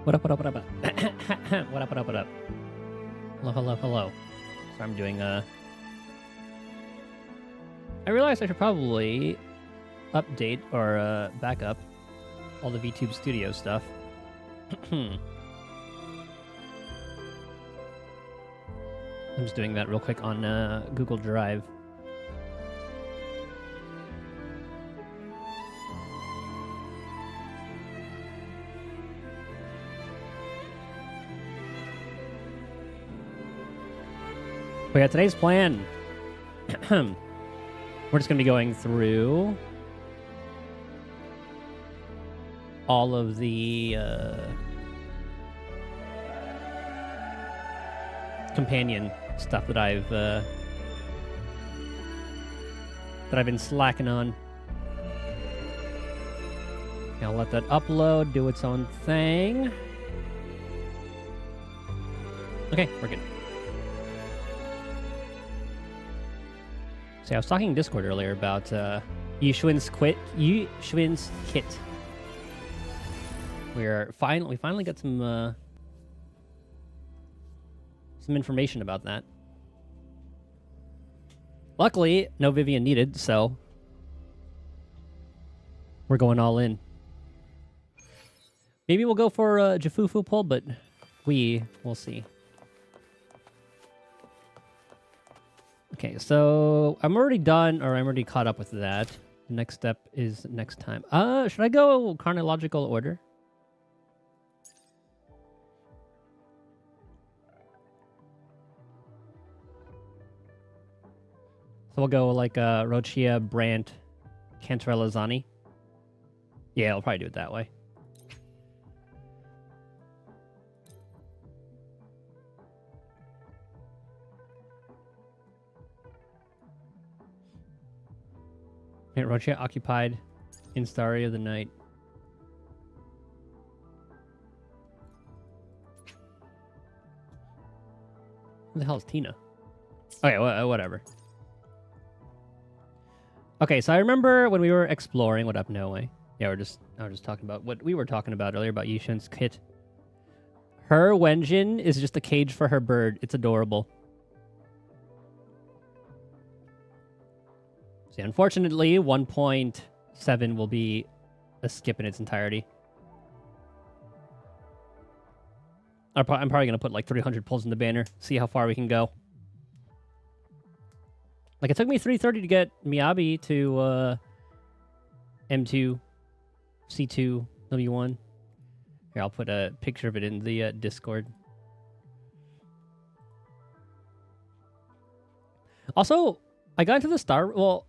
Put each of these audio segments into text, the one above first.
What up, what up, what up? What up, what up, what up? Hello, hello, hello. So I'm doing, I realized I should probably update or back up all the VTube Studio stuff. I'm just doing that real quick on Google Drive. But yeah, today's plan, we're just going to be going through all of the companion stuff that I've been slacking on. I'll let that upload, do its own thing. Okay, we're good. So I was talking in Discord earlier about Yuxuan's kit. We finally got some information about that. Luckily, no Vivian needed, so we're going all in. Maybe we'll go for a Jafufu pull, but we'll see. Okay, so I'm already done, or I'm already caught up with that. The next step is next time. Should I go chronological order? So we'll go like Rochia, Brandt, Cantarella, Zani. Yeah, I'll probably do it that way. Rochia occupied in Starry of the Night. Who the hell is Tina? Okay, whatever. Okay, so I remember when we were exploring. What up, No Way? Yeah, I was just talking about what we were talking about earlier about Yishin's kit. Her Wenjin is just a cage for her bird. It's adorable. See, unfortunately, 1.7 will be a skip in its entirety. I'm probably going to put like 300 pulls in the banner, see how far we can go. Like, it took me 330 to get Miyabi to M2, C2, W1. Here, I'll put a picture of it in the Discord. Also, I got into the Star... Well,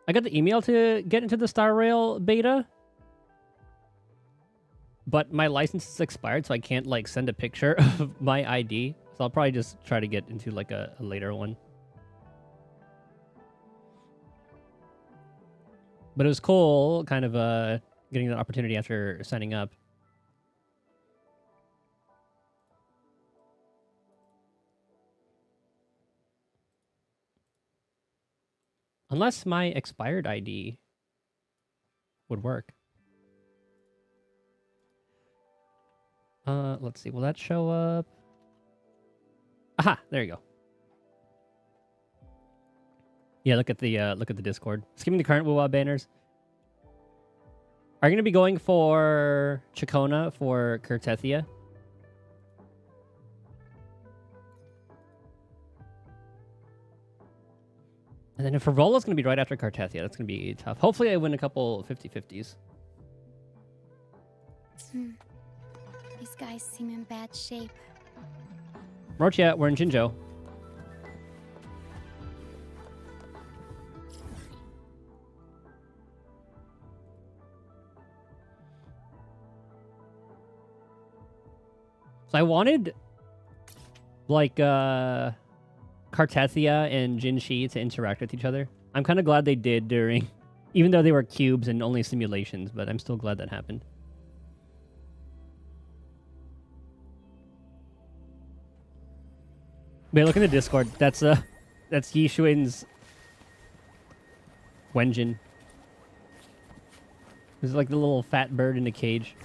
I got the email to get into the Star Rail beta, but my license is expired, so I can't, like, send a picture of my ID. So I'll probably just try to get into, like, a later one. But it was cool, kind of, getting the opportunity after signing up. Unless my expired ID would work. Let's see. Will that show up? Aha! There you go. Yeah, look at the Discord. Skimming the current WoW banners. Are you gonna be going for Chacona for Kurtethia? And then if Fervola's going to be right after Kartethia, that's going to be tough. Hopefully I win a couple 50-50s. These guys seem in bad shape. Rochia, we're in Jinzhou. So I wanted, like, Kartethia and Jinshi to interact with each other. I'm kind of glad they did during... Even though they were cubes and only simulations, but I'm still glad that happened. Wait, look in the Discord. That's Yishuin's Wenjin. This is like the little fat bird in a cage.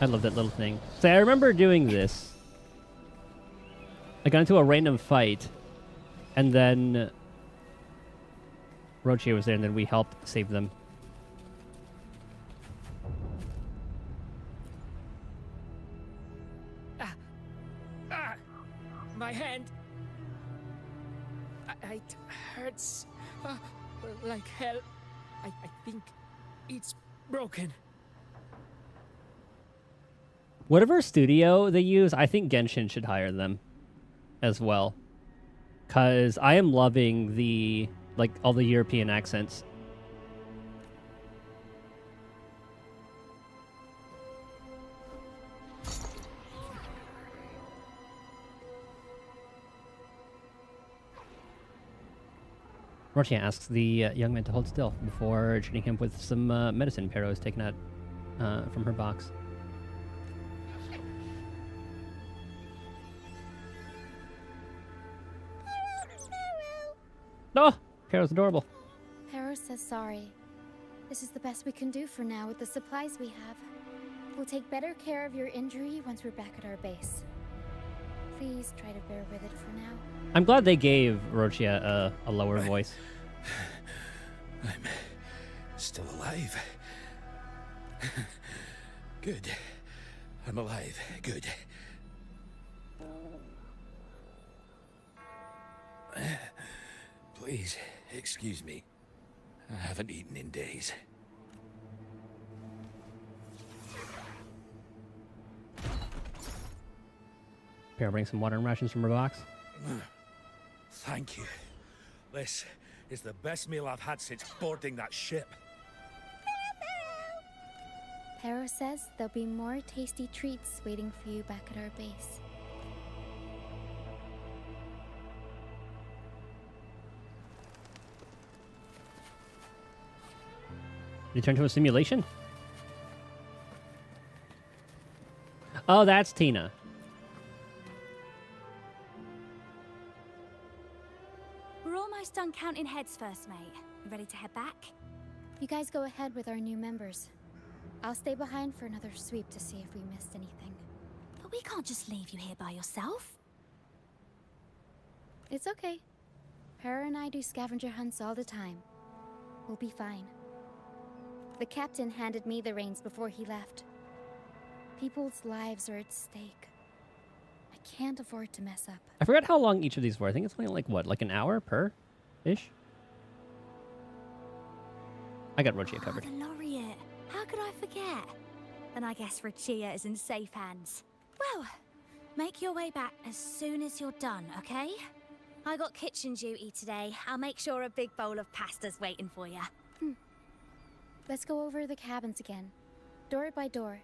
I love that little thing. So I remember doing this. I got into a random fight, and then Roche was there, and then we helped save them. My hand. It hurts like hell. I think it's broken. Whatever studio they use, I think Genshin should hire them as well. Because I am loving the, like, all the European accents. Roche asks the young man to hold still before treating him with some medicine Pero has taken out from her box. Oh, Pero's adorable. Pero says sorry. This is the best we can do for now with the supplies we have. We'll take better care of your injury once we're back at our base. Please try to bear with it for now. I'm glad they gave Roche a lower voice. I'm still alive. Good. I'm alive. Good. Please, excuse me. I haven't eaten in days. Pero brings some water and rations from her box. Thank you. This is the best meal I've had since boarding that ship. Pero says there'll be more tasty treats waiting for you back at our base. Return to a simulation? Oh, that's Tina. We're almost done counting heads first, mate. You ready to head back? You guys go ahead with our new members. I'll stay behind for another sweep to see if we missed anything. But we can't just leave you here by yourself. It's okay. Para and I do scavenger hunts all the time. We'll be fine. The captain handed me the reins before he left. People's lives are at stake. I can't afford to mess up. I forgot how long each of these were. I think it's only like, what, like an hour per-ish? I got Rochia covered. The laureate. How could I forget? Then I guess Rachia is in safe hands. Well, make your way back as soon as you're done, okay? I got kitchen duty today. I'll make sure a big bowl of pasta's waiting for you. Let's go over the cabins again, door by door.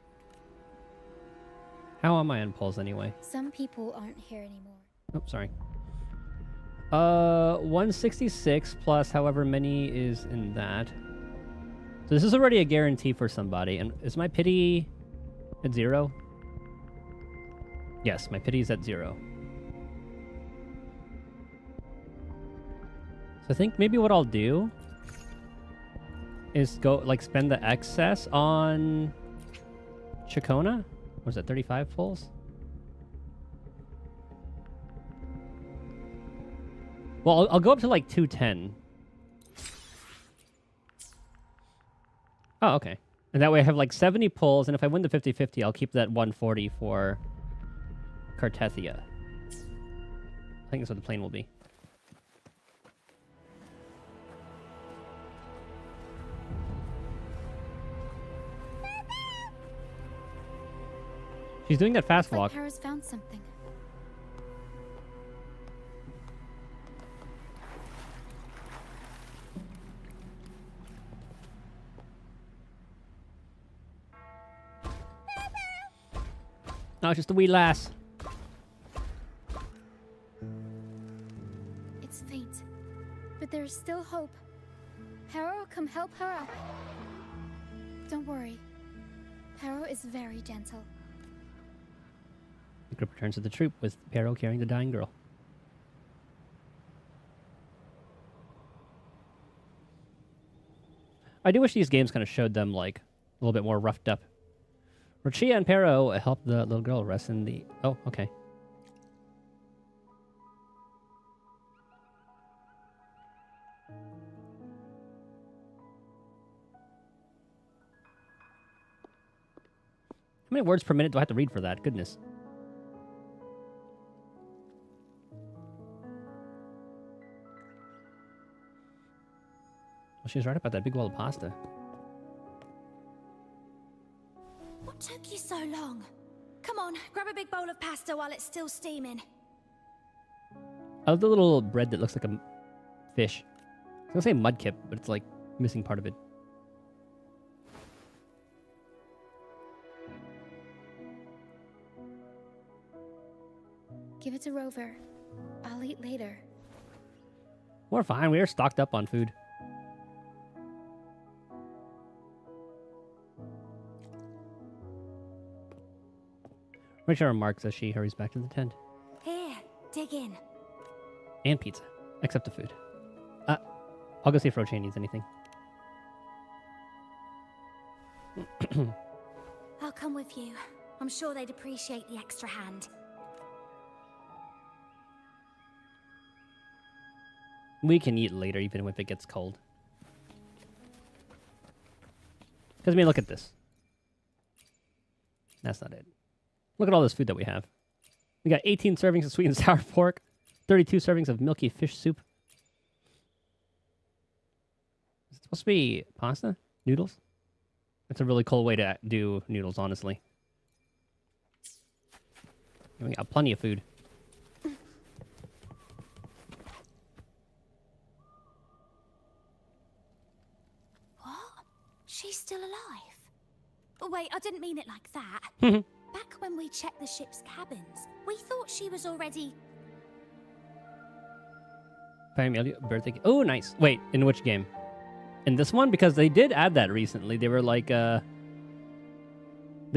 How am I on pulse anyway? Some people aren't here anymore. Oh, sorry. 166 plus however many is in that. So this is already a guarantee for somebody. And is my pity at 0? Yes, my pity is at 0. So I think maybe what I'll do is go, like, spend the excess on Chacona. What is that, 35 pulls? Well, I'll go up to, like, 210. Oh, okay. And that way I have, like, 70 pulls, and if I win the 50-50, I'll keep that 140 for Cartethia. I think that's what the plane will be. She's doing that fast walk. Looks like Para's found something. No, it's just a wee lass. It's faint, but there's still hope. Para, come help her up. Don't worry. Para is very gentle. The group returns to the troop with Pero carrying the dying girl. I do wish these games kind of showed them, like, a little bit more roughed up Rochia and Pero help the little girl rest in the... Oh, okay. How many words per minute do I have to read for that? Goodness. Well, she was right about that big bowl of pasta. What took you so long? Come on, grab a big bowl of pasta while it's still steaming. I love the little bread that looks like a fish. I was gonna say mudkip, but it's like missing part of it. Give it to Rover. I'll eat later. We're fine. We are stocked up on food. Rachel remarks as she hurries back to the tent. Here, dig in. And pizza. Except the food. I'll go see if Roche needs anything. I'll come with you. I'm sure they'd appreciate the extra hand. We can eat later, even if it gets cold. Because, I mean, look at this. That's not it. Look at all this food that we have. We got 18 servings of sweet and sour pork, 32 servings of milky fish soup. Is it supposed to be pasta? Noodles? That's a really cool way to do noodles, honestly. And we got plenty of food. She's still alive? Oh, wait, I didn't mean it like that. Back when we checked the ship's cabins, we thought she was already... Family birthday. Oh, nice. Wait, in which game? In this one? Because they did add that recently. They were like, they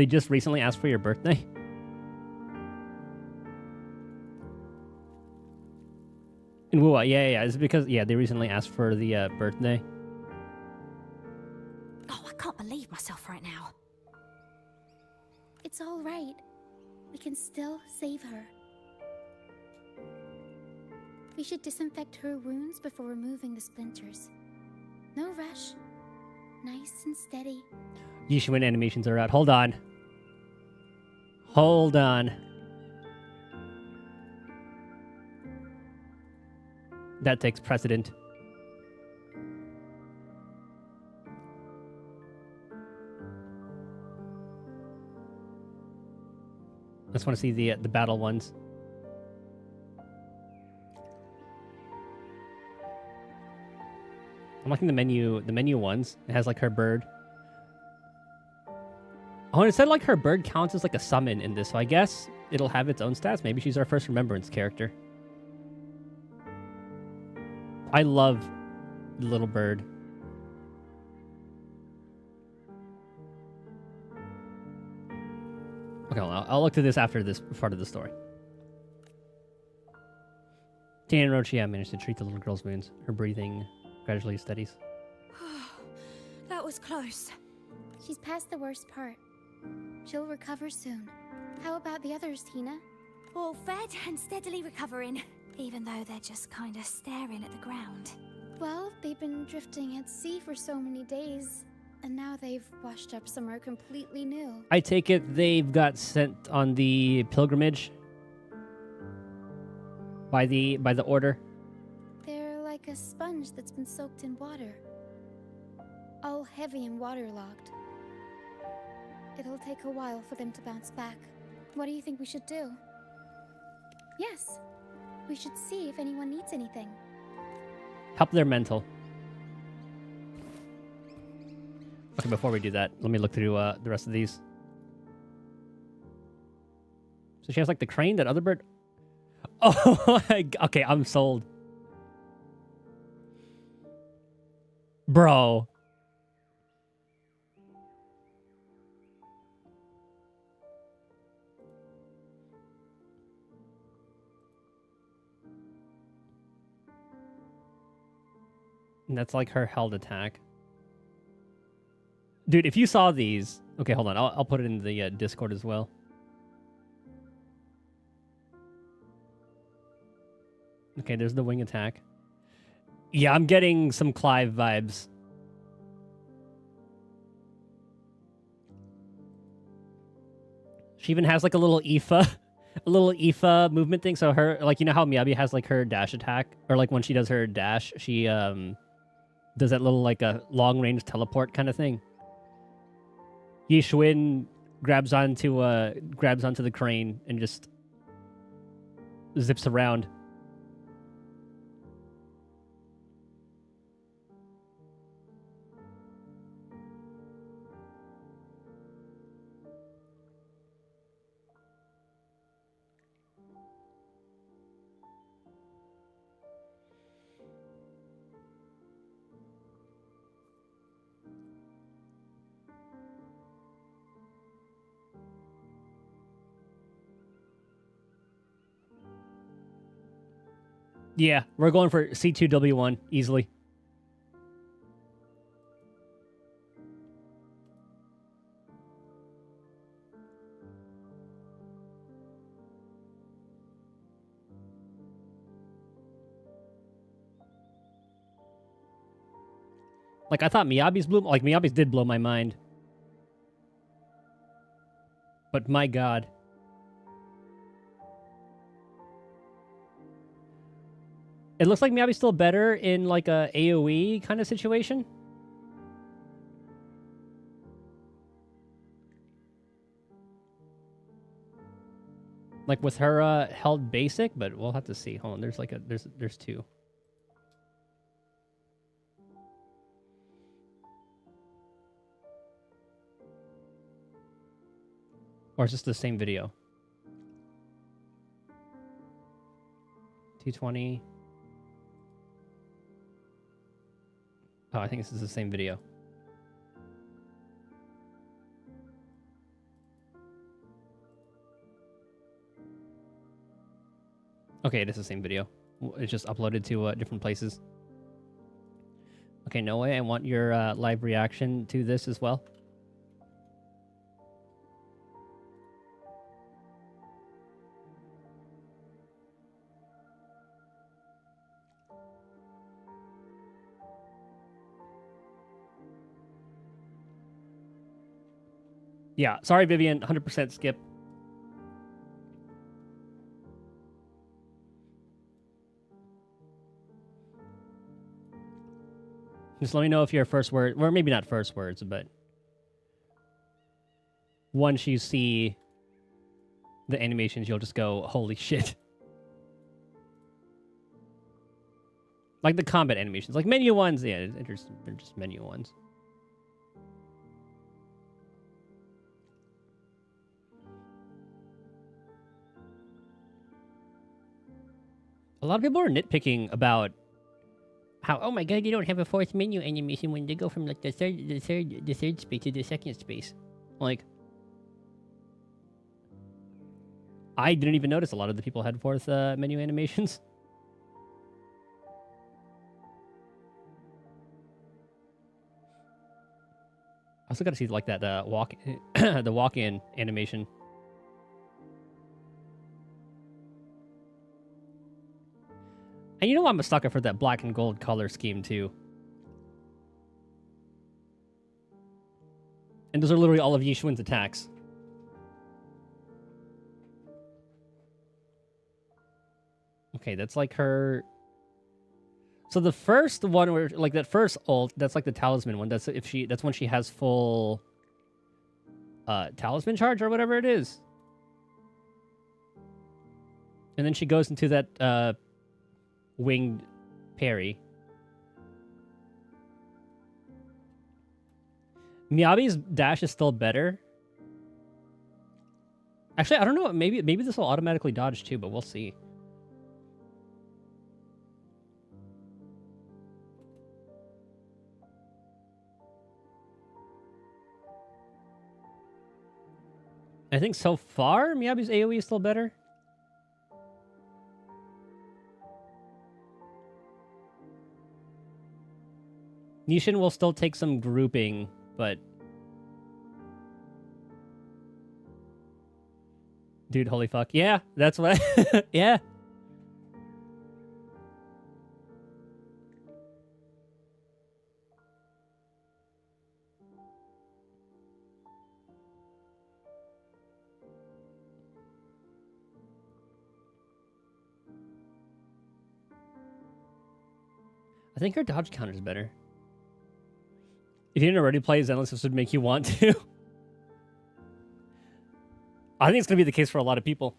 just recently asked for your birthday. In Wuwa, yeah. It's because, yeah, they recently asked for the birthday. Oh, I can't believe myself right now. It's all right. We can still save her. We should disinfect her wounds before removing the splinters. No rush. Nice and steady. Yishuan animations are out. Hold on. Hold on. That takes precedent. I just want to see the battle ones. I'm liking the menu ones. It has like her bird. Oh, and it said like her bird counts as like a summon in this, so I guess it'll have its own stats. Maybe she's our first remembrance character. I love the little bird. Okay, well, I'll look to this after this part of the story. Tina and Rochia managed to treat the little girl's wounds. Her breathing gradually steadies. That was close. She's past the worst part. She'll recover soon. How about the others, Tina? All fed and steadily recovering, even though they're just kind of staring at the ground. Well, they've been drifting at sea for so many days, and now they've washed up somewhere completely new. I take it they've got sent on the pilgrimage by the order. They're like a sponge that's been soaked in water. All heavy and waterlogged. It'll take a while for them to bounce back. What do you think we should do? Yes, we should see if anyone needs anything. Help their mental. Okay, before we do that, let me look through the rest of these. So she has like the crane, that other bird. Oh, okay, I'm sold. Bro. And that's like her held attack. Dude, if you saw these... Okay, hold on. I'll put it in the Discord as well. Okay, there's the wing attack. Yeah, I'm getting some Clive vibes. She even has like a little Aoife, a little Aoife movement thing. So her, like, you know how Miyabi has like her dash attack, or like when she does her dash, she does that little like a long range teleport kind of thing. Yi Xuan grabs onto the crane and just zips around. Yeah, we're going for C2W1 easily. Like, I thought Miyabi's did blow my mind. But my god. It looks like Miyabi's still better in like a AoE kind of situation. Like with her held basic, but we'll have to see. Hold on, there's like there's two. Or is this the same video? 220. Oh, I think this is the same video. Okay, it is the same video. It's just uploaded to different places. Okay, no way. I want your live reaction to this as well. Yeah, sorry, Vivian. 100% skip. Just let me know if your first word, or maybe not first words, but once you see the animations, you'll just go, holy shit. Like the combat animations. Like menu ones, yeah, they're just menu ones. A lot of people are nitpicking about how, oh my god, you don't have a fourth menu animation when they go from like the third space to the second space. Like, I didn't even notice a lot of the people had fourth menu animations. I also got to see like that the walk-in animation. And you know I'm a sucker for that black and gold color scheme too. And those are literally all of Yi Xuan's attacks. Okay, that's like her. So the first one, where like that first ult, that's like the talisman one. That's when she has full talisman charge or whatever it is. And then she goes into that winged parry. Miyabi's dash is still better. Actually, I don't know. Maybe this will automatically dodge too, but we'll see. I think so far, Miyabi's AoE is still better. Nishin will still take some grouping, but Dude, holy fuck. Yeah, that's what. Yeah. I think her dodge counter is better. If you didn't already play Zenless, this would make you want to. I think it's going to be the case for a lot of people.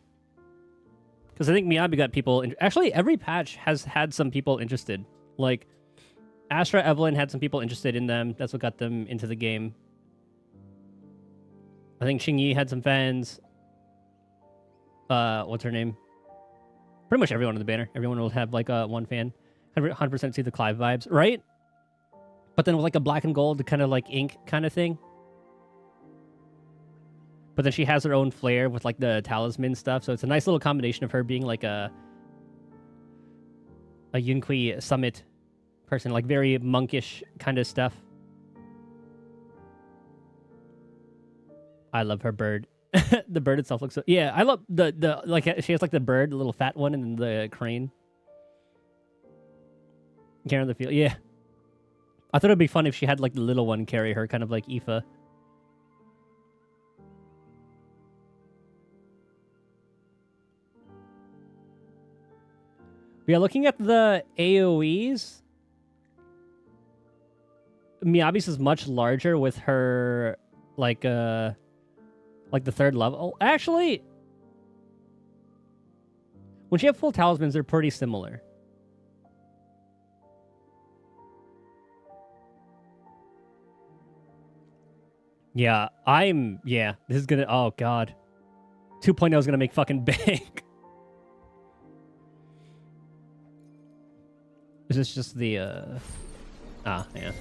Because I think Miyabi got people... Actually, every patch has had some people interested. Like, Astra Evelyn had some people interested in them. That's what got them into the game. I think Xingyi had some fans. What's her name? Pretty much everyone in the banner. Everyone will have, like, one fan. 100% see the Clive vibes, right? But then with, like, a black and gold kind of, like, ink kind of thing. But then she has her own flair with, like, the talisman stuff. So it's a nice little combination of her being, like, a Yunkui Summit person. Like, very monkish kind of stuff. I love her bird. The bird itself looks so... Yeah, I love the... Like, she has, like, the bird, the little fat one, and then the crane. Carry on the field. Yeah. I thought it would be fun if she had, like, the little one carry her, kind of like Aoife. Yeah, looking at the AoEs, Miyabi's is much larger with her, like the third level. Actually, when she have full talismans, they're pretty similar. Yeah, this is gonna, oh god. 2.0 is gonna make fucking bank. Is this just the, yeah.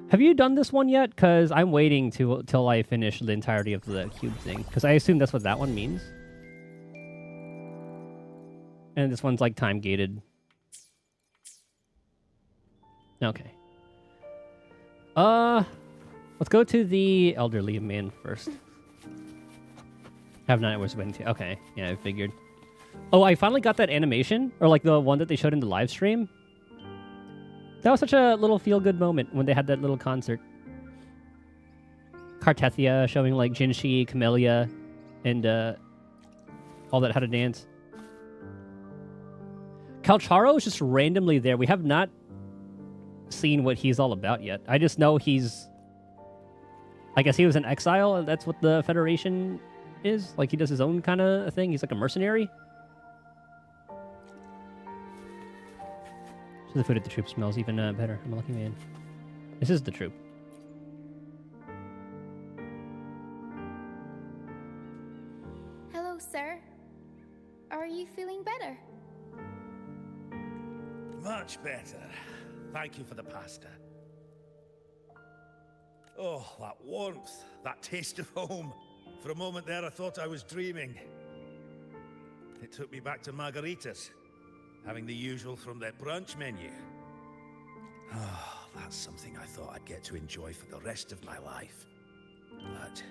Have you done this one yet? Because I'm waiting till I finish the entirety of the cube thing. Because I assume that's what that one means. And this one's, like, time-gated. Okay. Let's go to the elderly man first. Have 9 hours waiting to... Okay, yeah, I figured. Oh, I finally got that animation, or like the one that they showed in the live stream. That was such a little feel-good moment when they had that little concert. Cartethia showing like Jinshi, Camellia, and all that how to dance. Calcharo is just randomly there. We have not seen what he's all about yet. I just know he's... I guess he was in exile, and that's what the Federation is. Like, he does his own kind of thing. He's like a mercenary. So the food at the troop smells even better. I'm a lucky man. This is the troop. Hello, sir. Are you feeling better? Much better. Thank you for the pasta. Oh, that warmth, that taste of home. For a moment there, I thought I was dreaming. It took me back to margaritas, having the usual from their brunch menu. Oh, that's something I thought I'd get to enjoy for the rest of my life. But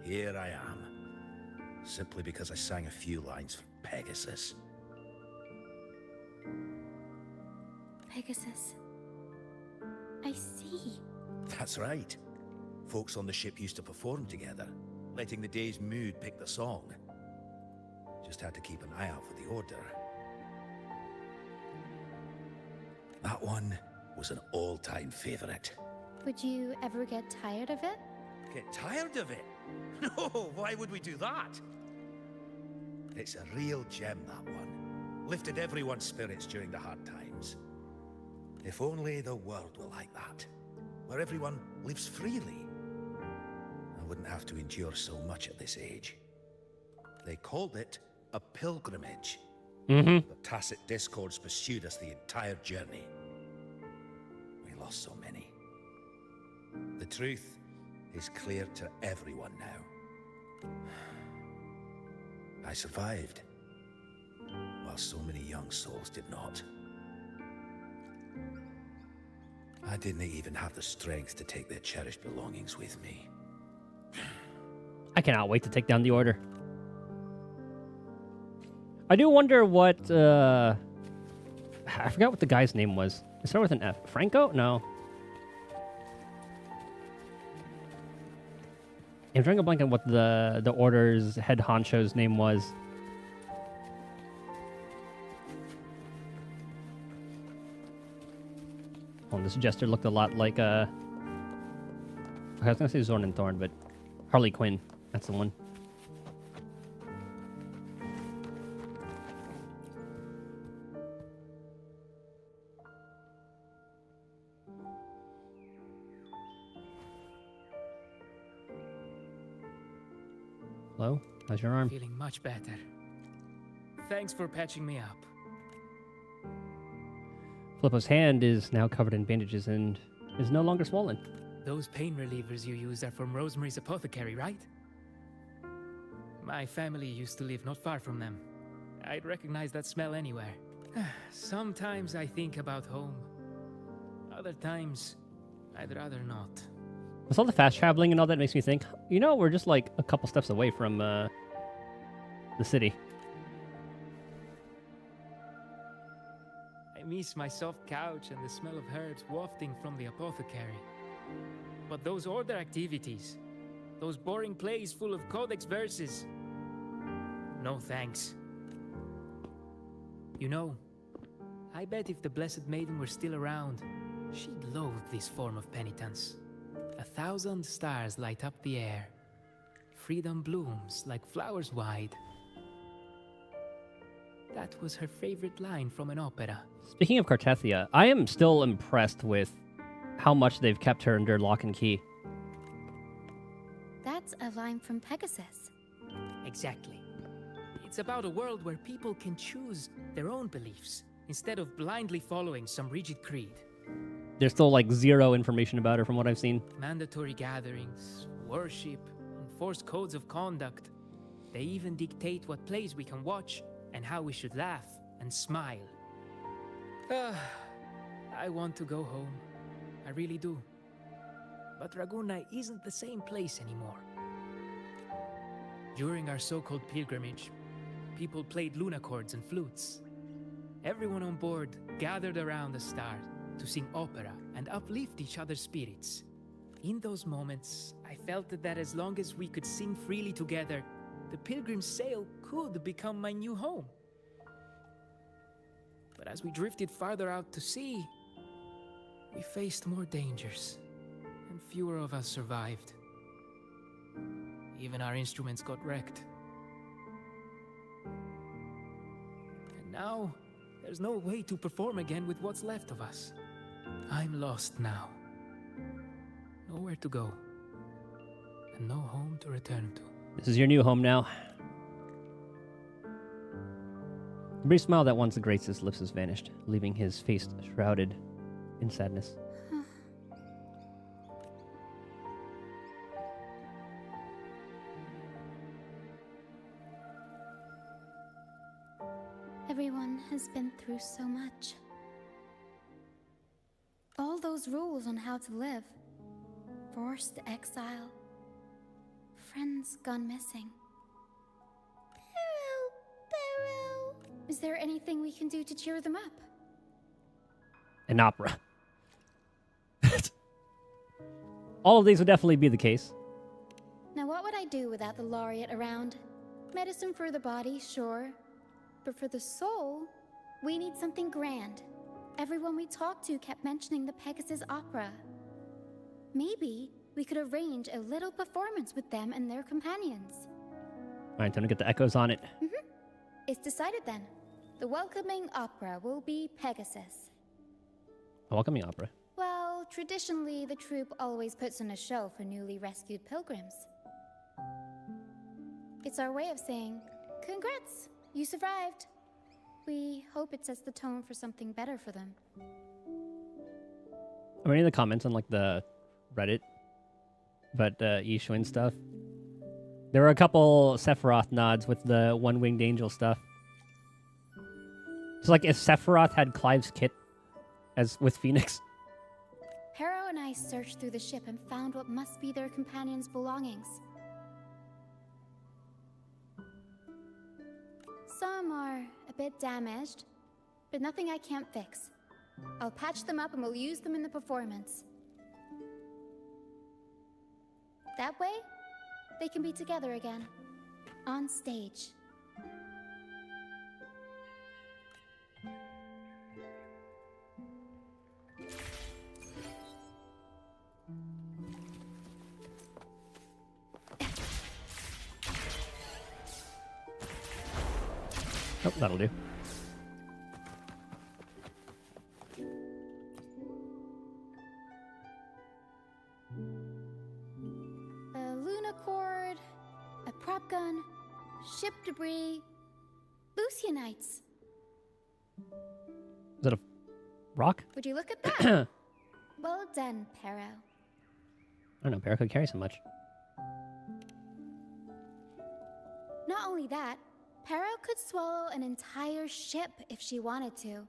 here I am, simply because I sang a few lines for Pegasus. Pegasus. I see. That's right. Folks on the ship used to perform together, letting the day's mood pick the song. Just had to keep an eye out for the order. That one was an all-time favorite. Would you ever get tired of it? Get tired of it? No, why would we do that? It's a real gem, that one. Lifted everyone's spirits during the hard times. If only the world were like that, where everyone lives freely. I wouldn't have to endure so much at this age. They called it a pilgrimage. But tacit discords pursued us the entire journey. We lost so many. The truth is clear to everyone now. I survived, while so many young souls did not. I didn't even have the strength to take their cherished belongings with me. I cannot wait to take down the Order. I do wonder what, I forgot what the guy's name was. It started with an F. Franco? No. I'm drawing a blank on what the Order's head honcho's name was. Oh, this Jester looked a lot like, I was gonna say Zorn and Thorn, but Harley Quinn. That's the one. Hello? How's your arm? Feeling much better. Thanks for patching me up. Filippo's hand is now covered in bandages and is no longer swollen. Those pain relievers you use are from Rosemary's apothecary, right? My family used to live not far from them. I'd recognize that smell anywhere. Sometimes I think about home. Other times, I'd rather not. With all the fast traveling and all that makes me think, you know, we're just like a couple steps away from the city. I miss my soft couch and the smell of herbs wafting from the apothecary. But those Order activities, those boring plays full of codex verses, no thanks. You know, I bet if the Blessed Maiden were still around, she'd loathe this form of penitence. 1,000 stars light up the air. Freedom blooms like flowers wide. That was her favorite line from an opera. Speaking of Cartethia, I am still impressed with how much they've kept her under lock and key. That's a line from Pegasus. Exactly. It's about a world where people can choose their own beliefs instead of blindly following some rigid creed. There's still like zero information about her from what I've seen. Mandatory gatherings, worship, enforced codes of conduct. They even dictate what plays we can watch and how we should laugh and smile. I want to go home. I really do. But Ragunna isn't the same place anymore. During our so-called pilgrimage, people played lunacords and flutes. Everyone on board gathered around the stars to sing opera and uplift each other's spirits. In those moments, I felt that as long as we could sing freely together, the pilgrim's sail could become my new home. But as we drifted farther out to sea, we faced more dangers, and fewer of us survived. Even our instruments got wrecked. And now, there's no way to perform again with what's left of us. I'm lost now. Nowhere to go. And no home to return to. This is your new home now. The brief smile that once graced his lips has vanished, leaving his face shrouded in sadness. Everyone has been through so much. All those rules on how to live. Forced exile. Friends gone missing. Barrow. Is there anything we can do to cheer them up? An opera. All of these would definitely be the case. Now what would I do without the laureate around? Medicine for the body, sure. But for the soul, we need something grand. Everyone we talked to kept mentioning the Pegasus Opera. Maybe we could arrange a little performance with them and their companions. All right, time to get the echoes on it. It's decided then. The welcoming opera will be Pegasus. A welcoming opera. Well, traditionally, the troupe always puts on a show for newly rescued pilgrims. It's our way of saying, congrats, you survived. We hope it sets the tone for something better for them. I'm reading the comments on like the Reddit, but Yishuin stuff. There were a couple Sephiroth nods with the one-winged angel stuff. It's like if Sephiroth had Clive's kit as with Phoenix. Harrow and I searched through the ship and found what must be their companions' belongings. bit damaged, but nothing I can't fix. I'll patch them up and we'll use them in the performance. That way, they can be together again. On stage. Oh, that'll do. A lunacord, a prop gun, ship debris, Lucianites. Is that a rock? Would you look at that? Well done, Pero. I don't know. Barra could carry so much. Not only that, Pero could swallow an entire ship if she wanted to.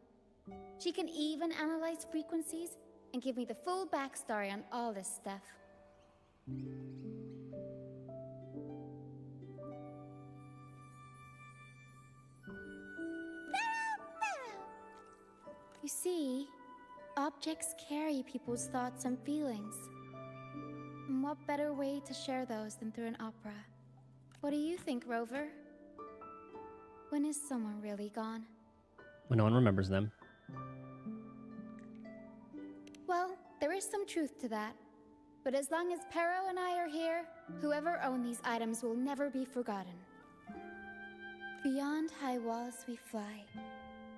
She can even analyze frequencies and give me the full backstory on all this stuff. You see, objects carry people's thoughts and feelings. And what better way to share those than through an opera? What do you think, Rover? When is someone really gone? When no one remembers them. Well, there is some truth to that. But as long as Pero and I are here, whoever owned these items will never be forgotten. Beyond high walls we fly,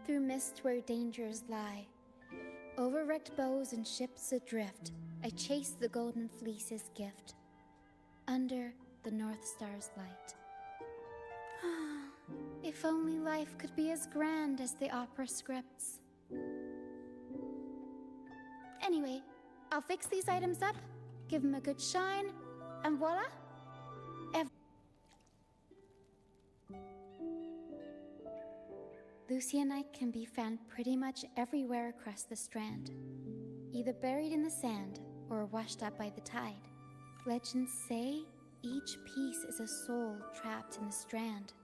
through mist where dangers lie. Over wrecked bows and ships adrift, I chase the golden fleece's gift. Under the North Star's light. If only life could be as grand as the opera scripts. Anyway, I'll fix these items up, give them a good shine, and voila! Lucianite can be found pretty much everywhere across the Strand, either buried in the sand or washed up by the tide. Legends say each piece is a soul trapped in the Strand.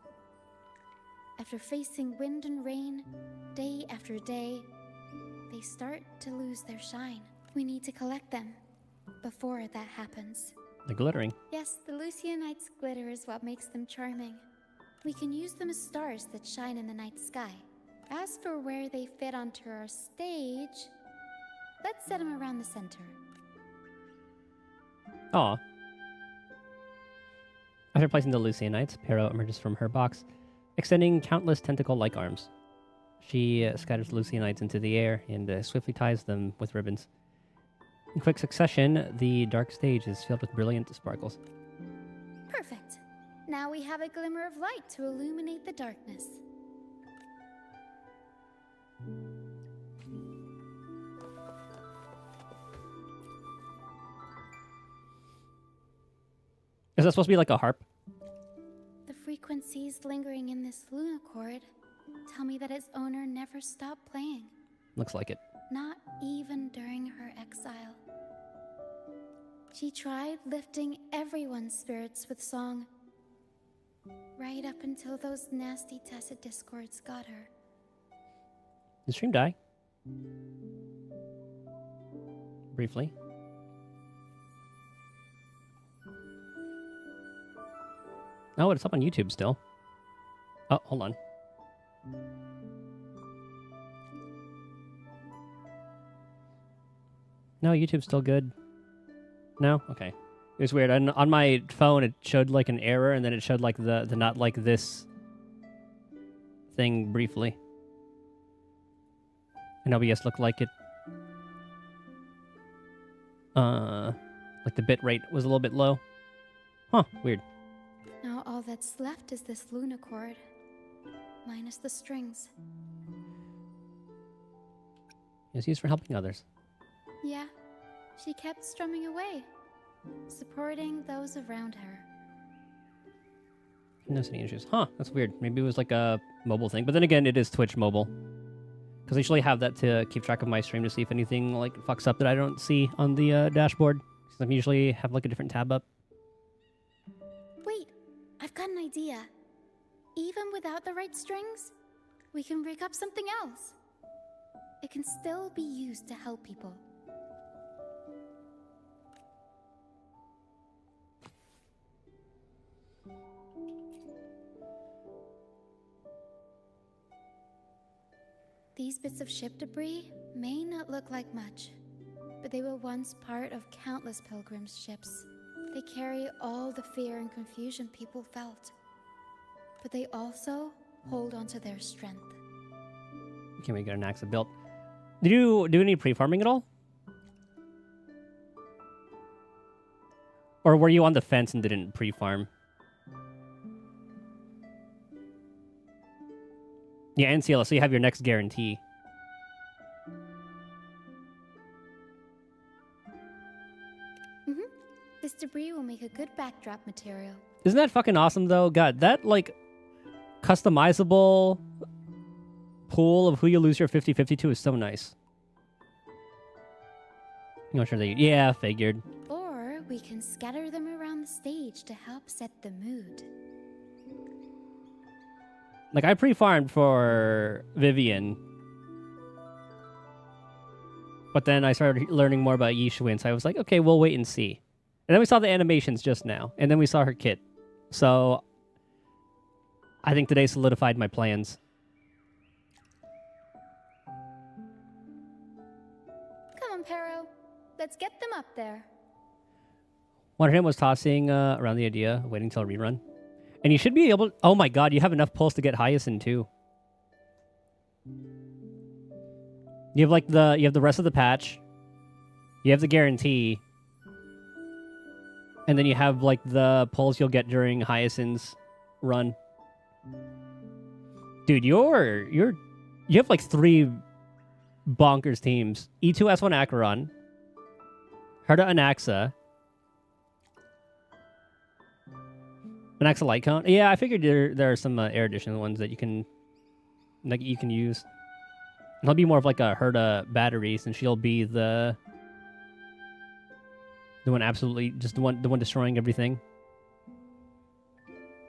After facing wind and rain, day after day, they start to lose their shine. We need to collect them before that happens. They're glittering. Yes, the Lucianite's glitter is what makes them charming. We can use them as stars that shine in the night sky. As for where they fit onto our stage, let's set them around the center. Aw. After placing the Lucianites, Pero emerges from her box, extending countless tentacle-like arms. She scatters Lucianites into the air and swiftly ties them with ribbons. In quick succession, the dark stage is filled with brilliant sparkles. Perfect. Now we have a glimmer of light to illuminate the darkness. Is that supposed to be like a harp? The frequencies lingering in this lunacord tell me that its owner never stopped playing. Looks like it. Not even during her exile. She tried lifting everyone's spirits with song, right up until those nasty tacit discords got her. Did the stream die? Briefly. Oh, it's up on YouTube still. Oh, hold on. No, YouTube's still good. No? Okay. It was weird. On my phone, it showed like an error, and then it showed like the not like this thing briefly. And OBS looked like it. Like the bit rate was a little bit low. Huh, weird. Now all that's left is this lunacord, minus the strings. It's used for helping others. Yeah, she kept strumming away, supporting those around her. No any issues. Huh, that's weird. Maybe it was like a mobile thing. But then again, it is Twitch mobile. Because I usually have that to keep track of my stream to see if anything like fucks up that I don't see on the dashboard. Because I usually have like a different tab up. Wait, I've got an idea. Even without the right strings, we can rig up something else. It can still be used to help people. These bits of ship debris may not look like much, but they were once part of countless pilgrims' ships. They carry all the fear and confusion people felt, but they also hold onto their strength. Can we get an axe built? Did you do any pre-farming at all? Or were you on the fence and didn't pre-farm? Yeah, and CLS, so you have your next guarantee. This debris will make a good backdrop material. Isn't that fucking awesome, though? God, that, like, customizable pool of who you lose your 50-50 to is so nice. I'm not sure they... Yeah, figured. Or we can scatter them around the stage to help set the mood. Like, I pre-farmed for Vivian. But then I started learning more about Yishuin, so I was like, okay, we'll wait and see. And then we saw the animations just now. And then we saw her kit. So, I think today solidified my plans. Come on, Pero. Let's get them up there. One of him was tossing around the idea of waiting till a rerun. And you should be able... Oh my god, you have enough pulse to get Hyacinth too. You have like the... You have the rest of the patch. You have the guarantee. And then you have like the pulls you'll get during Hyacinth's run. Dude, you have like 3 bonkers teams. E2 S1 Acheron. Herda Anaxa. Anaxa Light Count. Yeah, I figured there are some Air Edition ones that you can use. It'll be more of like a Herda battery since she'll be the one absolutely just the one destroying everything.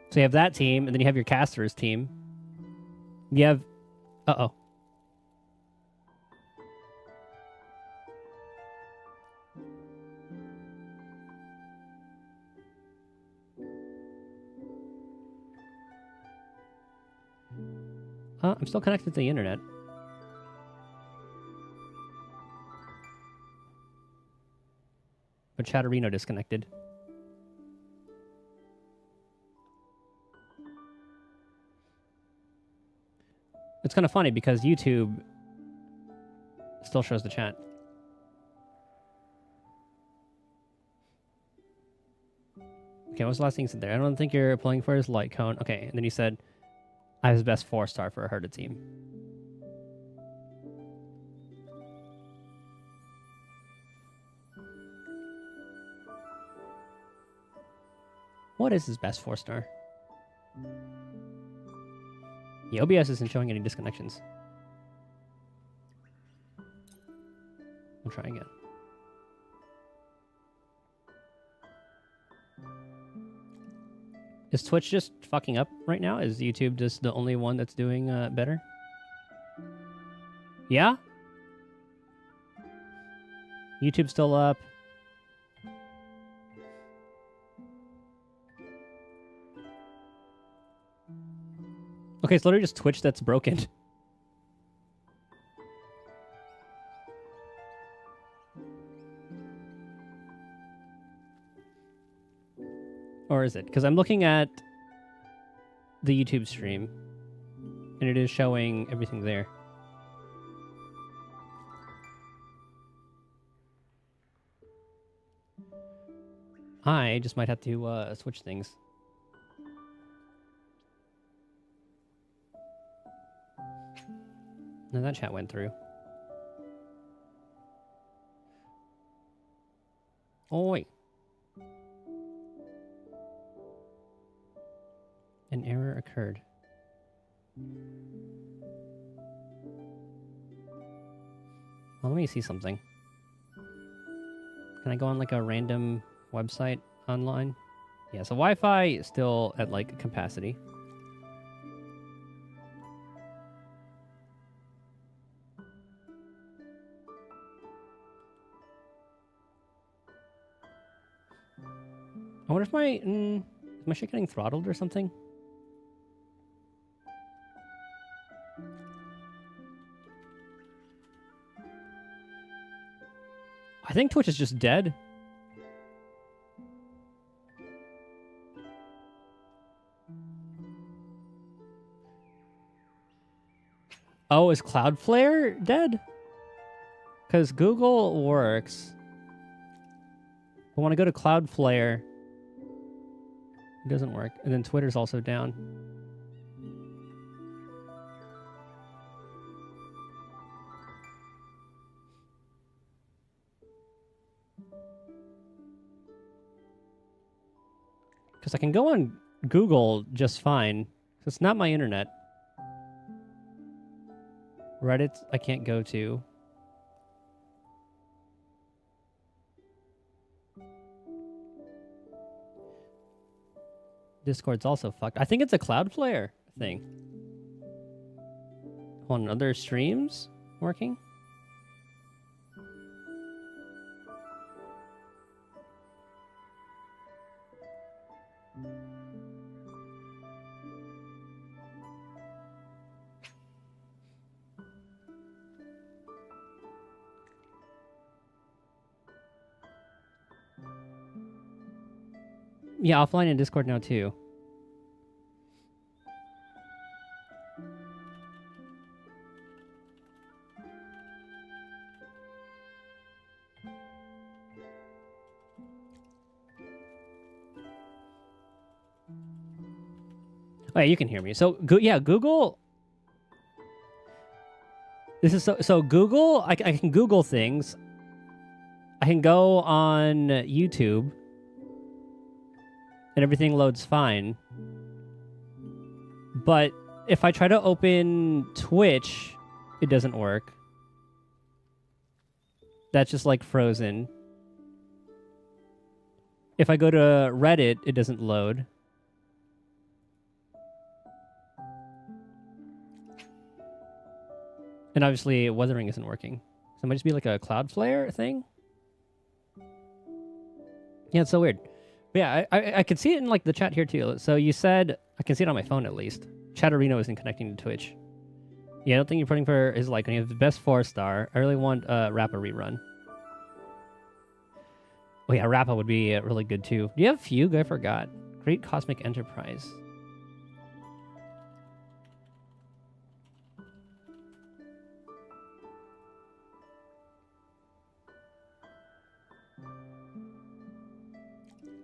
So you have that team, and then you have your casters team. You have I'm still connected to the internet. But Chatterino disconnected. It's kind of funny because YouTube still shows the chat. Okay, what was the last thing he said there? I don't think you're pulling for his light cone. Okay, and then he said, I have his best 4-star for a Herda team. What is his best 4-star? The OBS isn't showing any disconnections. We'll try again. Is Twitch just fucking up right now? Is YouTube just the only one that's doing better? Yeah? YouTube's still up. Okay, it's literally just Twitch that's broken. Or is it? Because I'm looking at the YouTube stream, and it is showing everything there. I just might have to switch things. No, that chat went through. Oi. An error occurred. Well, let me see something. Can I go on like a random website online? Yeah, so Wi-Fi is still at like capacity. I wonder if is my shit getting throttled or something? I think Twitch is just dead. Oh, is Cloudflare dead? Because Google works. But when I go to Cloudflare, it doesn't work. And then Twitter's also down. Because I can go on Google just fine. It's not my internet. Reddit, I can't go to. Discord's also fucked. I think it's a Cloudflare thing. Hold on, other streams working? Yeah, offline and Discord now too. Oh, yeah, you can hear me. So, yeah, Google. This is so Google. I can Google things. I can go on YouTube, and everything loads fine. But if I try to open Twitch, it doesn't work. That's just like frozen. If I go to Reddit, it doesn't load. And obviously, Wuthering isn't working. So it might just be like a Cloudflare thing. Yeah, it's so weird. But yeah, I could see it in like the chat here too. So you said, I can see it on my phone at least. Chatterino isn't connecting to Twitch. Yeah, I don't think you're putting for his like when you have the best 4-star. I really want Rappa rerun. Oh yeah, Rappa would be really good too. Do you have Fugue? I forgot. Great Cosmic Enterprise.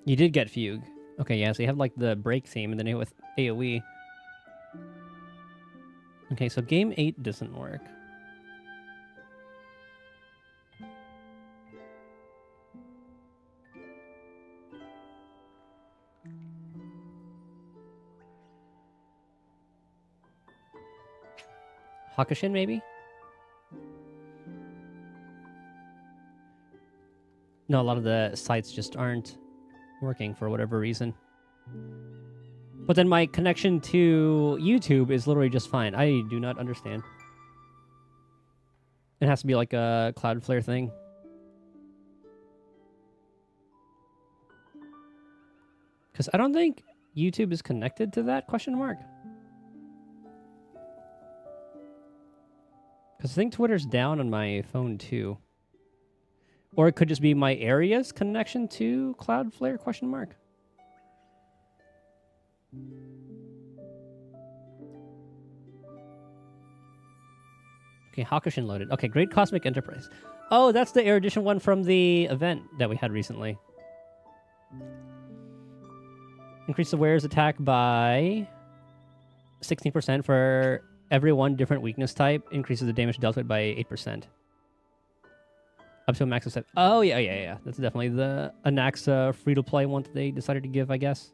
You did get Fugue. Okay, yeah, so you have like the break theme and then you with AoE. Okay, so game 8 doesn't work. Hakushin, maybe? No, a lot of the sites just aren't working for whatever reason. But then my connection to YouTube is literally just fine. I do not understand. It has to be like a Cloudflare thing. Because I don't think YouTube is connected to that question mark. Because I think Twitter's down on my phone too. Or it could just be my area's connection to Cloudflare question mark. Okay, Hakushin loaded. Okay, Great Cosmic Enterprise. Oh, that's the Air Edition one from the event that we had recently. Increase the wearer's attack by 16% for every one different weakness type. Increases the damage dealt with by 8%. Up to a max of 7. Oh, yeah. That's definitely the Anaxa free-to-play one that they decided to give, I guess.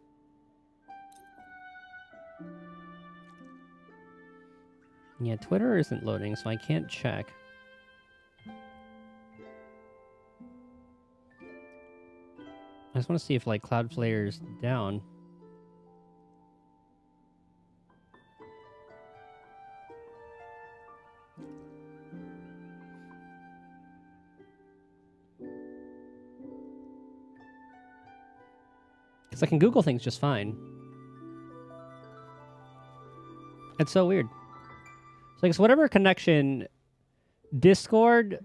Yeah, Twitter isn't loading, so I can't check. I just want to see if, like, Cloudflare's down. Because I can Google things just fine. It's so weird. So I guess whatever connection, Discord,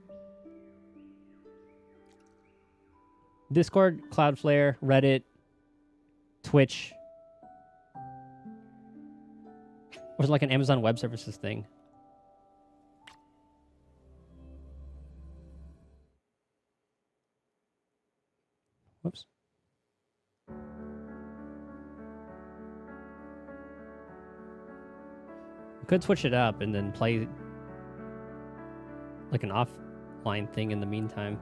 Cloudflare, Reddit, Twitch, or like an Amazon Web Services thing. Whoops. Could switch it up and then play like an offline thing in the meantime.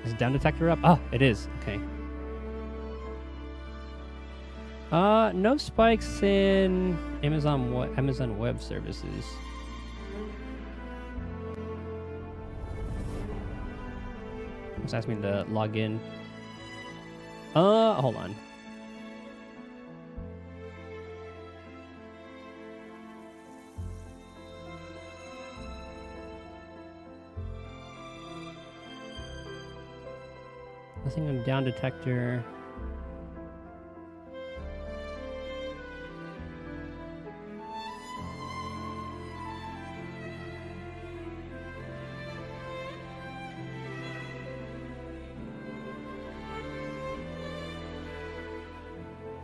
Is down detector up? Oh, it is. Okay. No spikes in Amazon Web Services. It's asking me to log in. Hold on. Nothing on down detector.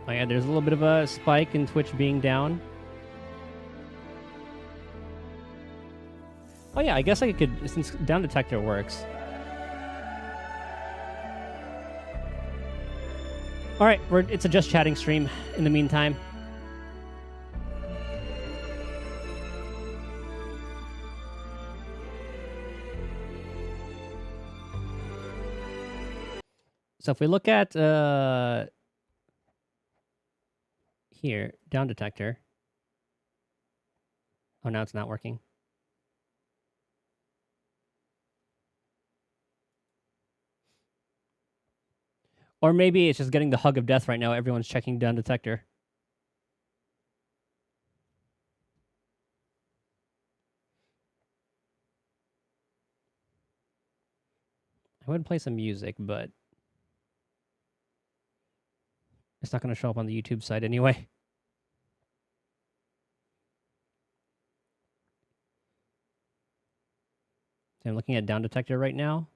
Oh yeah, there's a little bit of a spike in Twitch being down. Oh yeah, I guess I could, since down detector works. All right, it's a just chatting stream in the meantime. So if we look at here, down detector. Oh, now it's not working. Or maybe it's just getting the hug of death right now. Everyone's checking down detector. I would play some music, but it's not going to show up on the YouTube side anyway. So I'm looking at down detector right now.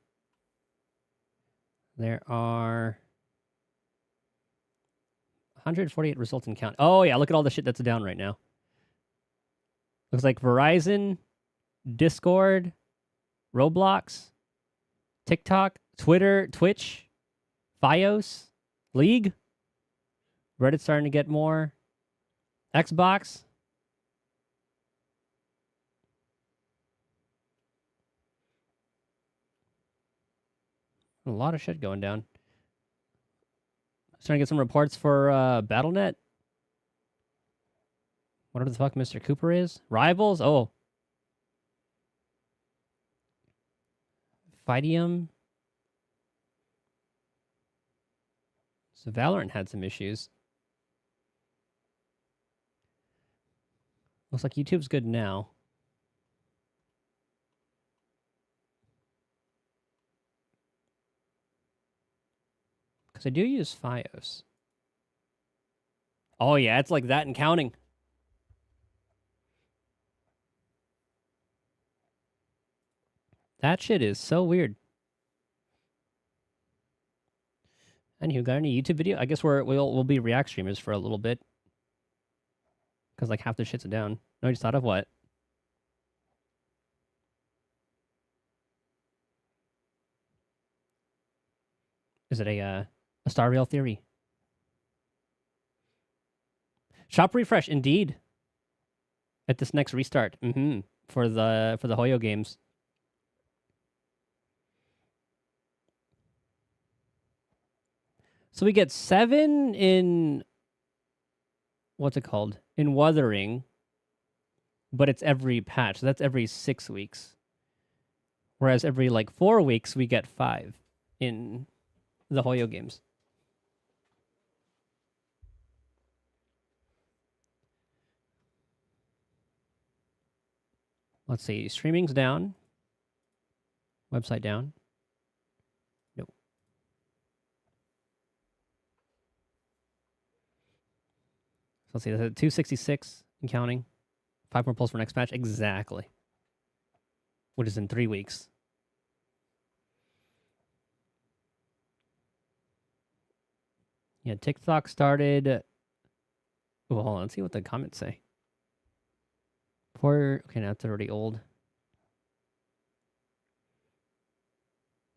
There are 148 resultant count. Oh, yeah, look at all the shit that's down right now. Looks like Verizon, Discord, Roblox, TikTok, Twitter, Twitch, Fios, League. Reddit's starting to get more. Xbox. A lot of shit going down. Starting to get some reports for BattleNet. Whatever the fuck Mr. Cooper is. Rivals? Oh. Fightium. So Valorant had some issues. Looks like YouTube's good now. Because I do use Fios. Oh yeah, it's like that and counting. That shit is so weird. Anywho, got any YouTube video? I guess we'll be React streamers for a little bit. Because like half the shit's down. No, I just thought of what? Is it a Star Rail theory? Shop refresh, indeed. At this next restart, for the Hoyo games. So we get 7 in what's it called? In Wuthering, but it's every patch. So that's every 6 weeks. Whereas every like 4 weeks we get 5 in the Hoyo games. Let's see. Streaming's down. Website down. Nope. So let's see. That's at 266 and counting. 5 more polls for next match. Exactly. Which is in 3 weeks. Yeah, TikTok started. Oh, hold on. Let's see what the comments say. Okay, now it's already old.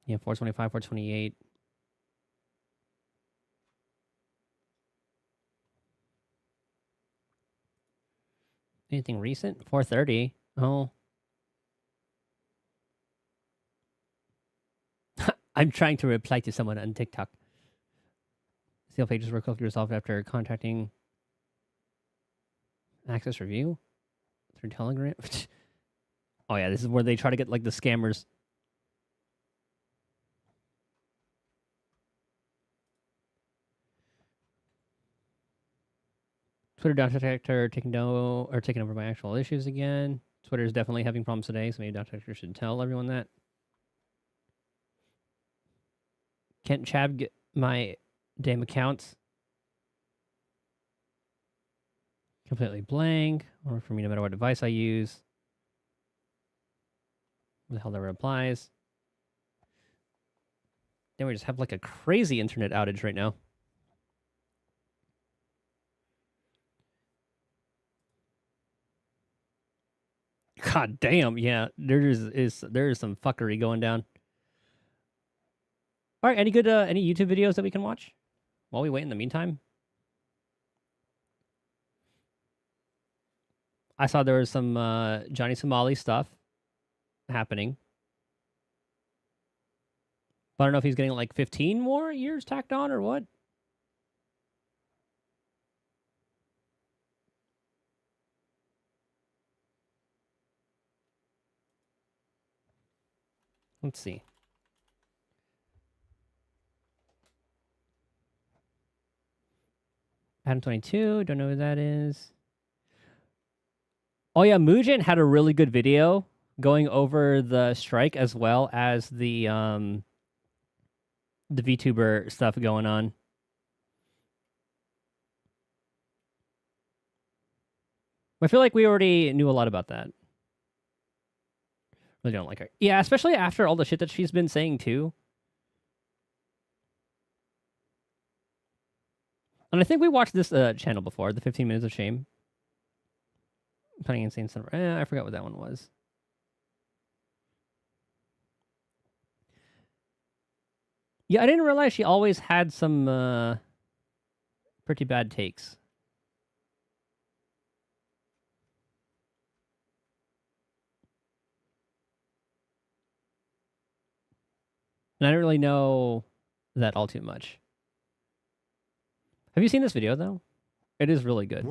Yeah, 425, 428. Anything recent? 430. Oh. I'm trying to reply to someone on TikTok. Seal pages were quickly resolved after contacting Access Review through Telegram. Oh yeah, this is where they try to get like the scammers. Twitter data detector taking over my actual issues again. Twitter is definitely having problems today, so maybe data detector should tell everyone that. Can't Chab get my damn accounts? Completely blank. Or for me, no matter what device I use. What the hell that replies? Then we just have like a crazy internet outage right now. God damn, yeah. There is some fuckery going down. All right, any YouTube videos that we can watch while we wait in the meantime? I saw there was some Johnny Somali stuff happening. But I don't know if he's getting like 15 more years tacked on or what. Let's see. Adam 22, don't know who that is. Oh yeah, Mugen had a really good video going over the strike as well as the VTuber stuff going on. I feel like we already knew a lot about that. Really don't like her. Yeah, especially after all the shit that she's been saying too. And I think we watched this channel before, the 15 Minutes of Shame. Playing Insane Cinema. I forgot what that one was. Yeah, I didn't realize she always had some pretty bad takes. And I don't really know that all too much. Have you seen this video, though? It is really good.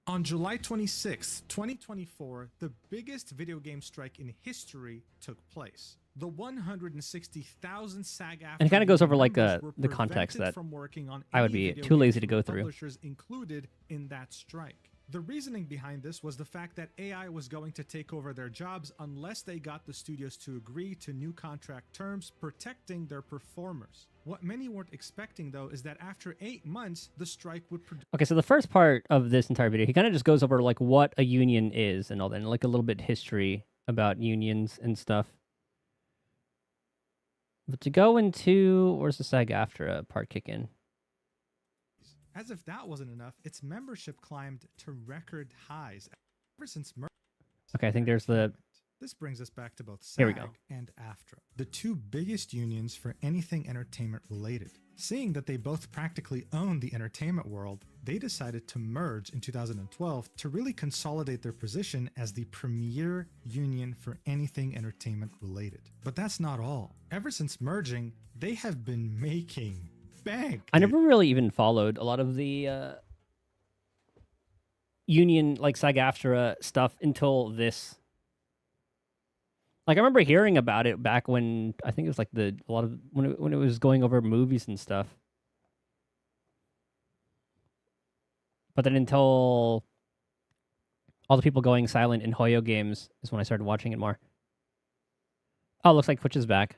On July 26, 2024, the biggest video game strike in history took place. The 160,000 SAG-AFTRA And it kind of goes over like members the were context that prevented from working on I would any be video too lazy games to from go the through. Publishers included in that strike. The reasoning behind this was the fact that AI was going to take over their jobs unless they got the studios to agree to new contract terms protecting their performers. What many weren't expecting, though, is that after 8 months, the strike would produce... Okay, so the first part of this entire video, he kind of just goes over like what a union is and all that, and like a little bit history about unions and stuff. But to go into... Where's the SAG-AFTRA part kick in? As if that wasn't enough, its membership climbed to record highs ever since... Okay, I think there's the... This brings us back to both Here we SAG go. and AFTRA, the two biggest unions for anything entertainment related. Seeing that they both practically own the entertainment world, they decided to merge in 2012 to really consolidate their position as the premier union for anything entertainment related. But that's not all. Ever since merging, they have been making bank. I never really even followed a lot of the union, like SAG-AFTRA stuff until this. Like I remember hearing about it back when I think it was like when it was going over movies and stuff. But then until all the people going silent in Hoyo games is when I started watching it more. Oh, looks like Twitch is back.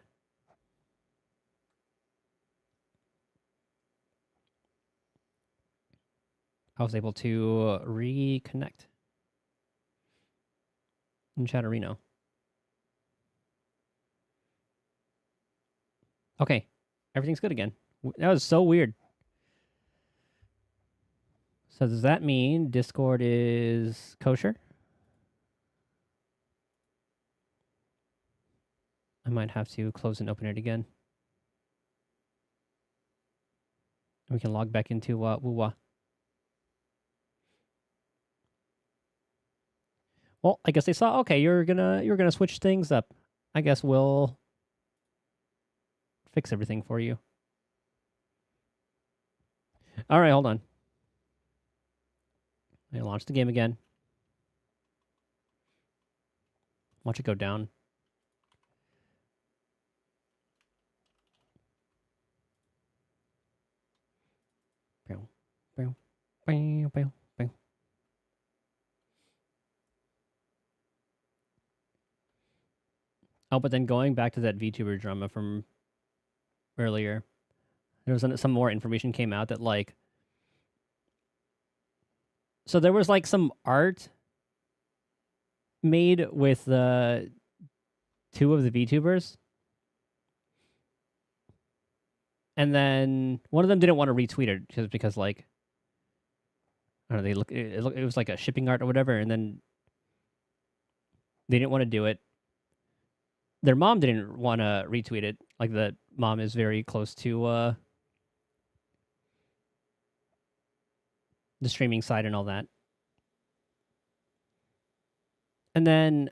I was able to reconnect in Chatterino. Okay, everything's good again. That was so weird. So does that mean Discord is kosher? I might have to close and open it again. And we can log back into Wuwa. Well, I guess they saw, okay, you're gonna switch things up. I guess we'll fix everything for you. All right, hold on. I launch the game again. Watch it go down. Oh, but then going back to that VTuber drama from earlier, there was some more information came out that like, so there was like some art made with the two of the VTubers, and then one of them didn't want to retweet it because like, I don't know, it was like a shipping art or whatever, and then they didn't want to do it. Their mom didn't want to retweet it. Like, the mom is very close to the streaming side and all that. And then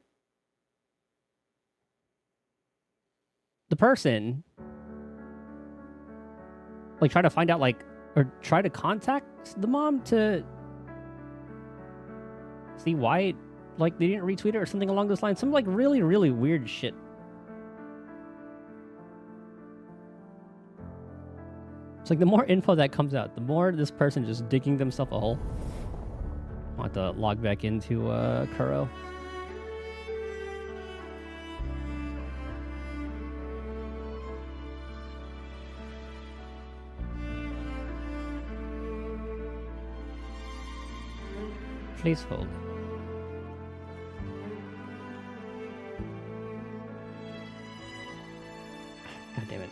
the person, like, try to find out, like, or try to contact the mom to see why, like, they didn't retweet it or something along those lines. Some, like, really, really weird shit. It's like the more info that comes out, the more this person just digging themselves a hole. I'll have to log back into Kuro. Please hold. God damn it.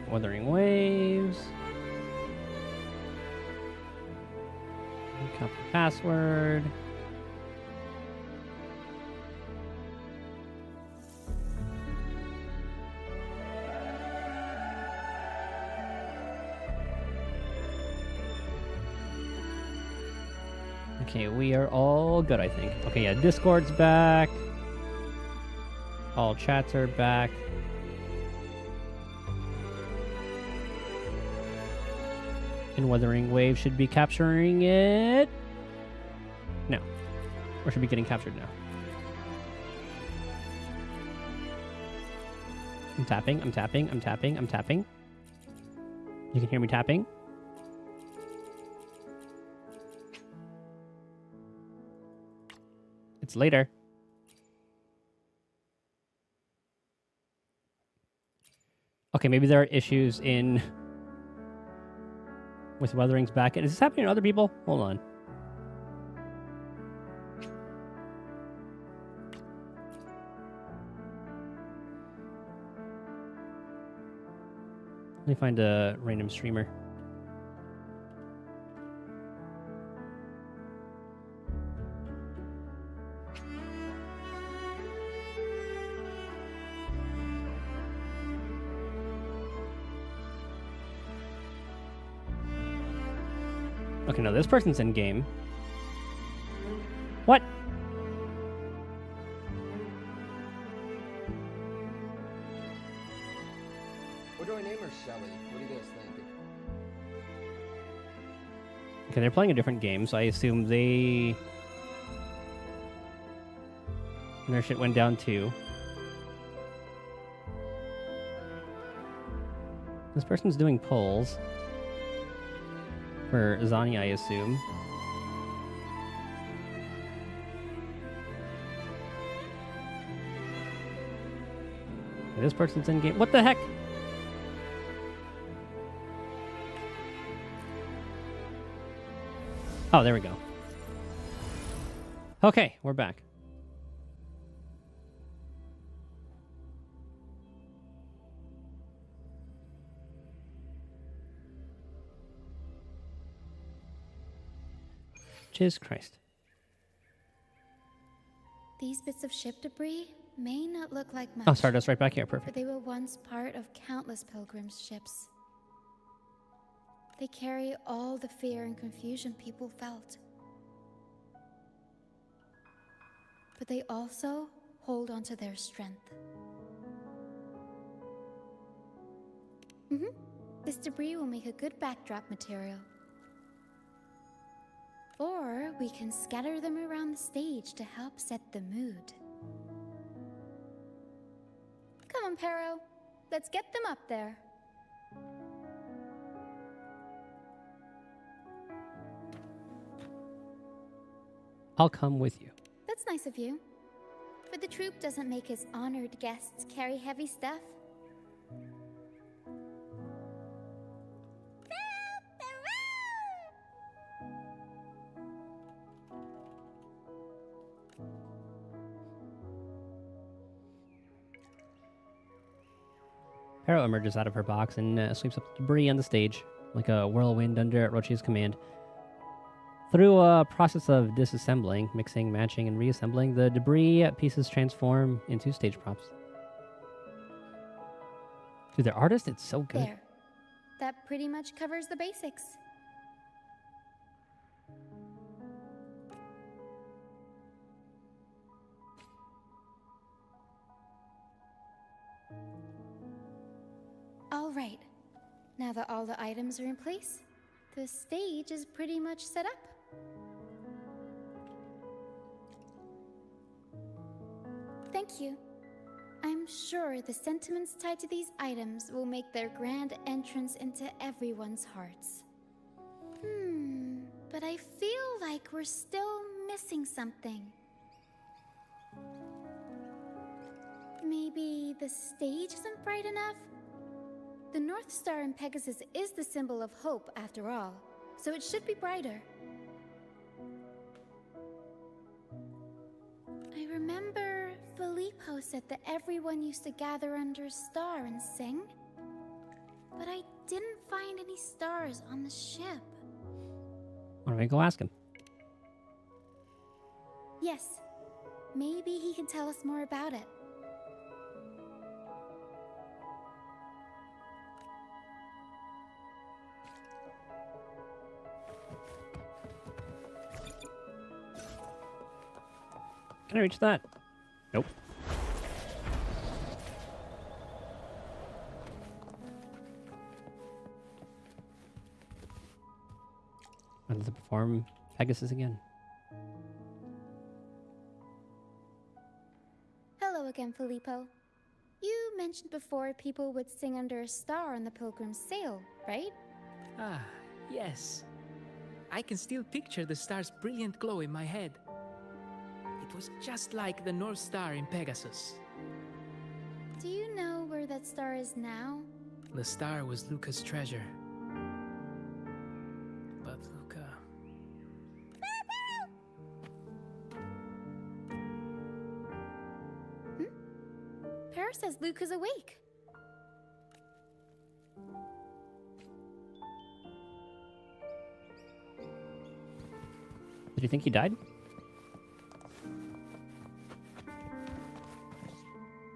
Wuthering Waves. Copy password. Okay, we are all good, I think. Okay, yeah, Discord's back. All chats are back. And Wuthering Waves should be capturing it now. Or should be getting captured now. I'm tapping, I'm tapping, I'm tapping, I'm tapping. You can hear me tapping. It's later. Okay, maybe there are issues in with Wuthering's back. Is this happening to other people? Hold on. Let me find a random streamer. Okay, no, this person's in game. What? or Shelly? What do you guys think? Okay, they're playing a different game, so I assume their shit went down too. This person's doing polls for Zani, I assume. This person's in game. What the heck? Oh, there we go. Okay, we're back. Jesus Christ. These bits of ship debris may not look like much. Oh, Stardust right back here. But Perfect. they were once part of countless pilgrims' ships. They carry all the fear and confusion people felt. But they also hold onto their strength. This debris will make a good backdrop material. Or we can scatter them around the stage to help set the mood. Come on, Pero. Let's get them up there. I'll come with you. That's nice of you. But the troupe doesn't make his honored guests carry heavy stuff. Pero emerges out of her box and sweeps up the debris on the stage like a whirlwind under Rochi's command. Through a process of disassembling, mixing, matching, and reassembling, the debris pieces transform into stage props. Dude, their artist, it's so good. There. That pretty much covers the basics. All right. Now that all the items are in place, the stage is pretty much set up. Thank you. I'm sure the sentiments tied to these items will make their grand entrance into everyone's hearts. But I feel like we're still missing something. Maybe the stage isn't bright enough? The North Star in Pegasus is the symbol of hope, after all, so it should be brighter. I remember Filippo said that everyone used to gather under a star and sing, but I didn't find any stars on the ship. Why don't we go ask him? Yes, maybe he can tell us more about it. Can I reach that? Nope. I'd like to perform Pegasus again. Hello again, Filippo. You mentioned before people would sing under a star on the Pilgrim's sail, right? Ah, yes. I can still picture the star's brilliant glow in my head. It was just like the North Star in Pegasus. Do you know where that star is now? The star was Luca's treasure. But Luca... Para says Luke is awake. Did you think he died?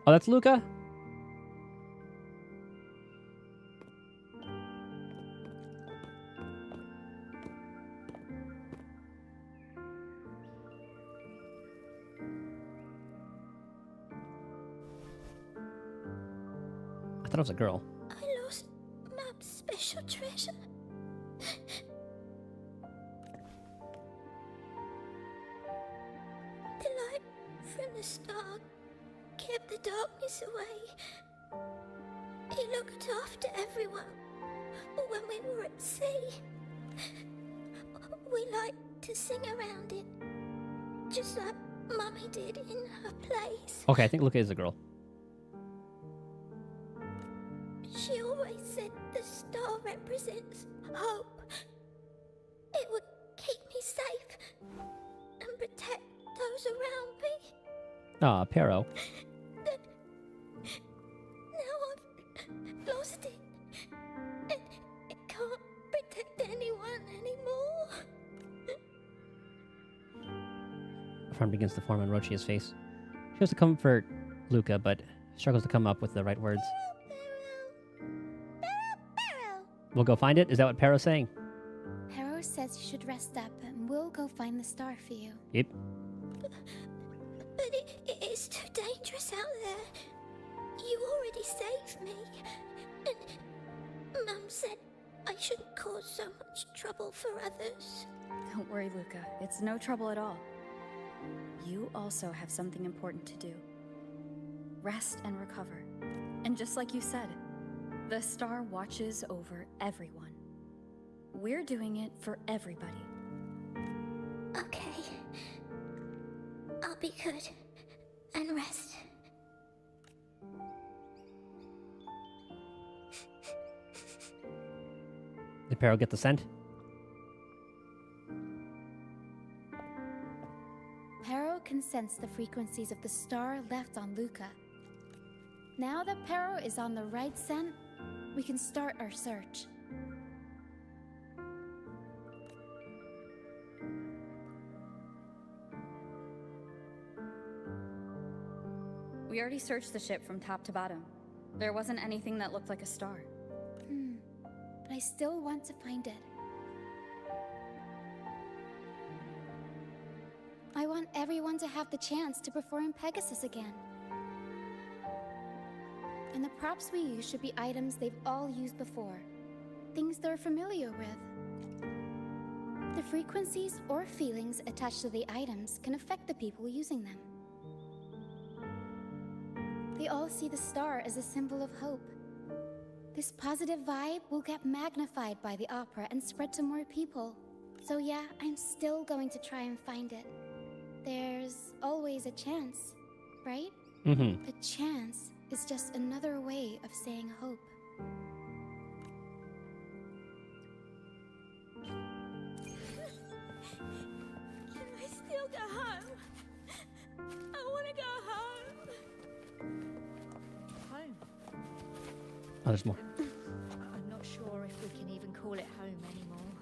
Oh, that's Luca? I thought it was a girl. I lost from the start, kept the darkness away. He looked after everyone when we were at sea. We liked to sing around it, just like Mummy did in her plays. Okay, I think Luca is a girl. She always said the star represents hope. It would keep me safe and protect those around me. Ah, Pero. Now I've lost it. It can't protect anyone anymore. A frown begins to form on Rochia's face. She wants to comfort Luca, but struggles to come up with the right words. We'll go find it? Is that what Pero's saying? Pero says you should rest up and we'll go find the star for you. Yep. But it is too dangerous out there. You already saved me. And Mum said I shouldn't cause so much trouble for others. Don't worry, Luca. It's no trouble at all. You also have something important to do. Rest and recover. And just like you said, the star watches over everyone. We're doing it for everybody. Okay. I'll be good and rest. Did Pero get the scent? Pero can sense the frequencies of the star left on Luca. Now that Pero is on the right scent, we can start our search. We already searched the ship from top to bottom. There wasn't anything that looked like a star. But I still want to find it. I want everyone to have the chance to perform Pegasus again. And the props we use should be items they've all used before. Things they're familiar with. The frequencies or feelings attached to the items can affect the people using them. They all see the star as a symbol of hope. This positive vibe will get magnified by the opera and spread to more people. So yeah, I'm still going to try and find it. There's always a chance, right? Mm-hmm. A chance is just another way of saying hope. Can I still go home? I want to go home. Home? Oh, there's more. I'm not sure if we can even call it home anymore.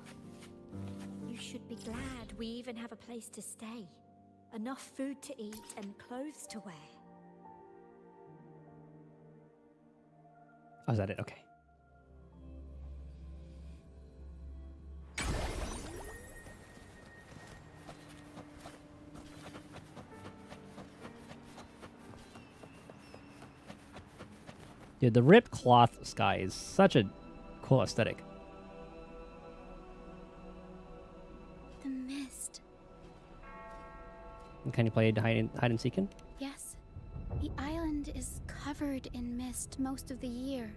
You should be glad we even have a place to stay. Enough food to eat and clothes to wear. Oh, is that it? Okay. Dude, the ripped cloth sky is such a cool aesthetic. The mist. Can you play hide and seek in? Yes, the island is covered in mist most of the year,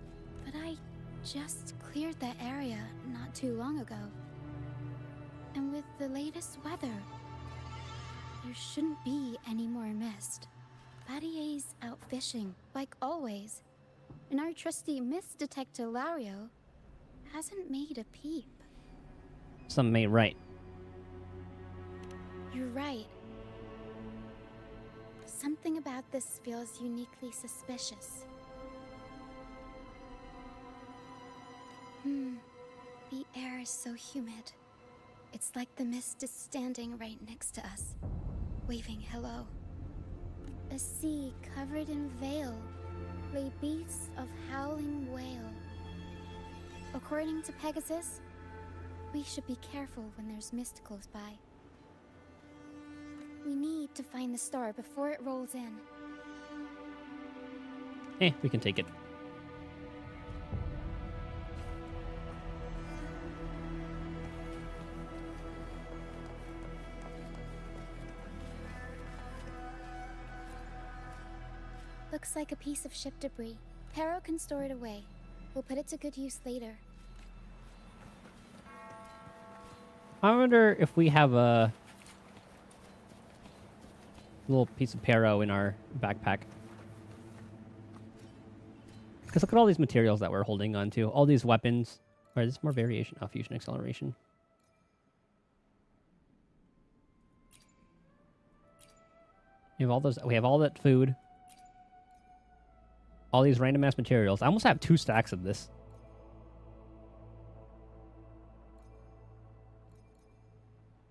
but I just cleared that area not too long ago. And with the latest weather, there shouldn't be any more mist. Batier's out fishing, like always, and our trusty mist detector Lario hasn't made a peep. Something ain't right. You're right. Something about this feels uniquely suspicious. The air is so humid. It's like the mist is standing right next to us, waving hello. A sea covered in veil lay beasts of howling whale. According to Pegasus, we should be careful when there's mist close by. We need to find the star before it rolls in. We can take it. Looks like a piece of ship debris. Pero can store it away. We'll put it to good use later. I wonder if we have a little piece of Pero in our backpack. Because look at all these materials that we're holding on to. All these weapons. Alright, there's more variation. Oh, fusion acceleration. We have all those. We have all that food. All these random ass materials. I almost have 2 stacks of this.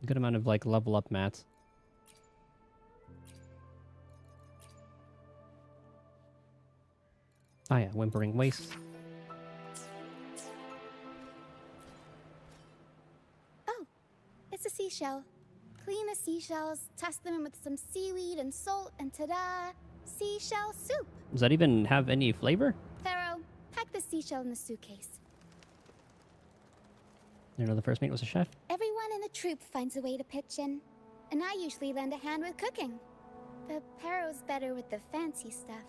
A good amount of like level up mats. Oh yeah, Whimpering Waste. Oh, it's a seashell. Clean the seashells, toss them in with some seaweed and salt, and ta-da! Seashell soup! Does that even have any flavor? Pharaoh, pack the seashell in the suitcase. You know, the first mate was a chef. Everyone in the troop finds a way to pitch in, and I usually lend a hand with cooking. But Pharaoh's better with the fancy stuff.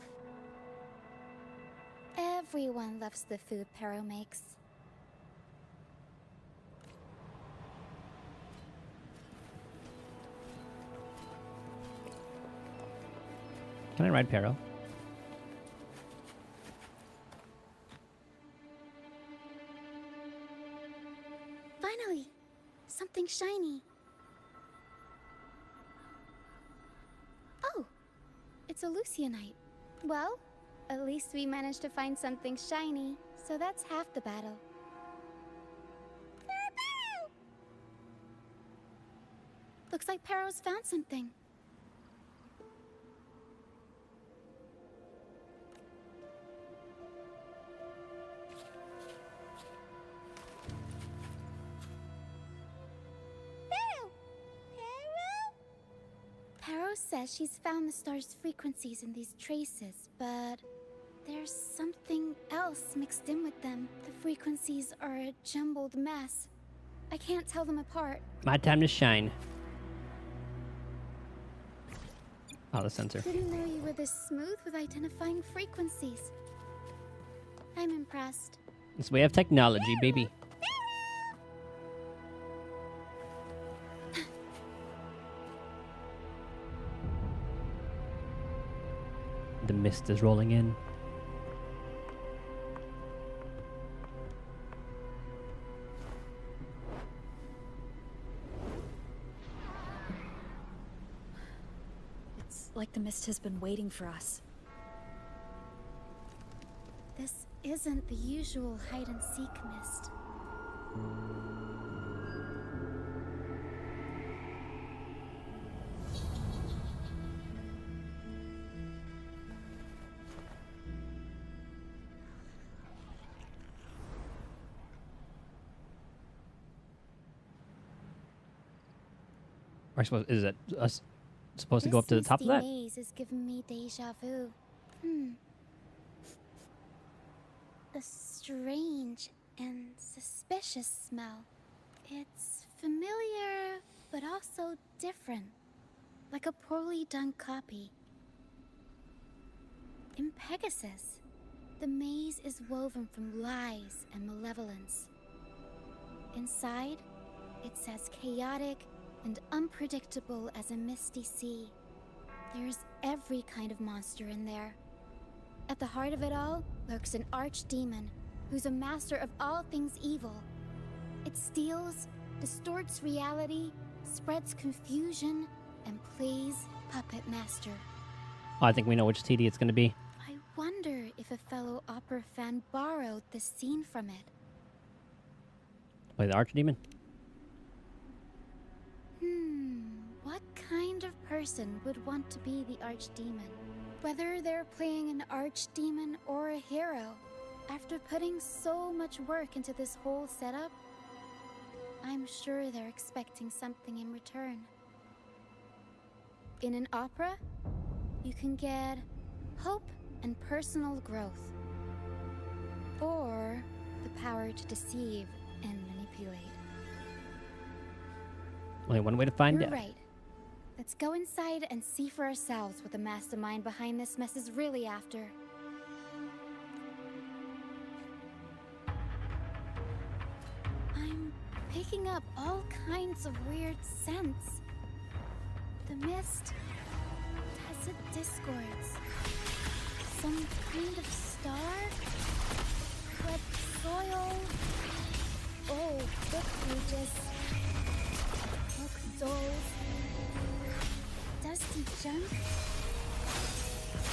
Everyone loves the food Pharaoh makes. Can I ride Pero? Finally! Something shiny. Oh! It's a Lucianite. Well, at least we managed to find something shiny, so that's half the battle. Looks like Pero's found something. Pero says she's found the star's frequencies in these traces, but there's something else mixed in with them. The frequencies are a jumbled mess. I can't tell them apart. My time to shine. Oh, the sensor. Didn't know you were this smooth with identifying frequencies. I'm impressed. This way of technology, baby. The mist is rolling in. It's like the mist has been waiting for us. This isn't the usual hide-and-seek mist. I suppose, is it us supposed to go up to the top of that? This maze is giving me deja vu. A strange and suspicious smell. It's familiar, but also different. Like a poorly done copy. In Pegasus, the maze is woven from lies and malevolence. Inside, it's as chaotic and unpredictable as a misty sea. There's every kind of monster in there. At the heart of it all lurks an archdemon who's a master of all things evil. It steals, distorts reality, spreads confusion, and plays puppet master. Oh, I think we know which TD it's going to be. I wonder if a fellow opera fan borrowed this scene from it. Play the Archdemon. What kind of person would want to be the archdemon? Whether they're playing an archdemon or a hero, after putting so much work into this whole setup, I'm sure they're expecting something in return. In an opera, you can get hope and personal growth, or the power to deceive and manipulate. Only one way to find You're out. right. Let's go inside and see for ourselves what the mastermind behind this mess is really after. I'm picking up all kinds of weird scents. The mist, tacit discords, some kind of star, wet soil, old book pages, book dolls, dusty junk,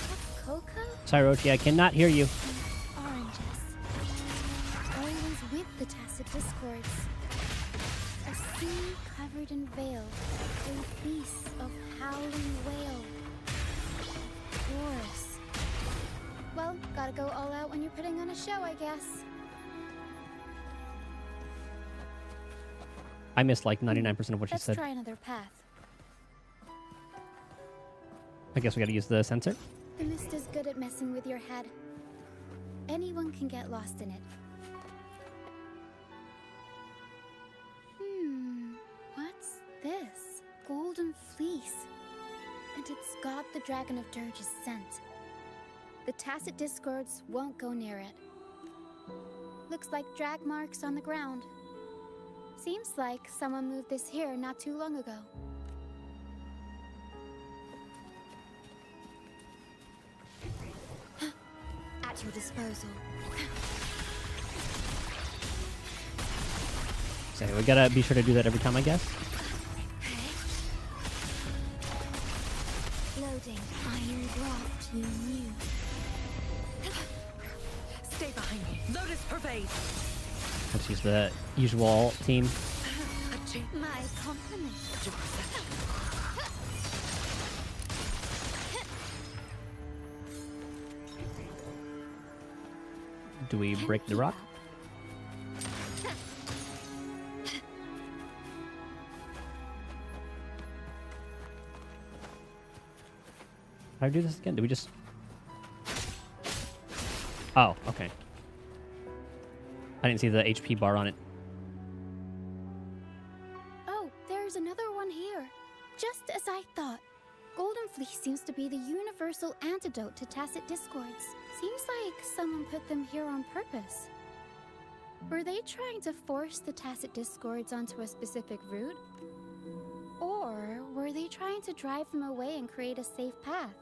hot cocoa, Sorry, Rochi, I cannot hear you. and oranges. Always with the tacit discords. A sea covered in veil, a beast of howling wail. Chorus. Well, gotta go all out when you're putting on a show, I guess. I missed like 99% of what she Let's said. try another path. I guess we gotta use the sensor. The mist is good at messing with your head. Anyone can get lost in it. What's this? Golden fleece. And it's got the Dragon of Dirge's scent. The tacit discords won't go near it. Looks like drag marks on the ground. Seems like someone moved this here not too long ago. At your disposal. So we gotta be sure to do that every time, I guess. Loading. Iron graft you knew. Stay behind me. Lotus pervade. Let's use the usual team. My compliments. Do we break the rock? How do I do this again? Do we just... Oh, okay. I didn't see the HP bar on it. Oh, there's another one here. Just as I thought. Golden Fleece seems to be the universal antidote to tacit discords. Seems like someone put them here on purpose. Were they trying to force the tacit discords onto a specific route? Or were they trying to drive them away and create a safe path?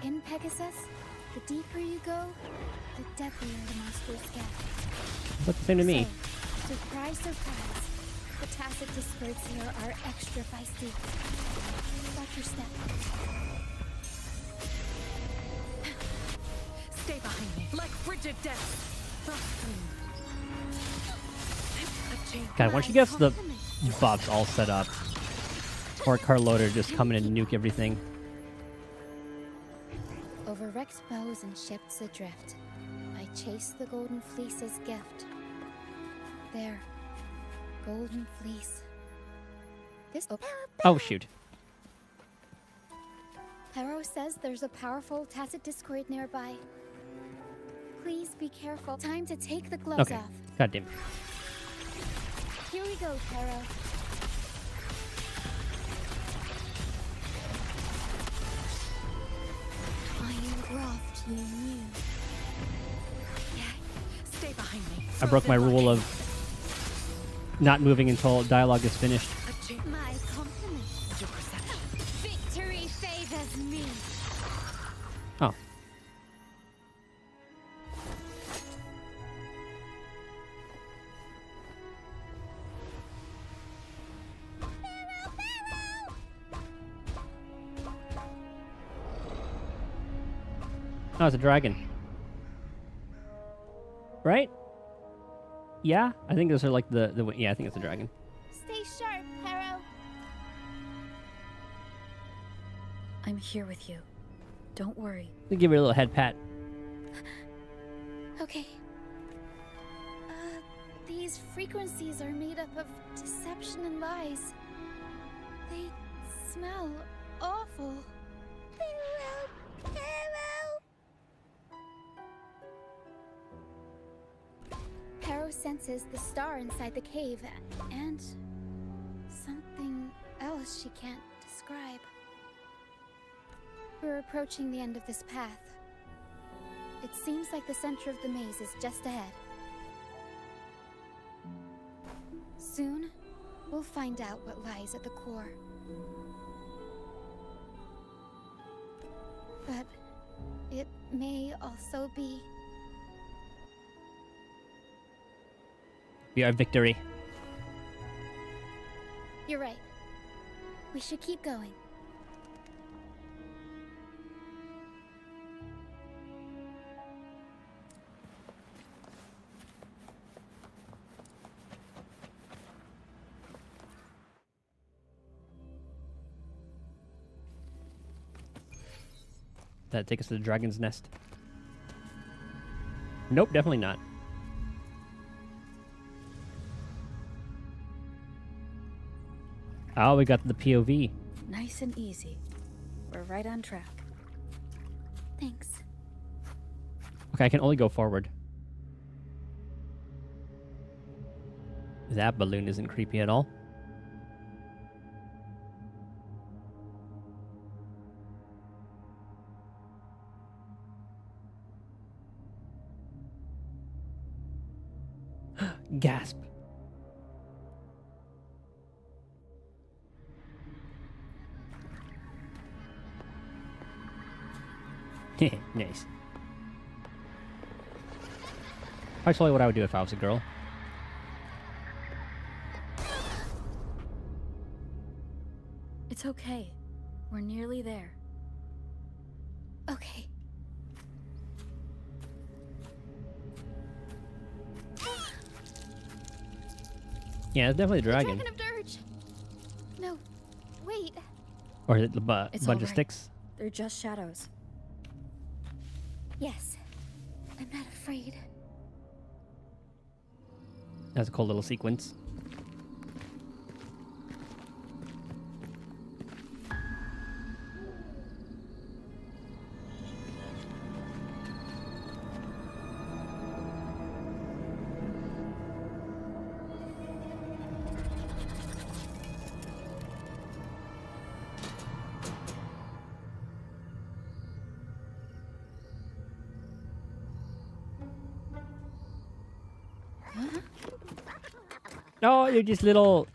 In Pegasus, the deeper you go, the deadlier the monsters get. That's the same to me. So, surprise, surprise, the tacit discords here are extra feisty. Watch your step. Stay behind me. Like frigid death. God, once she gets the buffs all set up, or Carlotta just come in and nuke everything. Over wrecked bows and ships adrift, I chase the Golden Fleece's gift. There, Golden Fleece. This. Oh, shoot. Hero says there's a powerful tacit discord nearby. Please be careful. Time to take the gloves Okay. off. God damn it. Here we go, Hero. Iron graft you knew. Yeah. Stay behind me. I broke my rule of not moving until dialogue is finished. My compliments. Victory favors me. Oh. Oh, it's a dragon. Right? Yeah? I think those are like the yeah, I think it's a dragon. Stay sharp, Hero. I'm here with you. Don't worry. We'll give her a little head pat. Okay. These frequencies are made up of deception and lies. They smell awful. Hero! senses the star inside the cave, and something else she can't describe. We're approaching the end of this path. It seems like the center of the maze is just ahead. Soon, we'll find out what lies at the core. But it may also be... Be our victory. You're right. We should keep going. That take us to the dragon's nest. Nope, definitely not. Oh, we got the POV. Nice and easy. We're right on track. Thanks. Okay, I can only go forward. That balloon isn't creepy at all. Gasp. Nice. Actually, what I would do if I was a girl. It's okay. We're nearly there. Okay. Yeah, it's definitely a The dragon. Dragon of Dirge! No, wait. Or is it a It's bunch all of right. sticks? They're just shadows. Yes. I'm not afraid. That's a cool little sequence. Oh, they're just little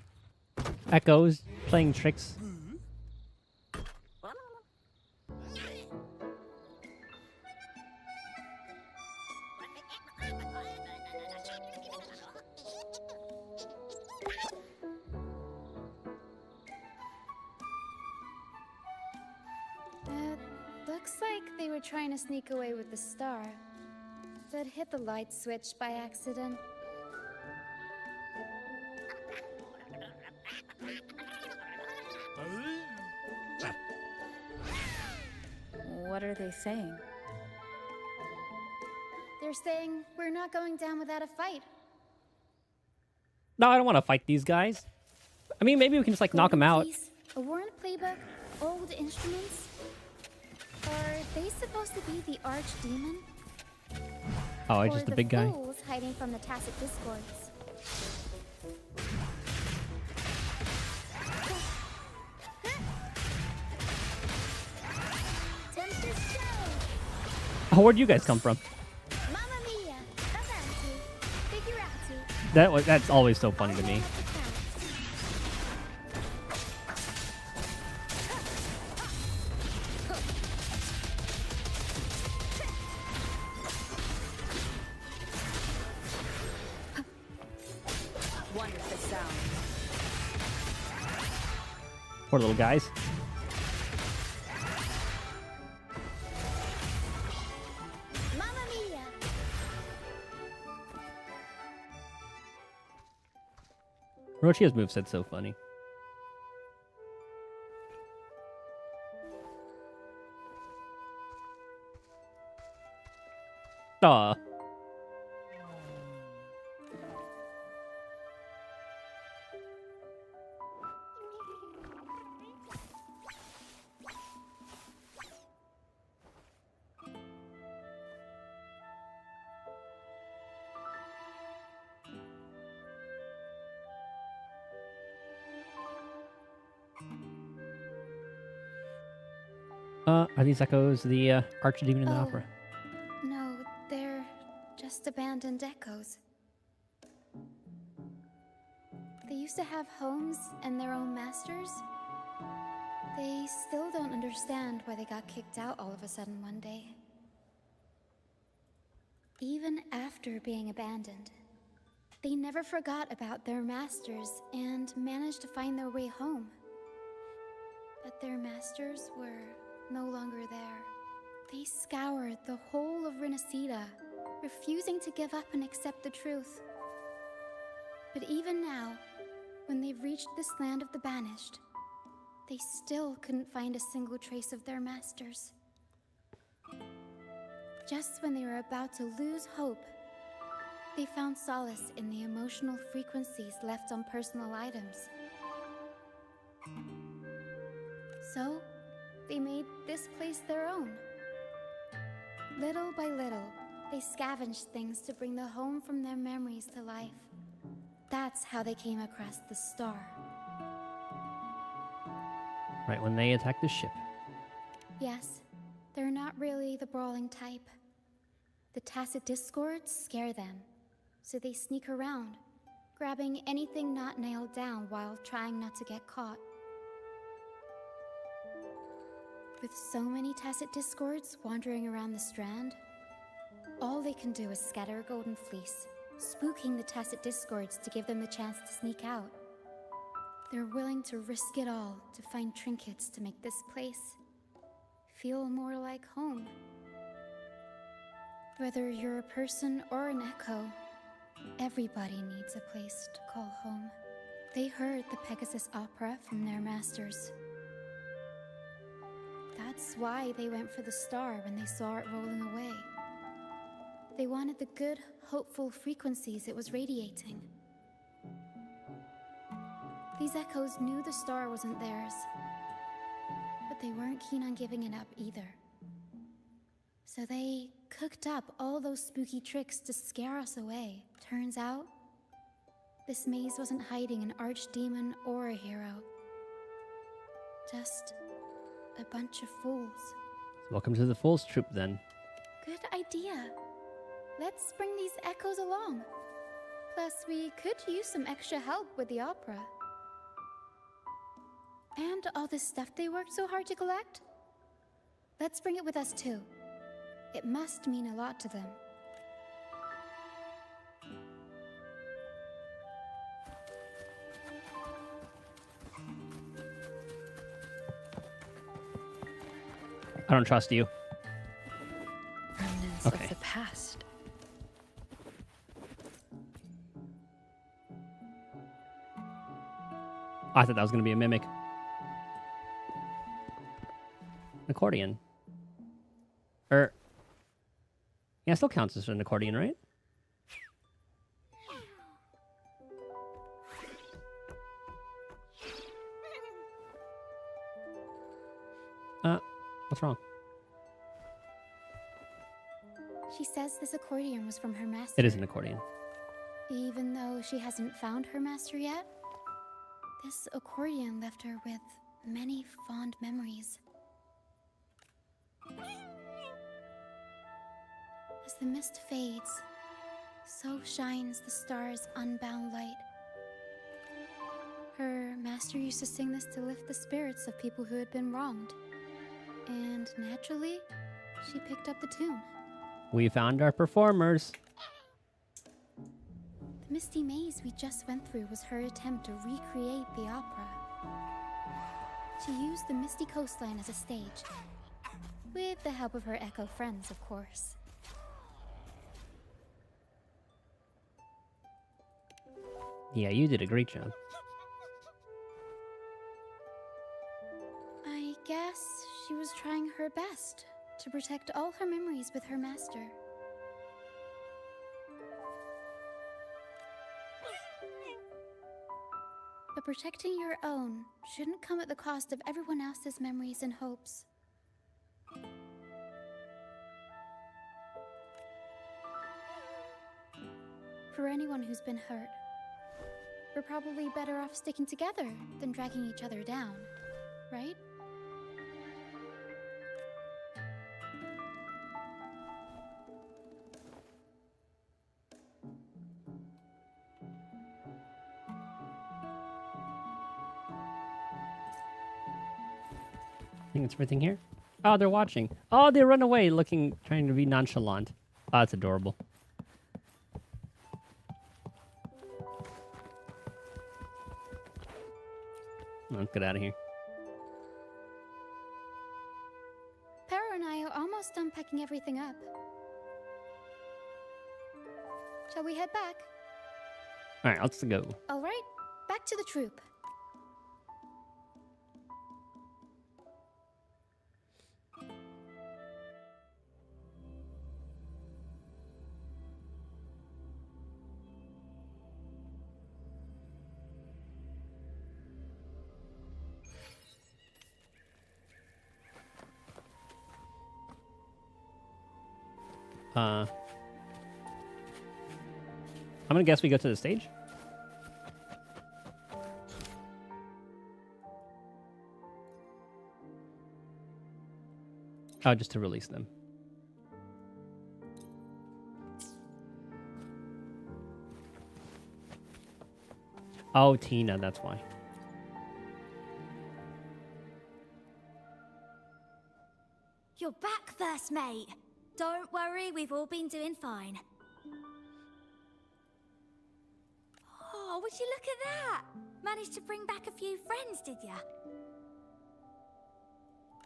echoes playing tricks. Looks like they were trying to sneak away with the star, but hit the light switch by accident. What are they saying? They're saying we're not going down without a fight. No, I don't want to fight these guys. I mean, maybe we can just like knock them out. Keys, a worn playbook, old instruments. Are they supposed to be the archdemon? Oh, Or it's just the big guy. fools hiding from the tacit discords? Tempest show! Oh, where'd you guys come from? Mamma mia! Avanti! Figurati! That's always so funny to me. Wonderful sound. Poor little guys. Mamma mia! Rochia's moveset's so funny. Aw. Are these echoes the archdemon in the Oh. opera? No, they're just abandoned echoes. They used to have homes and their own masters. They still don't understand why they got kicked out all of a sudden one day. Even after being abandoned, they never forgot about their masters and managed to find their way home. But their masters were no longer there. They scoured the whole of Renacida, refusing to give up and accept the truth. But even now, when they've reached this land of the banished, they still couldn't find a single trace of their masters. Just when they were about to lose hope, they found solace in the emotional frequencies left on personal items. So, they made this place their own. Little by little, they scavenged things to bring the home from their memories to life. That's how they came across the star. Right when they attacked the ship. Yes, they're not really the brawling type. The tacit discords scare them, so they sneak around, grabbing anything not nailed down while trying not to get caught. With so many tacit discords wandering around the strand, all they can do is scatter a golden fleece, spooking the tacit discords to give them the chance to sneak out. They're willing to risk it all to find trinkets to make this place feel more like home. Whether you're a person or an echo, everybody needs a place to call home. They heard the Pegasus opera from their masters. That's why they went for the star when they saw it rolling away. They wanted the good, hopeful frequencies it was radiating. These echoes knew the star wasn't theirs, but they weren't keen on giving it up either. So they cooked up all those spooky tricks to scare us away. Turns out, this maze wasn't hiding an archdemon or a hero. Just a bunch of fools. Welcome to the Fool's Troop, then. Good idea. Let's bring these echoes along. Plus, we could use some extra help with the opera. And all this stuff they worked so hard to collect? Let's bring it with us too. It must mean a lot to them. I don't trust you. Remnants Okay. of the past. I thought that was going to be a mimic. Accordion. Yeah, it still counts as an accordion, right? What's wrong? She says this accordion was from her master. It is an accordion. Even though she hasn't found her master yet, this accordion left her with many fond memories. As the mist fades, so shines the star's unbound light. Her master used to sing this to lift the spirits of people who had been wronged. And naturally, she picked up the tune. We found our performers. The misty maze we just went through was her attempt to recreate the opera. She used the misty coastline as a stage, with the help of her echo friends, of course. Yeah, you did a great job. I guess she was trying her best to protect all her memories with her master. But protecting your own shouldn't come at the cost of everyone else's memories and hopes. For anyone who's been hurt, we're probably better off sticking together than dragging each other down, right? think that's everything here. Oh, they're watching. Oh, they run away, trying to be nonchalant. Oh, that's adorable. Let's get out of here. Para and I are almost done packing everything up. Shall we head back? All right, let's go. All right, back to the troop. I'm gonna guess we go to the stage. Oh, just to release them. Oh, Tina, that's why. You're back, first mate. Don't worry, we've all been doing fine. Oh, would you look at that? Managed to bring back a few friends, did ya?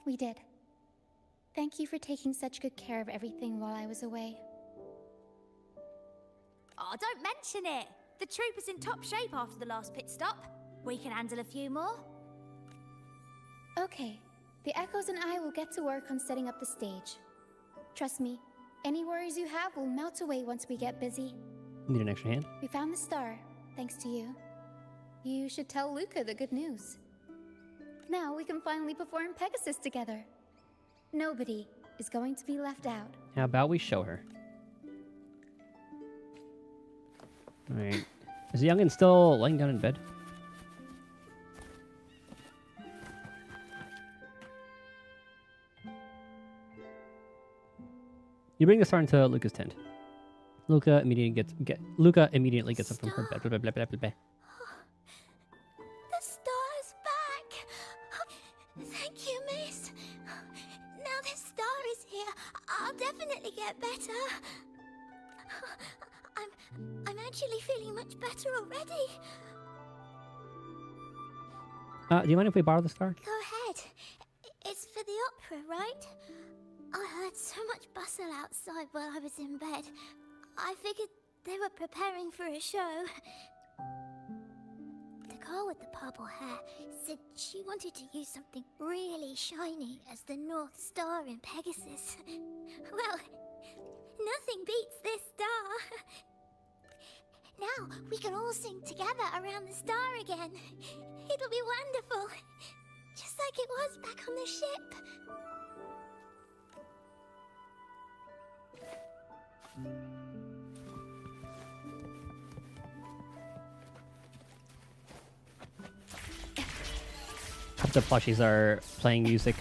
We did. Thank you for taking such good care of everything while I was away. Oh, don't mention it. The troop is in top shape after the last pit stop. We can handle a few more. Okay, the Echoes and I will get to work on setting up the stage. Trust me, any worries you have will melt away once we get busy. Need an extra hand? We found the star, thanks to you. You should tell Luca the good news. Now we can finally perform Pegasus together. Nobody is going to be left out. How about we show her? Alright. Is the youngin still laying down in bed? You bring the star into Luca's tent. Luca immediately gets up from her bed. Blah, blah, blah, blah, blah, blah. The star's back! Thank you, miss. Now this star is here, I'll definitely get better. I'm actually feeling much better already. Do you mind if we borrow the star? Go ahead. It's for the opera, right? I heard so much bustle outside while I was in bed. I figured they were preparing for a show. The girl with the purple hair said she wanted to use something really shiny as the North Star in Pegasus. Well, nothing beats this star. Now we can all sing together around the star again. It'll be wonderful. Just like it was back on the ship. Hope the plushies are playing music.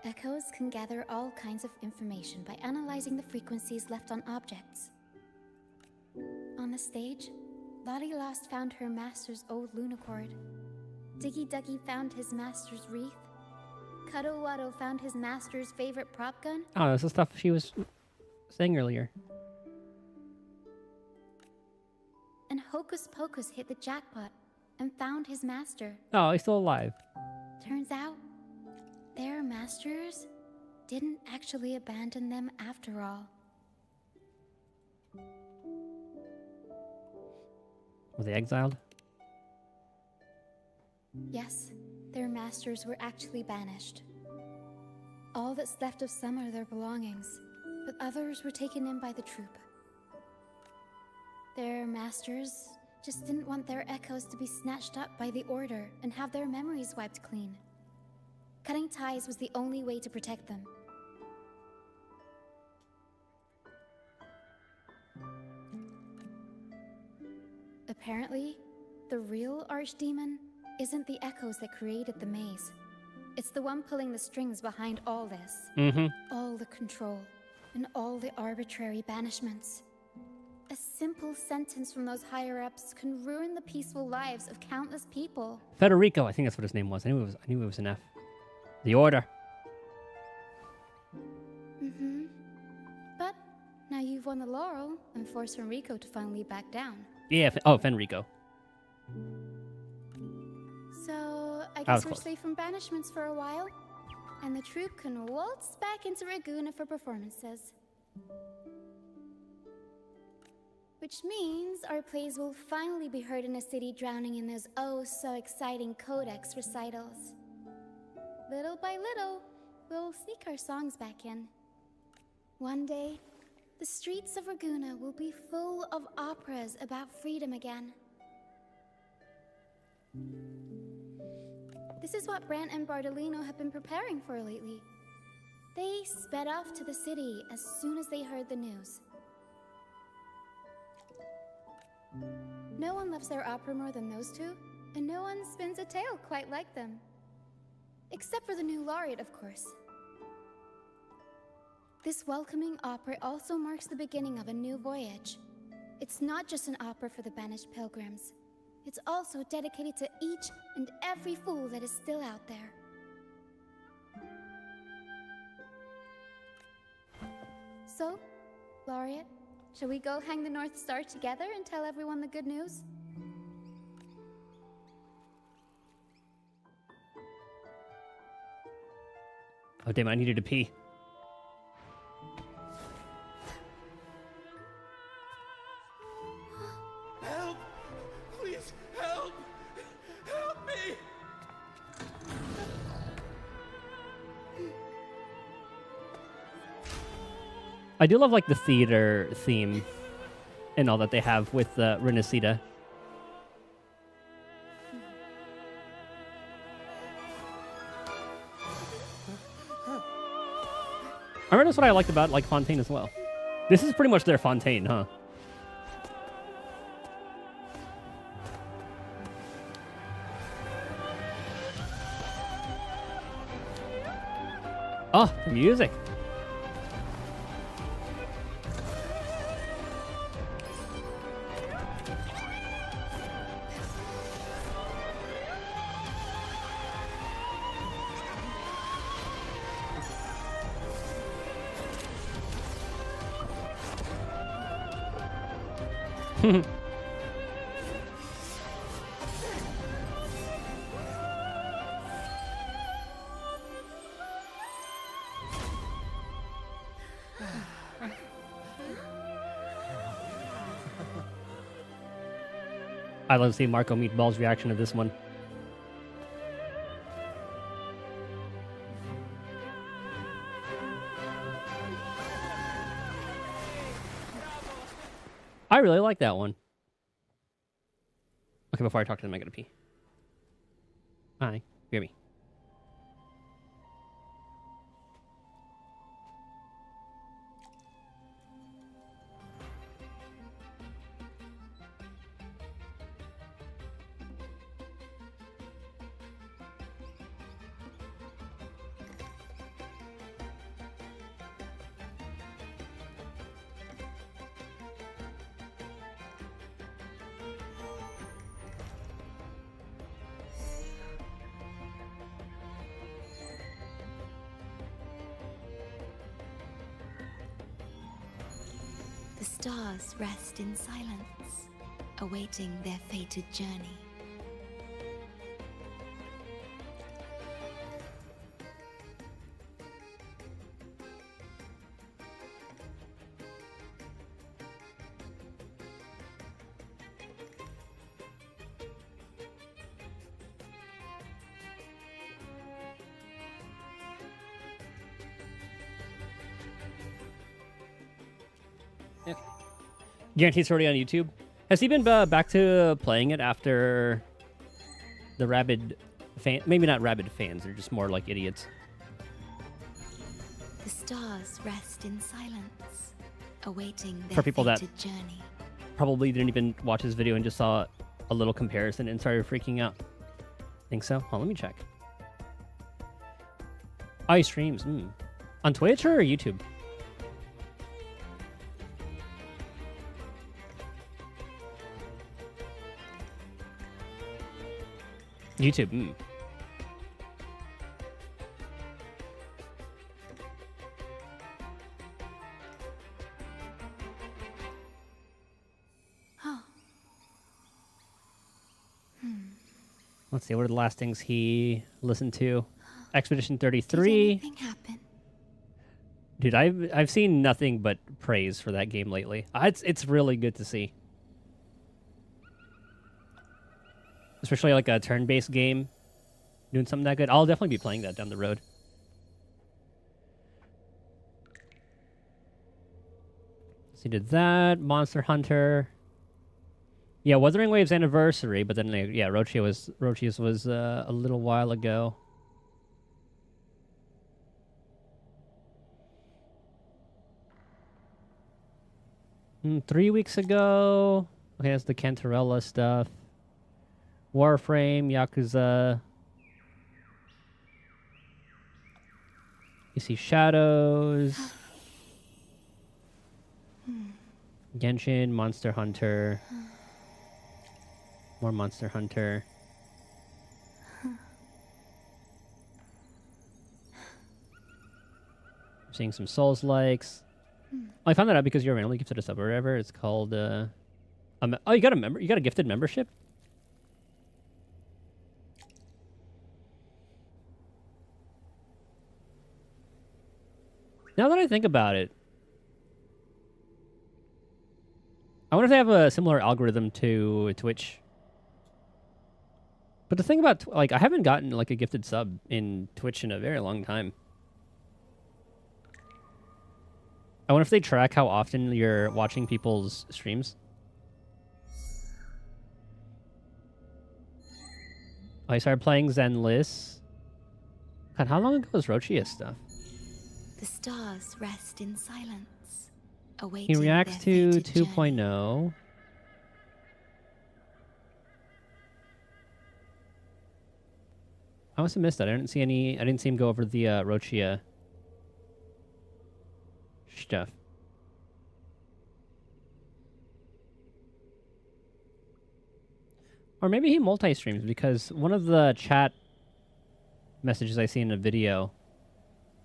Echoes can gather all kinds of information by analyzing the frequencies left on objects. On the stage, Lottie Lost found her master's old lunacord. Diggy Duggy found his master's wreath. Cuddle Waddle found his master's favorite prop gun. Oh, that's the stuff she was saying earlier. And Hocus Pocus hit the jackpot and found his master. Oh, he's still alive. Turns out, their masters didn't actually abandon them after all. Were they exiled? Yes, their masters were actually banished. All that's left of some are their belongings, but others were taken in by the troop. Their masters just didn't want their echoes to be snatched up by the Order and have their memories wiped clean. Cutting ties was the only way to protect them. Apparently, the real archdemon isn't the echoes that created the maze. It's the one pulling the strings behind all this. Mm-hmm. All the control, and all the arbitrary banishments. A simple sentence from those higher-ups can ruin the peaceful lives of countless people. Federico, I think that's what his name was. I knew it was an F. The Order. Mm-hmm. But now you've won the laurel and forced Enrico to finally back down. Yeah, Fenrico. So, I was guess we're close. safe from banishments for a while. And the troupe can waltz back into Ragusa for performances. Which means our plays will finally be heard in a city drowning in those oh-so-exciting codex recitals. Little by little, we'll sneak our songs back in. One day, the streets of Ragusa will be full of operas about freedom again. This is what Brant and Bardolino have been preparing for lately. They sped off to the city as soon as they heard the news. No one loves their opera more than those two, and no one spins a tale quite like them. Except for the new laureate, of course. This welcoming opera also marks the beginning of a new voyage. It's not just an opera for the banished pilgrims. It's also dedicated to each and every fool that is still out there. So, Laureate, shall we go hang the North Star together and tell everyone the good news? Oh, damn, I needed to pee. Help! Please, help! Help me! I do love, like, the theater theme and all that they have with Renacida. I remember that's what I liked about, like, Fontaine as well. This is pretty much their Fontaine, huh? Oh, the music. I love to see Marco Meatball's reaction to this one. I really like that one. Okay, before I talk to them, I gotta pee. Hi, hear me. The stars rest in silence, awaiting their fated journey. Guaranteed it's already on YouTube. Has he been back to playing it after the rabid fan? Maybe not rabid fans. They're just more like idiots. The stars rest in silence, awaiting their For people that fated journey. probably didn't even watch his video and just saw a little comparison and started freaking out. Think so? Oh, let me check. Oh, he streams. On Twitch or YouTube? YouTube. Let's see, what are the last things he listened to? Expedition 33. Did anything happen? Dude, I've seen nothing but praise for that game lately. It's really good to see. Especially like a turn-based game doing something that good. I'll definitely be playing that down the road. So he did that. Monster Hunter. Yeah, Wuthering Waves anniversary, but then yeah, Rochia's was a little while ago. Mm, 3 weeks ago. Okay, that's the Cantarella stuff. Warframe, Yakuza. You see Shadows. Genshin, Monster Hunter. More Monster Hunter. I'm seeing some Souls likes. I found that out because you're randomly gifted a sub or whatever. It's called oh, you got a member, you got a gifted membership? Now that I think about it, I wonder if they have a similar algorithm to Twitch. But the thing about, like, I haven't gotten, like, a gifted sub in Twitch in a very long time. I wonder if they track how often you're watching people's streams. I started playing Zenless. God, how long ago was Rochia stuff? The stars rest in silence, He awaiting reacts their to fated 2.0. I must have missed that. I didn't see him go over the Rochia stuff. Or maybe he multi-streams, because one of the chat messages I see in a video,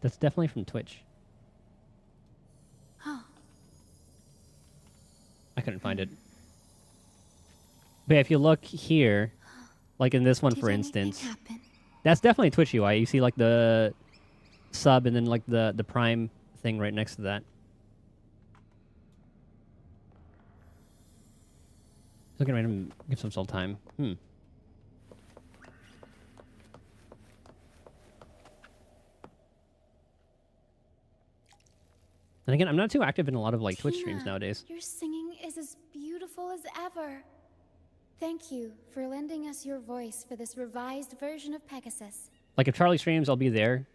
that's definitely from Twitch. Huh. I couldn't find it. But yeah, if you look here, like in this one, Did for anything instance, happen? that's definitely Twitch UI. You see like the sub and then like the Prime thing right next to that. Look at random give some soul time. And again, I'm not too active in a lot of like Twitch streams Tina, nowadays. Your singing is as beautiful as ever. Thank you for lending us your voice for this revised version of Pegasus. Like if Charlie streams, I'll be there.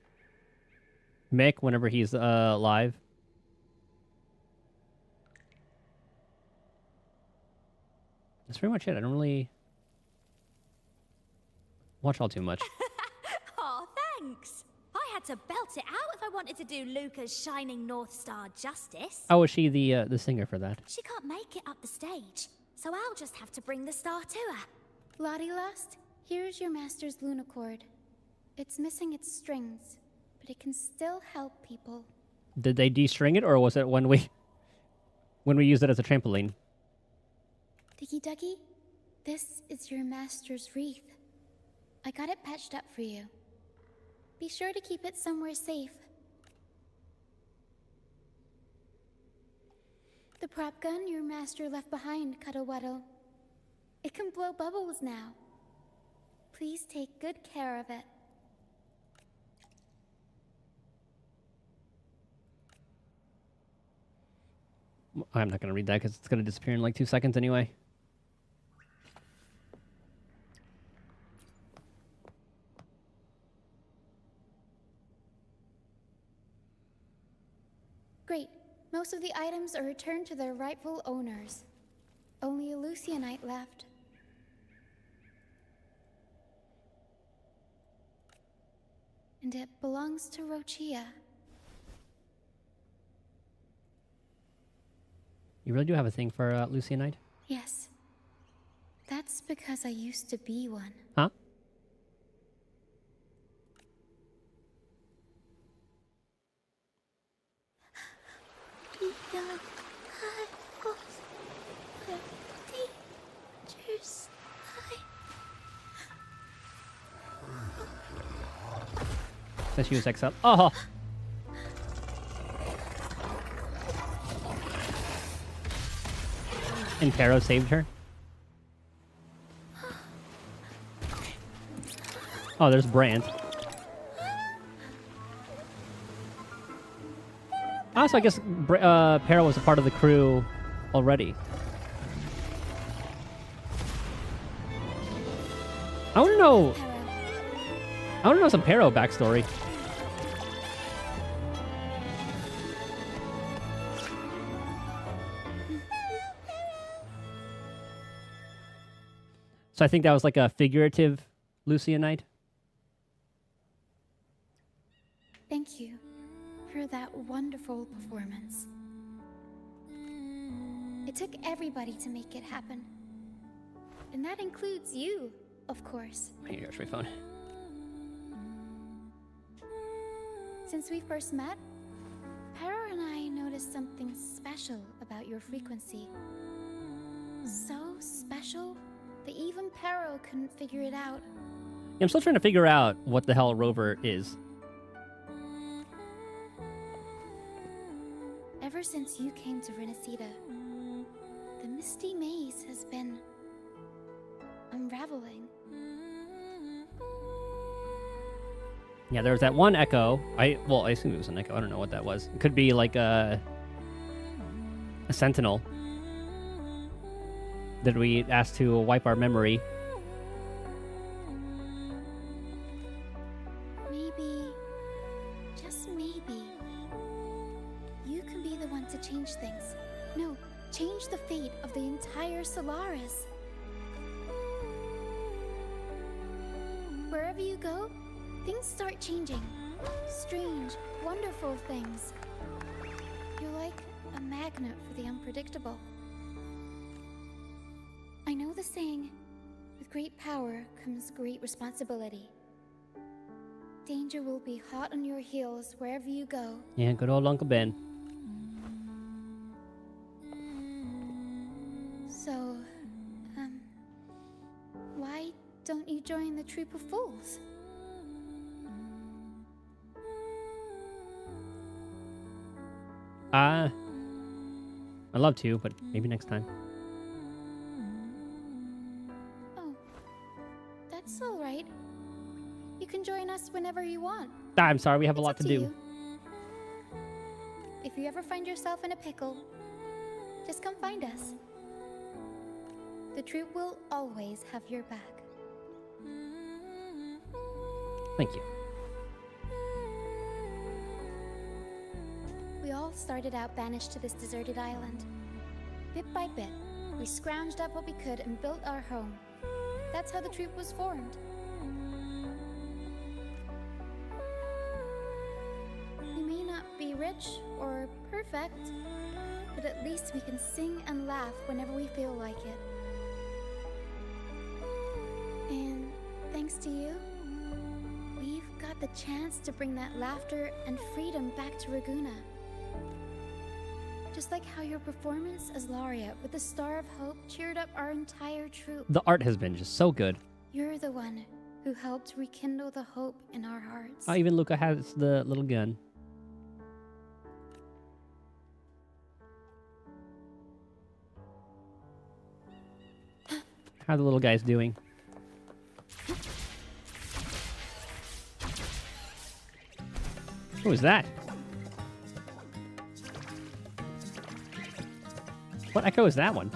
Mick, whenever he's live. That's pretty much it. I don't really watch all too much. Aw, thanks. I had to belt it out if I wanted to do Luca's Shining North Star justice. Oh, was she the singer for that? She can't make it up the stage, so I'll just have to bring the star to her. Lottie Lust, here's your master's lunacord. It's missing its strings, but it can still help people. Did they de-string it, or was it when we used it as a trampoline? Diggy Duggy, this is your master's wreath. I got it patched up for you. Be sure to keep it somewhere safe. The prop gun your master left behind, Cuddlewaddle. It can blow bubbles now. Please take good care of it. I'm not going to read that because it's going to disappear in like 2 seconds anyway. Great. Most of the items are returned to their rightful owners. Only a Lucianite left. And it belongs to Rochia. You really do have a thing for Lucianite? Yes. That's because I used to be one. Huh? So she was exiled. Oh! And Pharaoh saved her? Oh, there's Brant. Ah, so I guess Pharaoh was a part of the crew already. I want to know... I want to know some Pharaoh backstory. So I think that was like a figurative Lucianite. Thank you for that wonderful performance. It took everybody to make it happen. And that includes you, of course. Here, here's my phone. Since we first met, Pero and I noticed something special about your frequency. So special that even Pero couldn't figure it out. Yeah, I'm still trying to figure out what the hell Rover is. Ever since you came to Renacida, the Misty Maze has been unraveling. Yeah, there was that one echo. I assume it was an echo. I don't know what that was. It could be like a sentinel that we asked to wipe our memory. Maybe, just maybe, you can be the one to change things. No, change the fate of the entire Solaris. Wherever you go, things start changing. Strange, wonderful things. You're like a magnet for the unpredictable. I know the saying, with great power comes great responsibility. Danger will be hot on your heels wherever you go. Yeah, good old Uncle Ben. So, why don't you join the troop of fools? I'd love to, but maybe next time. Oh, that's all right. You can join us whenever you want. I'm sorry, we have a lot It's to up do. you. If you ever find yourself in a pickle, just come find us. The troop will always have your back. Thank you. We all started out banished to this deserted island. Bit by bit, we scrounged up what we could and built our home. That's how the troop was formed. We may not be rich or perfect, but at least we can sing and laugh whenever we feel like it. And thanks to you, we've got the chance to bring that laughter and freedom back to Raguna. Just like how your performance as Laureate with the Star of Hope cheered up our entire troop. The art has been just so good. You're the one who helped rekindle the hope in our hearts. Oh, even Luca has the little gun. How are the little guys doing? Who is that? What echo is that one?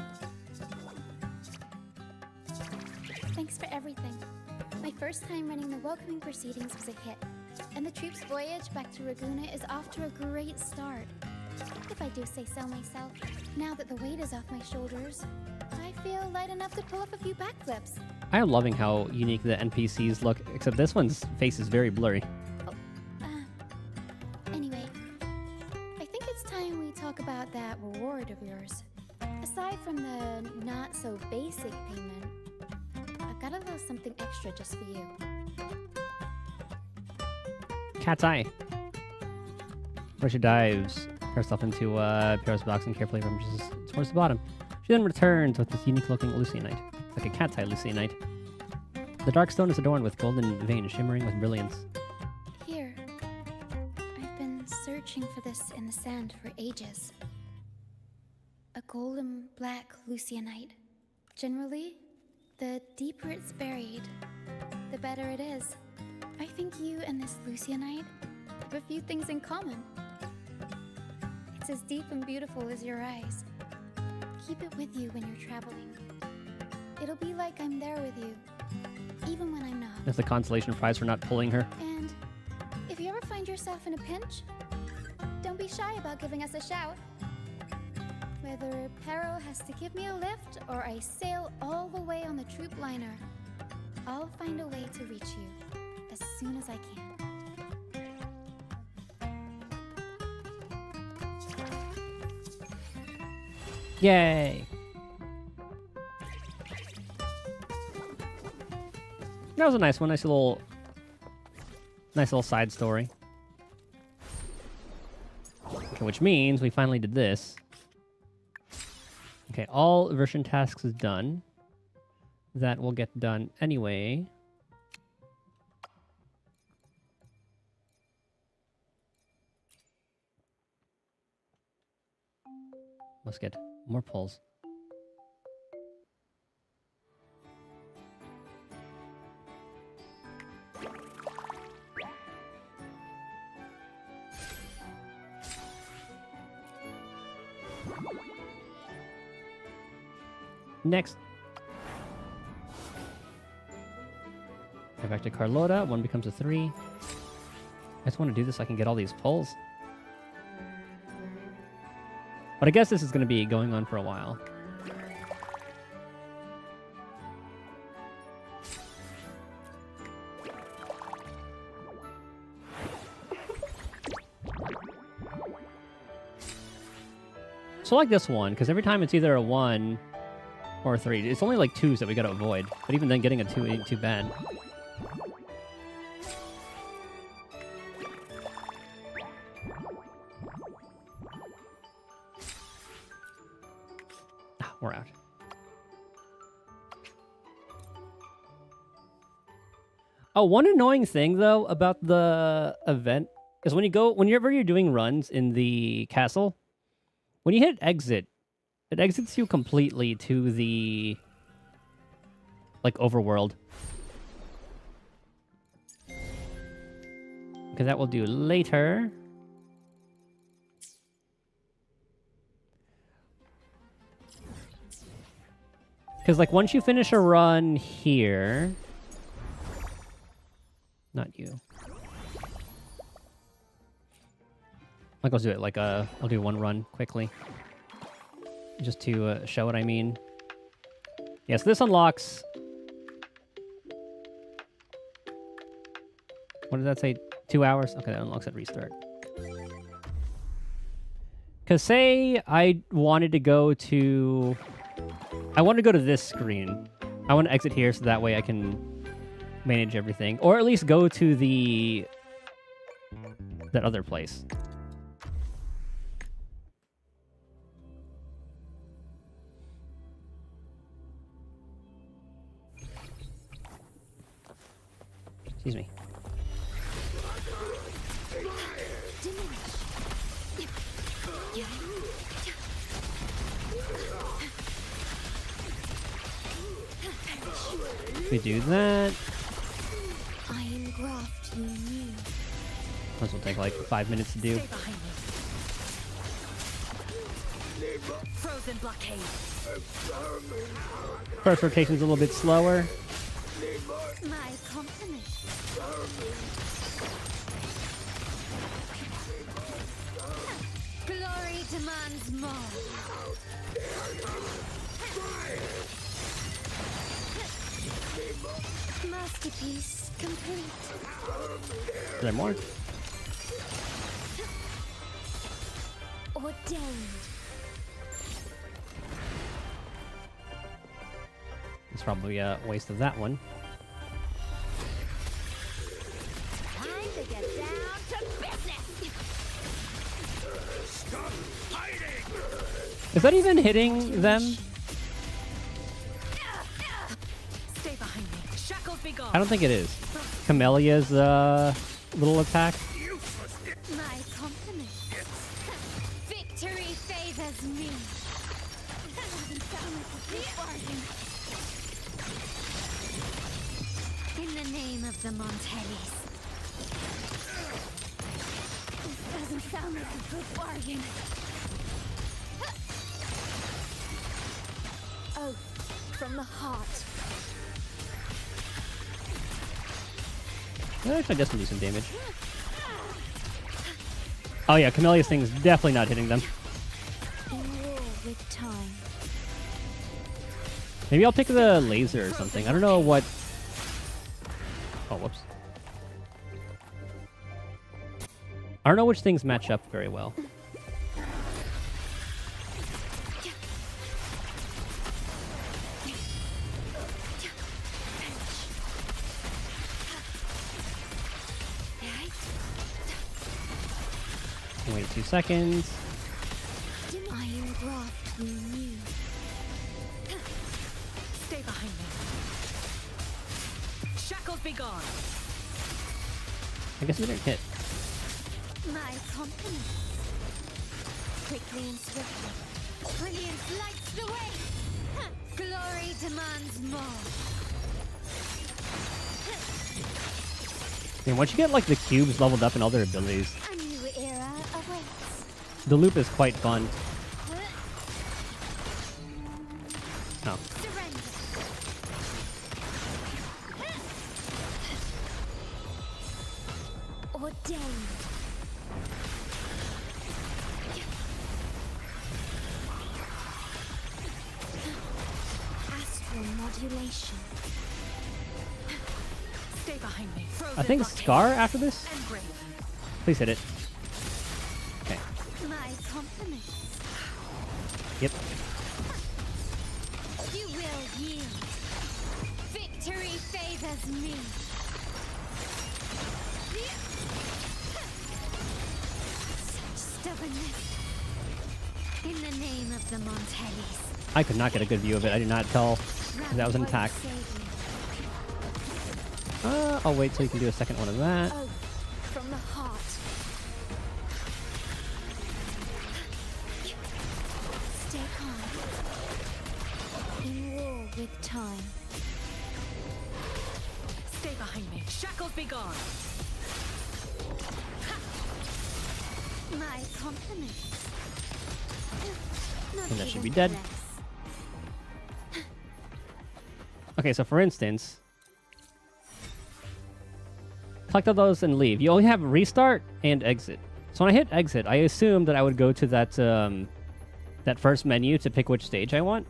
Thanks for everything. My first time running the welcoming proceedings was a hit, and the troop's voyage back to Raguna is off to a great start. If I do say so myself, now that the weight is off my shoulders, feel light enough to pull off a few backflips. I am loving how unique the NPCs look, except this one's face is very blurry. Anyway, I think it's time we talk about that reward of yours. Aside from the not-so-basic payment, I've got a little something extra just for you. Cat's eye. Where she dives herself into Pierre's box and carefully rummages towards the bottom. She then returns with this unique-looking Lucianite, like a cat's eye Lucianite. The dark stone is adorned with golden veins shimmering with brilliance. Here. I've been searching for this in the sand for ages. A golden black Lucianite. Generally, the deeper it's buried, the better it is. I think you and this Lucianite have a few things in common. It's as deep and beautiful as your eyes. Keep it with you when you're traveling. It'll be like I'm there with you, even when I'm not. That's the consolation prize for not pulling her. And if you ever find yourself in a pinch, don't be shy about giving us a shout. Whether Pero has to give me a lift or I sail all the way on the troop liner, I'll find a way to reach you as soon as I can. Yay! That was a nice one. Nice little side story. Okay, which means we finally did this. Okay, all version tasks is done. That will get done anyway. Let's get more pulls. Next. Go back to Carlotta. 1 becomes a 3. I just want to do this so I can get all these pulls. But I guess this is going to be going on for a while. So I like this one, because every time it's either a 1 or a 3. It's only like 2s that we got to avoid. But even then, getting a 2 ain't too bad. We're out. Oh, one annoying thing though about the event is whenever you're doing runs in the castle, when you hit exit, it exits you completely to the like overworld. Okay, that we'll do later. Because, like, once you finish a run here... Not you. Like, let's do it. Like, I'll do one run quickly. Just to show what I mean. Yes, this unlocks... What did that say? 2 hours? Okay, that unlocks at restart. Because say I wanted to go to... I want to go to this screen. I want to exit here so that way I can manage everything. Or at least go to that other place. Excuse me. We do that. Iron graft you knew. This will take like 5 minutes to do. Stay behind me. Frozen blockade. First rotation's a little bit slower. My compliment. Glory demands more. Masterpiece complete. Is there more? Ordained. It's probably a waste of that one. Time to get down to business. Stop hiding! Is that even hitting them? Stay behind me. Shackles be gone. I don't think it is. Camellia's little attack. My compliments. Victory favors me. That doesn't sound like a good bargain. In the name of the Montellis. This doesn't sound like a good bargain. Oh, from the heart. Actually, I guess we'll do some damage. Oh yeah, Camellia's thing's definitely not hitting them. In war with time. Maybe I'll pick the laser or something. I don't know what... Oh, whoops. I don't know which things match up very well. Wait 2 seconds. Iron graft renew. Stay behind me. Shackles be gone. I guess we didn't hit. My compliments. Quickly and swiftly. Brilliance lights the way. Glory demands more. And once you get like the cubes leveled up and all their abilities, A new era awaits. the loop is quite fun. Oh. Surrender. Ordained. Astral modulation. Stay behind me. I think Scar after this? Engrave. Please hit it. Okay. My compliments. Yep. You will yield. Victory favors me. Such stubbornness. In the name of the Montellis. I could not get a good view of it. I did not tell that was an attack. I'll wait till you can do a second one of that. Oh, from the heart. Stay calm. In war with time. Stay behind me. Shackles be gone. My compliments. Not And that should be even dead. less. Okay, so for instance, collect all those and leave. You only have restart and exit. So when I hit exit, I assume that I would go to that that first menu to pick which stage I want.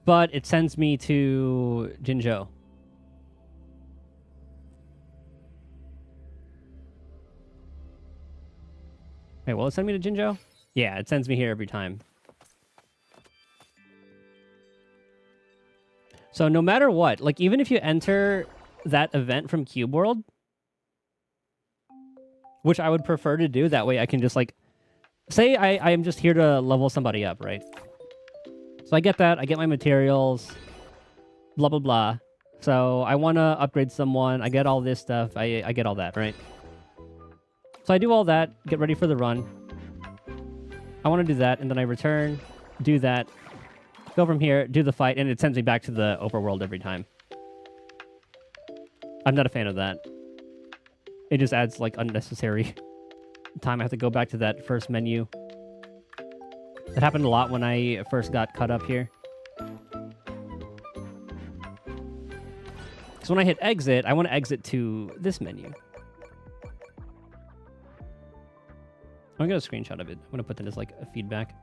But it sends me to Jinzhou. Wait, will it send me to Jinzhou? Yeah, it sends me here every time. So no matter what, like even if you enter that event from Cube World, which I would prefer to do, that way I can just like, say I am just here to level somebody up, right? So I get that, I get my materials, blah, blah, blah. So I want to upgrade someone, I get all this stuff, I get all that, right? So I do all that, get ready for the run. I want to do that, and then I return, do that, go from here, do the fight, and it sends me back to the overworld every time. I'm not a fan of that. It just adds, like, unnecessary time. I have to go back to that first menu. It happened a lot when I first got caught up here. Because when I hit exit, I want to exit to this menu. I'm going to get a screenshot of it. I'm going to put that as, like, a feedback.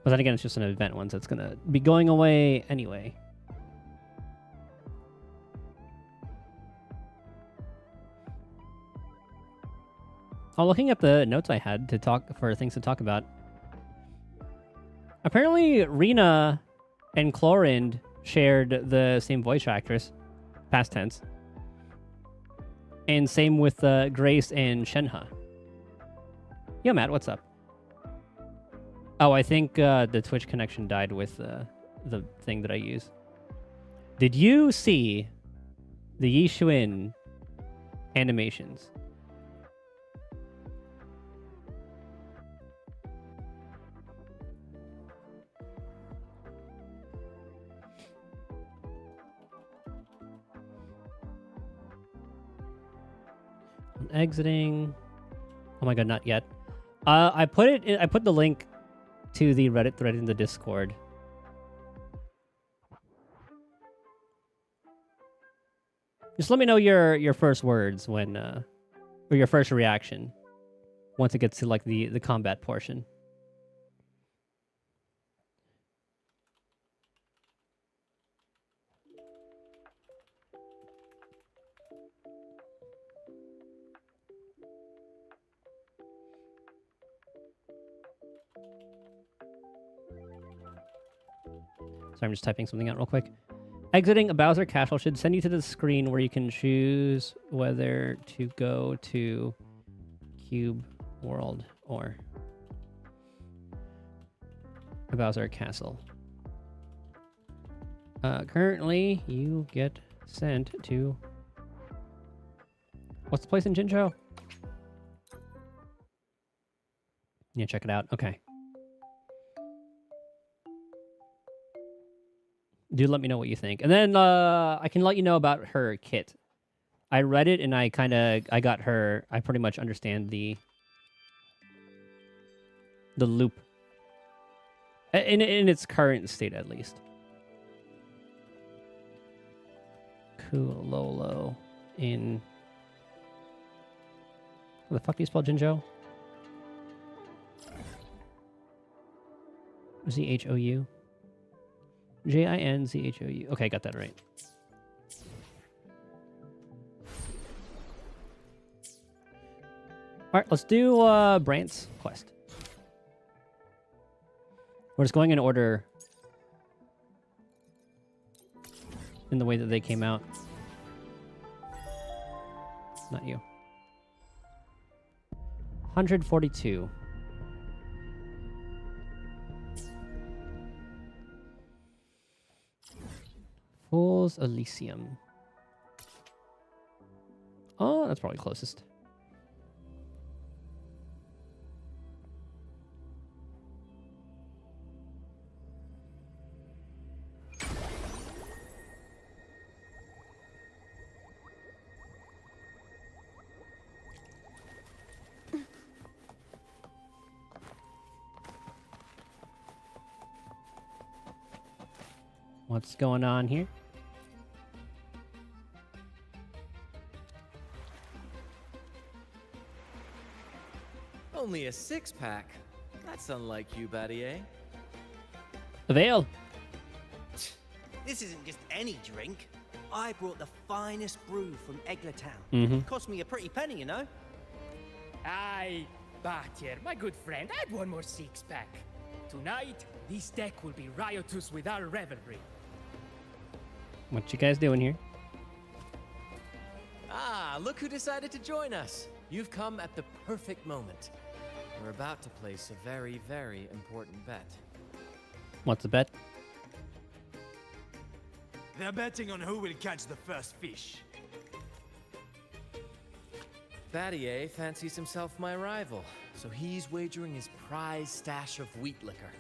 But then again, it's just an event one, so it's gonna be going away anyway. Oh, looking at the notes I had to talk for things to talk about. Apparently, Rena and Clorind shared the same voice actress, past tense. And same with Grace and Shenhe. Yo, Matt, what's up? Oh, I think the Twitch connection died with the thing that I use. Did you see the Yi Xuan animations? I'm exiting. Oh my god, not yet. I put the link to the Reddit thread in the Discord. Just let me know your first words when or your first reaction once it gets to like the combat portion. Sorry, I'm just typing something out real quick. Exiting a Bowser Castle should send you to the screen where you can choose whether to go to Cube World or a Bowser Castle. Currently, you get sent to... What's the place in Jinzhou? Yeah, check it out. Okay. Do let me know what you think. And then I can let you know about her kit. I read it and I got her. I pretty much understand the loop. In its current state, at least. Cool, Lolo. In... How the fuck do you spell Jinzhou? Z-H-O-U? Jinzhou. Okay, got that right. Alright, let's do Brant's quest. We're just going in order in the way that they came out. Not you. 142. Fool's Elysium. Oh, that's probably closest. What's going on here? Only a six-pack. That's unlike you, Battier. Avail. This isn't just any drink. I brought the finest brew from Egler Town. Mm-hmm. Cost me a pretty penny, you know. Aye, Batier, my good friend, add one more six-pack. Tonight, this deck will be riotous with our revelry. What you guys doing here? Ah, look who decided to join us. You've come at the perfect moment. We're about to place a very, very important bet. What's the bet? They're betting on who will catch the first fish. Battier fancies himself my rival, so he's wagering his prize stash of wheat liquor.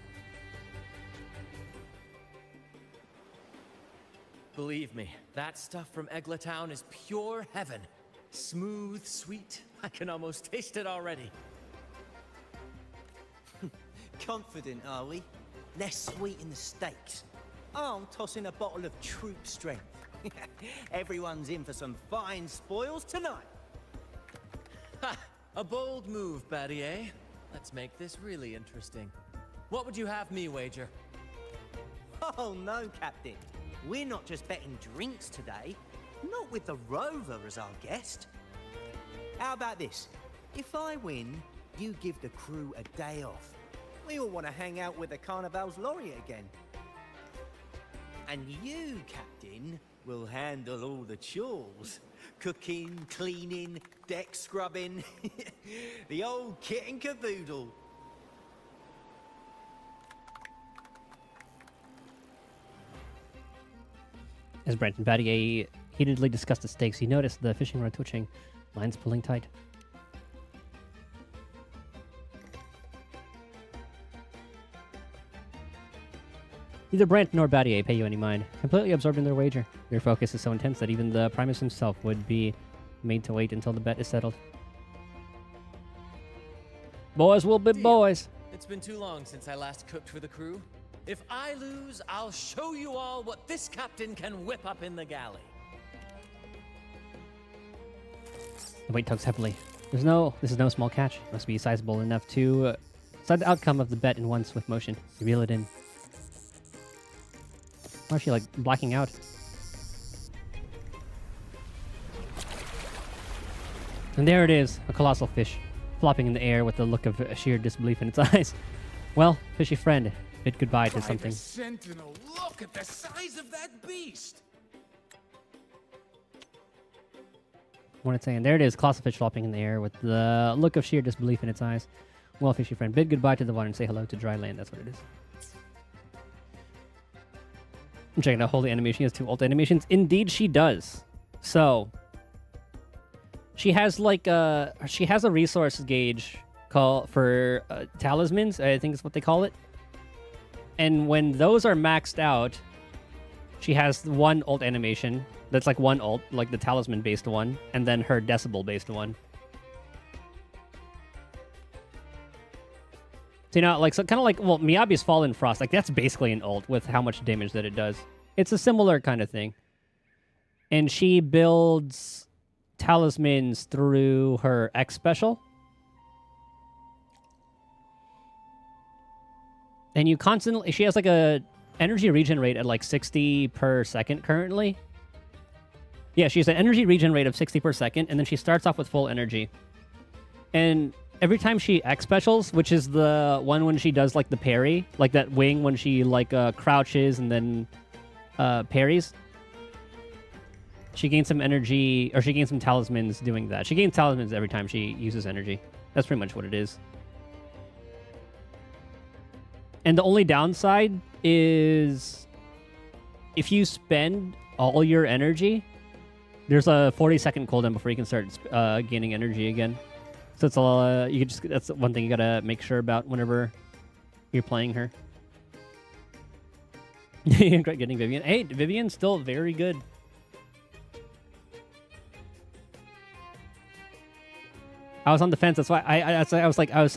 Believe me, that stuff from Egler Town is pure heaven. Smooth, sweet. I can almost taste it already. Confident, are we? Less sweet in the States. I'm tossing a bottle of troop strength. Everyone's in for some fine spoils tonight. Ha! A bold move, Battier. Let's make this really interesting. What would you have me wager? Oh no, Captain. We're not just betting drinks today. Not with the Rover as our guest. How about this? If I win, you give the crew a day off. We all want to hang out with the Carnival's laureate again. And you, Captain, will handle all the chores. Cooking, cleaning, deck scrubbing. The old kit and caboodle. As Brent and Vadier heatedly discussed the stakes, you notice the fishing rod twitching, lines pulling tight. Neither Brent nor Vadier pay you any mind, completely absorbed in their wager. Their focus is so intense that even the Primus himself would be made to wait until the bet is settled. Boys will be boys. It's been too long since I last cooked for the crew. If I lose, I'll show you all what this captain can whip up in the galley. The weight tugs heavily. This is no small catch. It must be sizable enough to decide the outcome of the bet in one swift motion. You reel it in. Why is she like blacking out? And there it is, a colossal fish, flopping in the air with the look of sheer disbelief in its eyes. Well, fishy friend, bid goodbye to something. Sentinel, look at the size of that beast! What it's saying. There it is, colossal fish flopping in the air with the look of sheer disbelief in its eyes. Well, fishy friend, bid goodbye to the water and say hello to dry land. That's what it is. I'm checking out holy animation. She has 2 ult animations. Indeed, she does. So she has like a resource gauge for talismans. I think is what they call it. And when those are maxed out, she has 1 ult animation. That's like 1 ult, like the talisman based one, and then her decibel based one. So, you know, like, so kind of like, well, Miyabi's Fallen Frost, like, that's basically an ult with how much damage that it does. It's a similar kind of thing. And she builds talismans through her X special. And you constantly, she has like a energy regen rate at like 60 per second currently. Yeah, she has an energy regen rate of 60 per second, and then she starts off with full energy. And every time she X specials, which is the one when she does like the parry, like that wing when she like crouches and then parries, she gains some energy, or she gains some talismans doing that. She gains talismans every time she uses energy. That's pretty much what it is. And the only downside is if you spend all your energy, there's a 40-second cooldown before you can start gaining energy again. So it's you could just, that's one thing you gotta make sure about whenever you're playing her. Great getting Vivian. Hey, Vivian's still very good. I was on the fence. That's why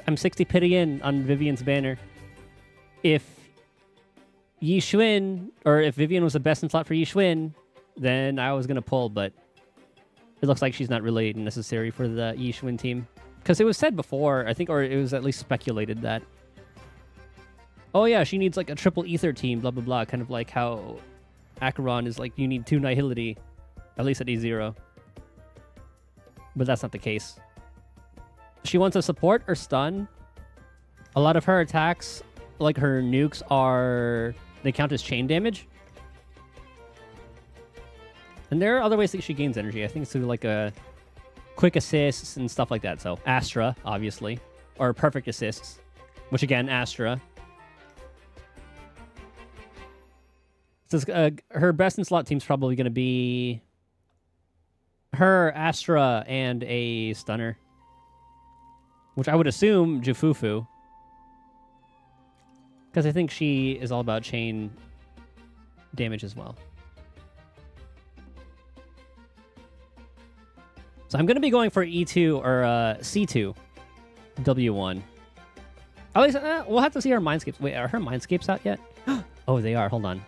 I'm 60 pity in on Vivian's banner. If Yi Xuan, or if Vivian was the best in slot for Yi Xuan, then I was gonna pull, but it looks like she's not really necessary for the Yi Xuan team. Because it was said before, I think, or it was at least speculated that, oh yeah, she needs like a triple ether team, blah blah blah, kind of like how Acheron is like, you need 2 Nihility, at least at E0. But that's not the case. She wants a support or stun. A lot of her attacks, like her nukes, they count as chain damage. And there are other ways that she gains energy. I think it's through like a quick assists and stuff like that. So Astra, obviously, or perfect assists, which again, Astra. So her best in slot team's probably going to be her, Astra, and a stunner, which I would assume Jufufu, because I think she is all about chain damage as well. So I'm going to be going for E2 or C2, W1. At least we'll have to see her Mindscapes. Wait, are her Mindscapes out yet? Oh, they are. Hold on.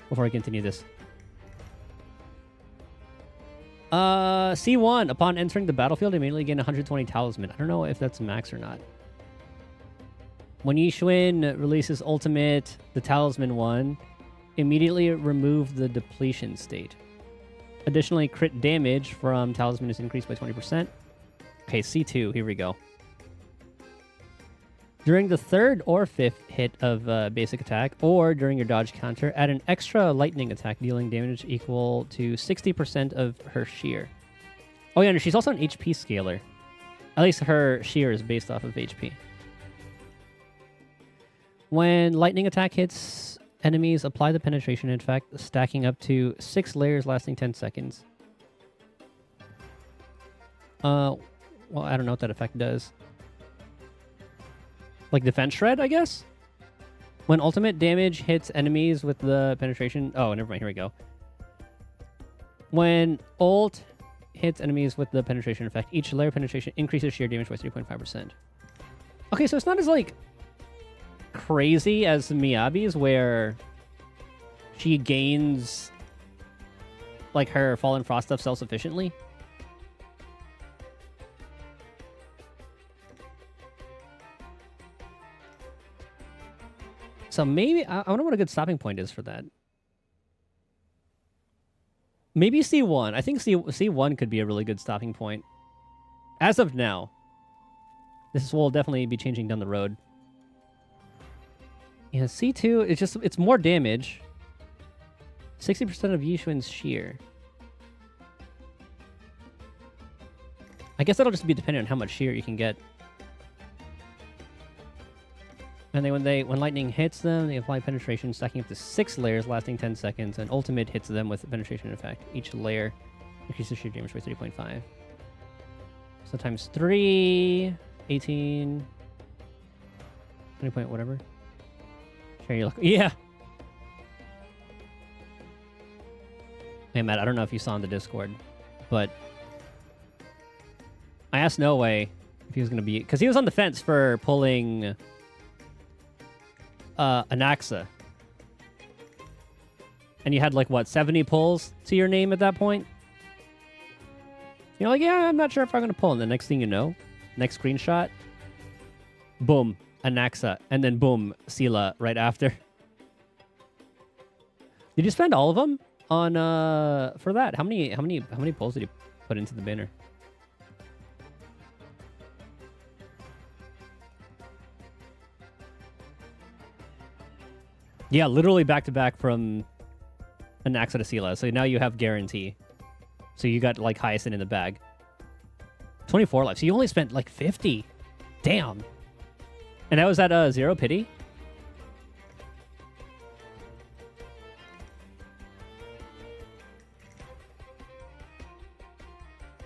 Before I continue this. C1. Upon entering the battlefield, immediately gain 120 talisman. I don't know if that's max or not. When Yishuin releases ultimate, the talisman one, immediately remove the depletion state. Additionally, crit damage from talisman is increased by 20%. Okay, C2, here we go. During the third or fifth hit of basic attack, or during your dodge counter, add an extra lightning attack dealing damage equal to 60% of her shear. Oh yeah, and she's also an HP scaler. At least her shear is based off of HP. When lightning attack hits enemies, apply the penetration effect, stacking up to 6 layers lasting 10 seconds. Well, I don't know what that effect does. Like defense shred, I guess? When ultimate damage hits enemies with the penetration... Oh, never mind. Here we go. When ult hits enemies with the penetration effect, each layer penetration increases sheer damage by 3.5%. Okay, so it's not as, like, crazy as Miyabi's, where she gains, like, her Fallen Frost stuff self-sufficiently. So maybe, I wonder what a good stopping point is for that. Maybe C1. I think C1 could be a really good stopping point. As of now. This will definitely be changing down the road. Yeah, C2, it's more damage. 60% of Yishuin's shear. I guess that'll just be dependent on how much shear you can get. And then when lightning hits them, they apply penetration, stacking up to 6 layers lasting 10 seconds, and ultimate hits them with a penetration effect. Each layer increases sheer damage by 3.5. So times 3, 18, 20 point whatever. Share your luck. Yeah! Hey, Matt, I don't know if you saw in the Discord, but I asked No Way if he was going to be... Because he was on the fence for pulling... Anaxa. And you had, like, what, 70 pulls to your name at that point? You're like, yeah, I'm not sure if I'm going to pull. And the next thing you know, next screenshot, boom, Anaxa. And then boom, Sela right after. Did you spend all of them on, for that? How many pulls did you put into the banner? Yeah, literally back-to-back from Anaxa to Sela. So now you have guarantee. So you got, like, Hyacinth in the bag. 24 life. So you only spent, like, 50. Damn. And that was at 0 pity?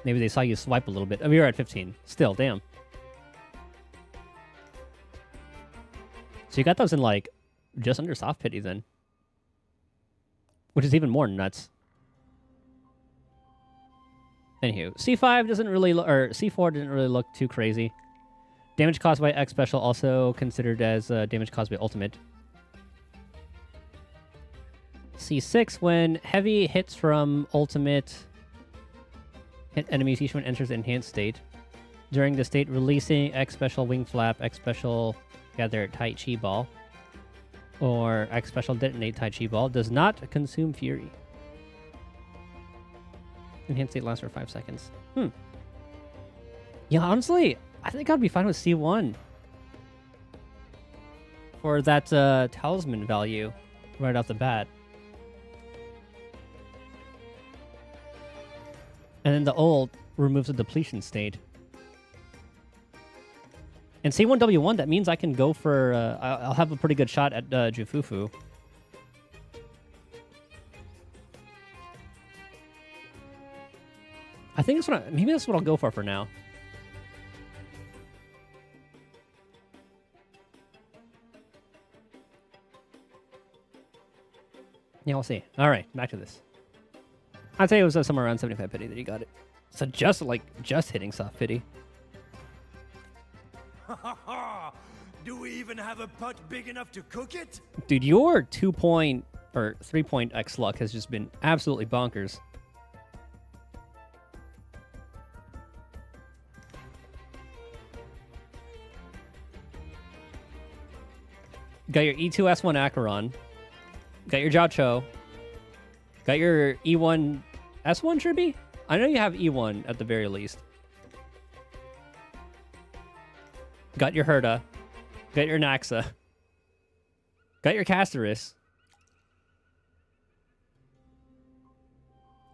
Maybe they saw you swipe a little bit. I mean, you're at 15. Still, damn. So you got those in, like... just under soft pity then. Which is even more nuts. Anywho, C5 doesn't really or C4 didn't really look too crazy. Damage caused by X special also considered as damage caused by ultimate. C6, when heavy hits from ultimate hit enemies, each one enters enhanced state. During the state, releasing X special wing flap, X special gather Tai Chi ball, or X special detonate Tai Chi ball does not consume fury. Enhanced state lasts for 5 seconds. Yeah, honestly, I think I'd be fine with C1 for that talisman value right off the bat. And then the ult removes the depletion state. And C1W1, that means I can go for... I'll have a pretty good shot at Jufufu. I think maybe that's what I'll go for now. Yeah, we'll see. All right, back to this. I'd say it was somewhere around 75 pity that he got it. So just hitting soft pity. Do we even have a pot big enough to cook it? Dude, your 2 or 3 X luck has just been absolutely bonkers. Got your E2S1 Acheron. Got your Jiacho. Got your E1 S1 Tribby? I know you have E1 at the very least. Got your Herda. Got your Naxa. Got your Casterus.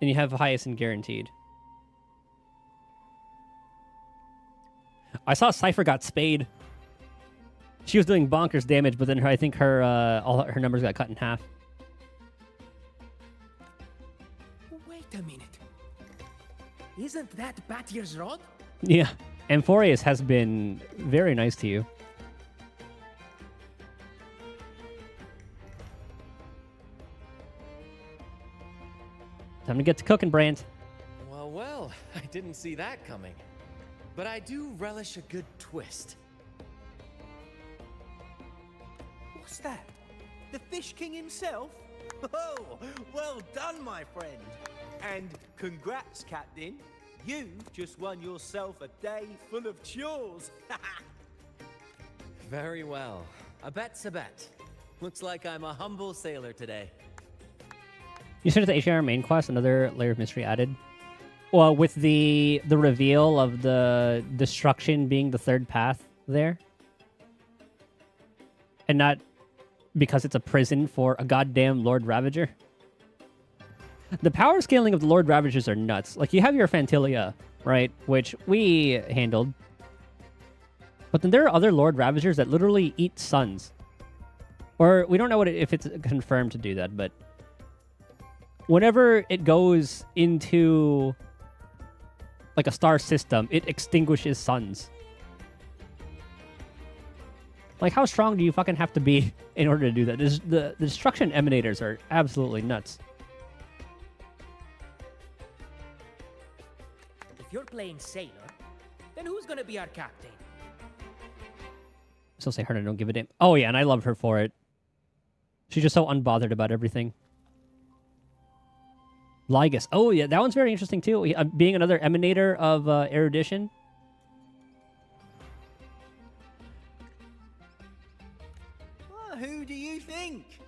And you have Hyacinth guaranteed. I saw Cypher got spayed. She was doing bonkers damage, but then I think her all her numbers got cut in half. Wait a minute. Isn't that Batier's rod? Yeah. Amphorius has been very nice to you. Time to get to cooking, Brant. Well, well, I didn't see that coming. But I do relish a good twist. What's that? The Fish King himself? Oh, well done, my friend. And congrats, Captain. You just won yourself a day full of chores. Very well. A bet's a bet. Looks like I'm a humble sailor today. You said the HR main quest, another layer of mystery added. Well, with the reveal of the destruction being the third path there. And not because it's a prison for a goddamn Lord Ravager. The power scaling of the Lord Ravagers are nuts. Like, you have your Fantilia, right? Which we handled. But then there are other Lord Ravagers that literally eat suns. Or, we don't know if it's confirmed to do that, but... whenever it goes into... like a star system, it extinguishes suns. Like, how strong do you fucking have to be in order to do that? The destruction emanators are absolutely nuts. If you're playing sailor, then who's gonna be our captain? Still say her, I don't give a damn. Oh yeah, and I love her for it. She's just so unbothered about everything. Lygus. Oh yeah, that one's very interesting too. Being another emanator of erudition. Well, who do you think?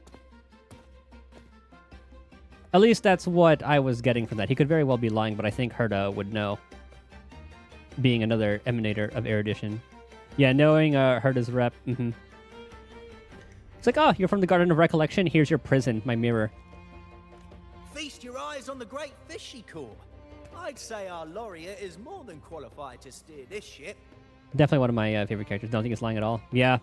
At least that's what I was getting from that. He could very well be lying, but I think Herda would know. Being another emanator of erudition. Yeah, knowing Herda's rep. Mm-hmm. It's like, oh, you're from the Garden of Recollection? Here's your prison, my mirror. Feast your eyes on the great fish she caught. I'd say our laureate is more than qualified to steer this ship. Definitely one of my favorite characters. Don't think it's lying at all. Yeah.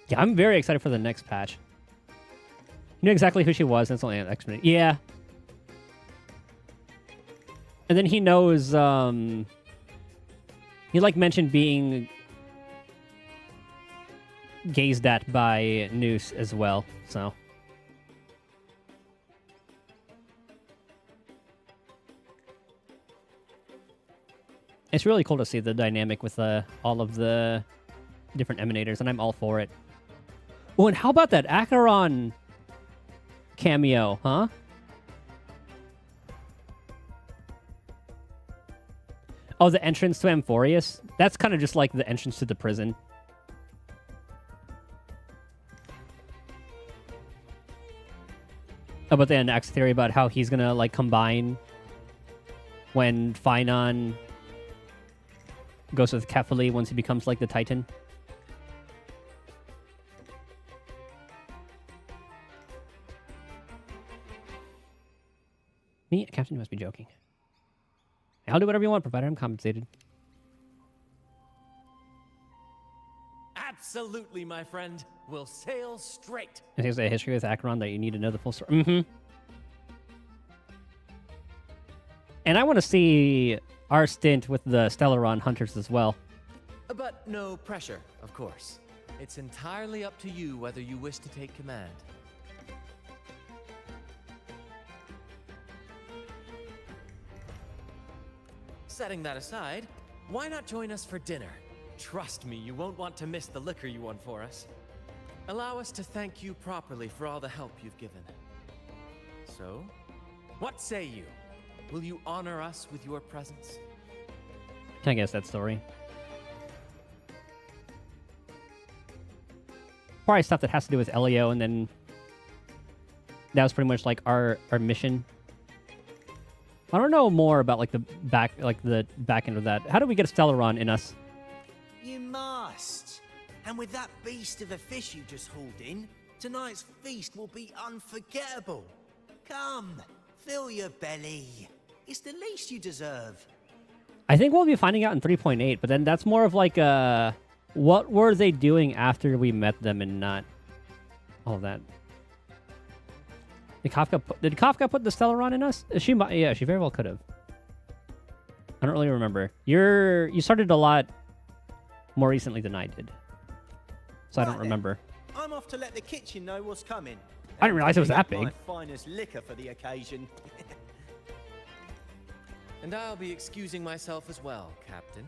Yeah, I'm very excited for the next patch. You knew exactly who she was, and it's only an X-Men. Yeah. And then he knows, he like mentioned being gazed at by Noose as well, so. It's really cool to see the dynamic with all of the different emanators, and I'm all for it. Oh, and how about that Acheron cameo, huh? Oh, the entrance to Amphorius? That's kind of just like the entrance to the prison. Oh, but then Axe theory about how he's gonna like combine when Phynon goes with Kephili once he becomes like the Titan. Me? Captain, you must be joking. I'll do whatever you want, provided I'm compensated. Absolutely, my friend. We'll sail straight. And here's a history with Acheron that you need to know the full story. Mm-hmm. And I want to see our stint with the Stellaron Hunters as well. But no pressure, of course. It's entirely up to you whether you wish to take command. Setting that aside, why not join us for dinner? Trust me, you won't want to miss the liquor you won for us. Allow us to thank you properly for all the help you've given. So, what say you? Will you honor us with your presence? I guess that story. Probably stuff that has to do with Elio, and then that was pretty much like our mission. I don't know more about like the back end of that. How do we get a Stellaron in us? You must. And with that beast of a fish you just hauled in, tonight's feast will be unforgettable. Come, fill your belly. It's the least you deserve. I think we'll be finding out in 3.8, but then that's more of like what were they doing after we met them and not all of that. Did Kafka put the Stellaron in us? She might, yeah, she very well could have. I don't really remember. You started a lot more recently than I did, so I don't remember. I'm off to let the kitchen know what's coming. I didn't realize it was that big. My finest liquor for the occasion. And I'll be excusing myself as well, Captain.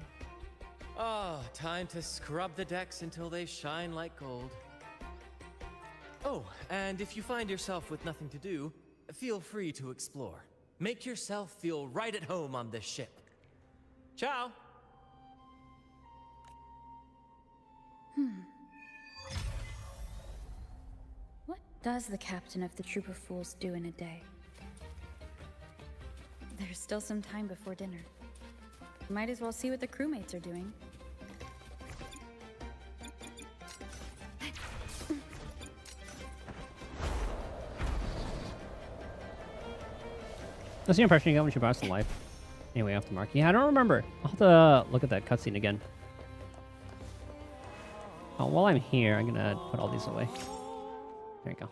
Oh, time to scrub the decks until they shine like gold. Oh, and if you find yourself with nothing to do, feel free to explore. Make yourself feel right at home on this ship. Ciao! What does the captain of the Troop of Fools do in a day? There's still some time before dinner. Might as well see what the crewmates are doing. That's the impression you got when she brought us to life. Anyway, off the mark. Yeah, I don't remember. I'll have to look at that cutscene again. Oh, while I'm here, I'm gonna put all these away. There you go.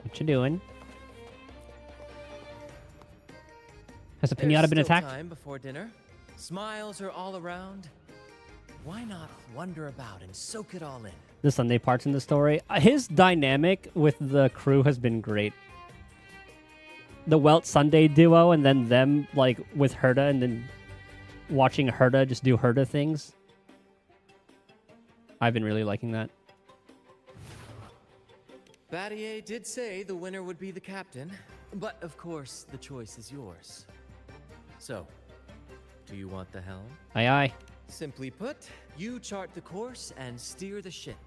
What you doing? Has the pinata been attacked? Time before dinner. Smiles are all around. Why not wander about and soak it all in? The Sunday parts in the story. His dynamic with the crew has been great. The Welt Sunday duo, and then them like with Herta, and then watching Herta just do Herta things. I've been really liking that. Battier did say the winner would be the captain, but of course the choice is yours. So, do you want the helm? Aye aye. Simply put, you chart the course and steer the ship.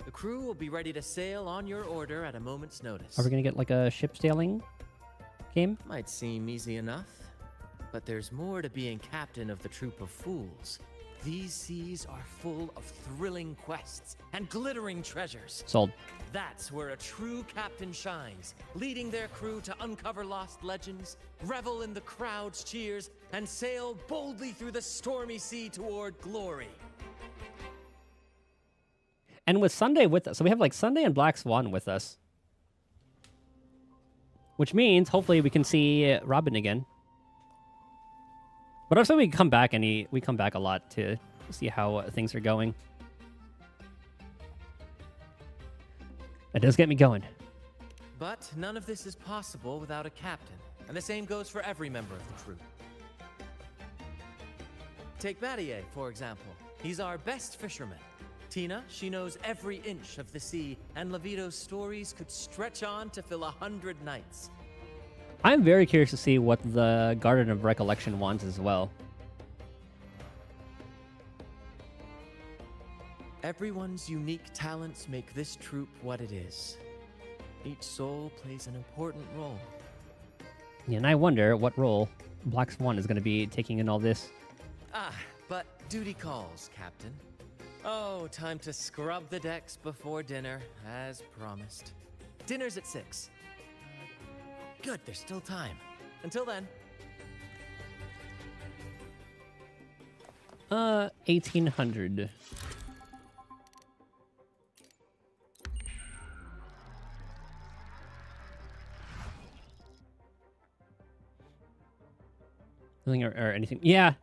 The crew will be ready to sail on your order at a moment's notice. Are we gonna get like a ship sailing game? Might seem easy enough, but there's more to being captain of the Troop of Fools. These seas are full of thrilling quests and glittering treasures. Sold. That's where a true captain shines, leading their crew to uncover lost legends, revel in the crowd's cheers, and sail boldly through the stormy sea toward glory. And with Sunday with us, so we have like Sunday and Black Swan with us, which means hopefully we can see Robin again. But also we come back and we come back a lot to see how things are going. That does get me going. But none of this is possible without a captain, and the same goes for every member of the troop. Take Battier, for example. He's our best fisherman. Tina, she knows every inch of the sea, and Levito's stories could stretch on to fill 100 nights. I'm very curious to see what the Garden of Recollection wants as well. Everyone's unique talents make this troop what it is. Each soul plays an important role. Yeah, and I wonder what role Black Swan is going to be taking in all this. Ah, but duty calls, Captain. Oh, time to scrub the decks before dinner, as promised. Dinner's at 6. Good, there's still time. Until then. 1800. Nothing or anything. Yeah.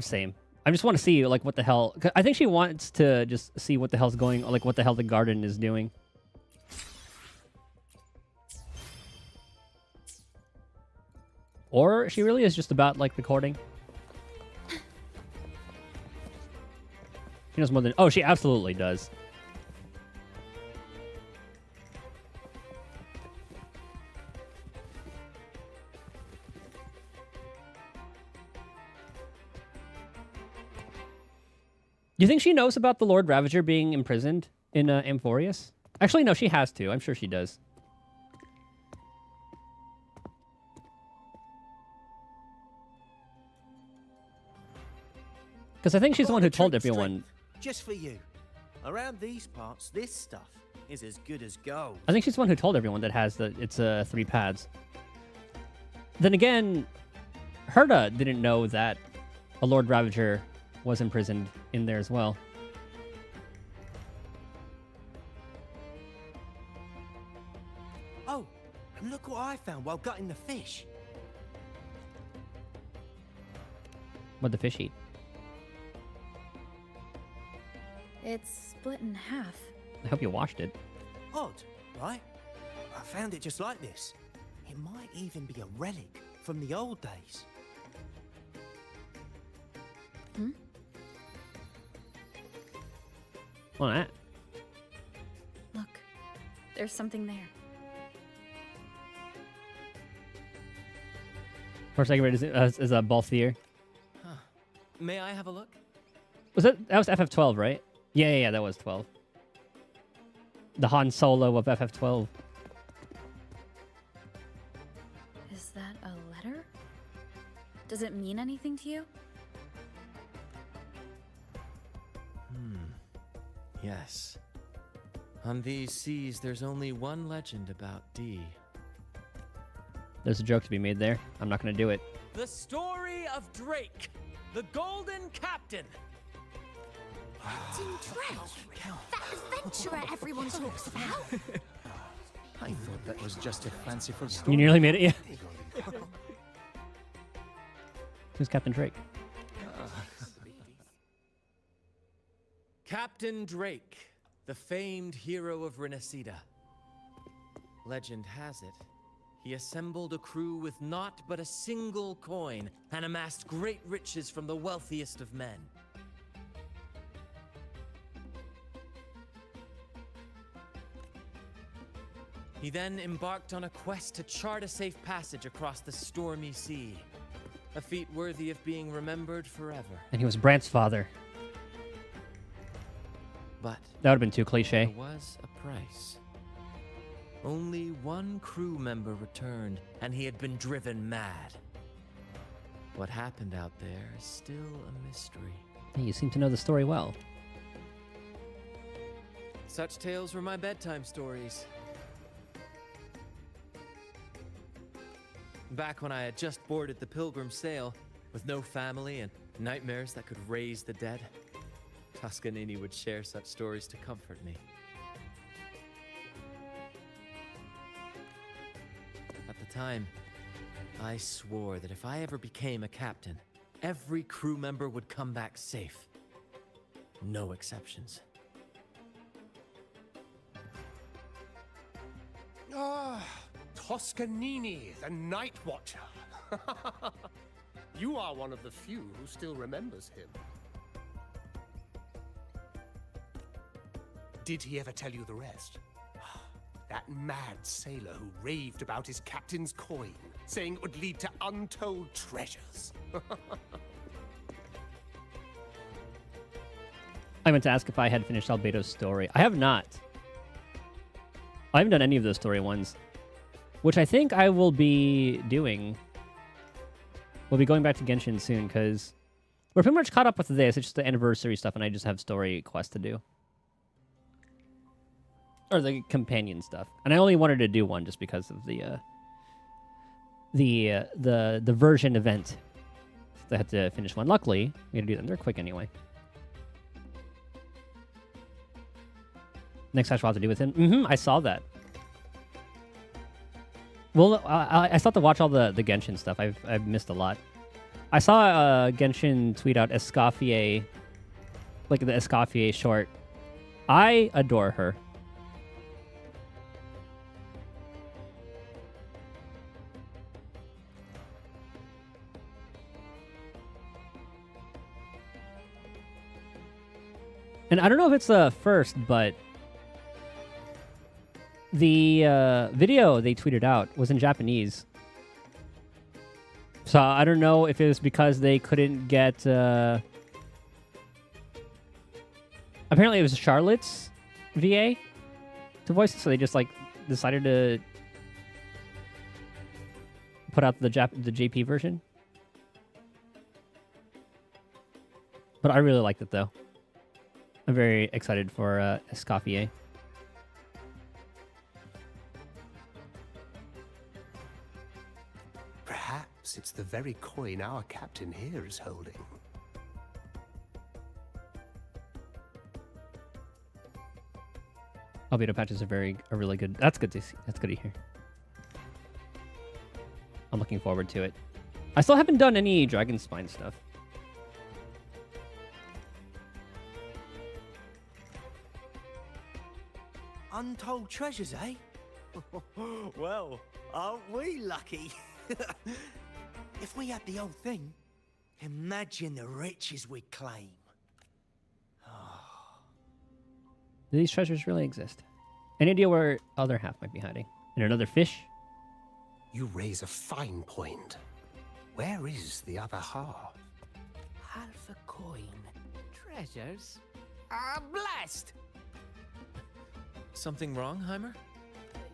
Same. I just want to see like what the hell. I think she wants to just see what the hell's going, like what the hell the garden is doing. Or she really is just about like recording. She knows more than. Oh, she absolutely does. Do you think she knows about the Lord Ravager being imprisoned in Amphorius? Actually, no, she has to. I'm sure she does. Because I think she's the one who told everyone. Just for you. Around these parts, this stuff is as good as gold. I think she's the one who told everyone that has the it's 3 pads. Then again, Herta didn't know that a Lord Ravager was imprisoned in there as well. Oh, and look what I found while gutting the fish. What'd the fish eat? It's split in half. I hope you washed it. Odd, right? I found it just like this. It might even be a relic from the old days. Hmm? Well, that. Look, there's something there. For a second, is a Balthier. Huh. May I have a look? That was FF12, right? Yeah, that was 12. The Han Solo of FF12. Is that a letter? Does it mean anything to you? Yes. On these seas, there's only one legend about D. There's a joke to be made there. I'm not going to do it. The story of Drake, the Golden Captain. Captain Drake? That adventurer everyone talks about? I thought that was just a fanciful story. You nearly made it, yeah. Who's Captain Drake? Captain Drake, the famed hero of Renacida. Legend has it, he assembled a crew with naught but a single coin and amassed great riches from the wealthiest of men. He then embarked on a quest to chart a safe passage across the stormy sea. A feat worthy of being remembered forever. And he was Brant's father. But that would have been too cliche. There was a price. Only one crew member returned, and he had been driven mad. What happened out there is still a mystery. Hey, you seem to know the story well. Such tales were my bedtime stories. Back when I had just boarded the Pilgrim sail, with no family and nightmares that could raise the dead, Toscanini would share such stories to comfort me. At the time, I swore that if I ever became a captain, every crew member would come back safe. No exceptions. Ah, Toscanini, the Night Watcher. You are one of the few who still remembers him. Did he ever tell you the rest? That mad sailor who raved about his captain's coin, saying it would lead to untold treasures. I meant to ask if I had finished Albedo's story. I have not. I haven't done any of those story ones, which I think I will be doing. We'll be going back to Genshin soon, because we're pretty much caught up with this. It's just the anniversary stuff, and I just have story quests to do. Or the companion stuff. And I only wanted to do one just because of the version event. So I had to finish one. Luckily, we had to do them. They're quick anyway. Next match we'll have to do with him. I saw that. Well, I still have to watch all the Genshin stuff. I've missed a lot. I saw Genshin tweet out Escoffier, like the Escoffier short. I adore her. And I don't know if it's the first, but the video they tweeted out was in Japanese. So I don't know if it was because they couldn't get Apparently it was Charlotte's VA to voice it, so they just like decided to put out the JP version. But I really liked it though. I'm very excited for Escoffier. Perhaps it's the very coin our captain here is holding. Albedo patches are really good. That's good to see. That's good to hear. I'm looking forward to it. I still haven't done any Dragon Spine stuff. Untold treasures, eh? Well, aren't we lucky? If we had the whole thing, imagine the riches we'd claim. Do these treasures really exist? Any idea where other half might be hiding? In another fish? You raise a fine point. Where is the other half? Half a coin. Treasures? Ah, blast! Something wrong, Heimer?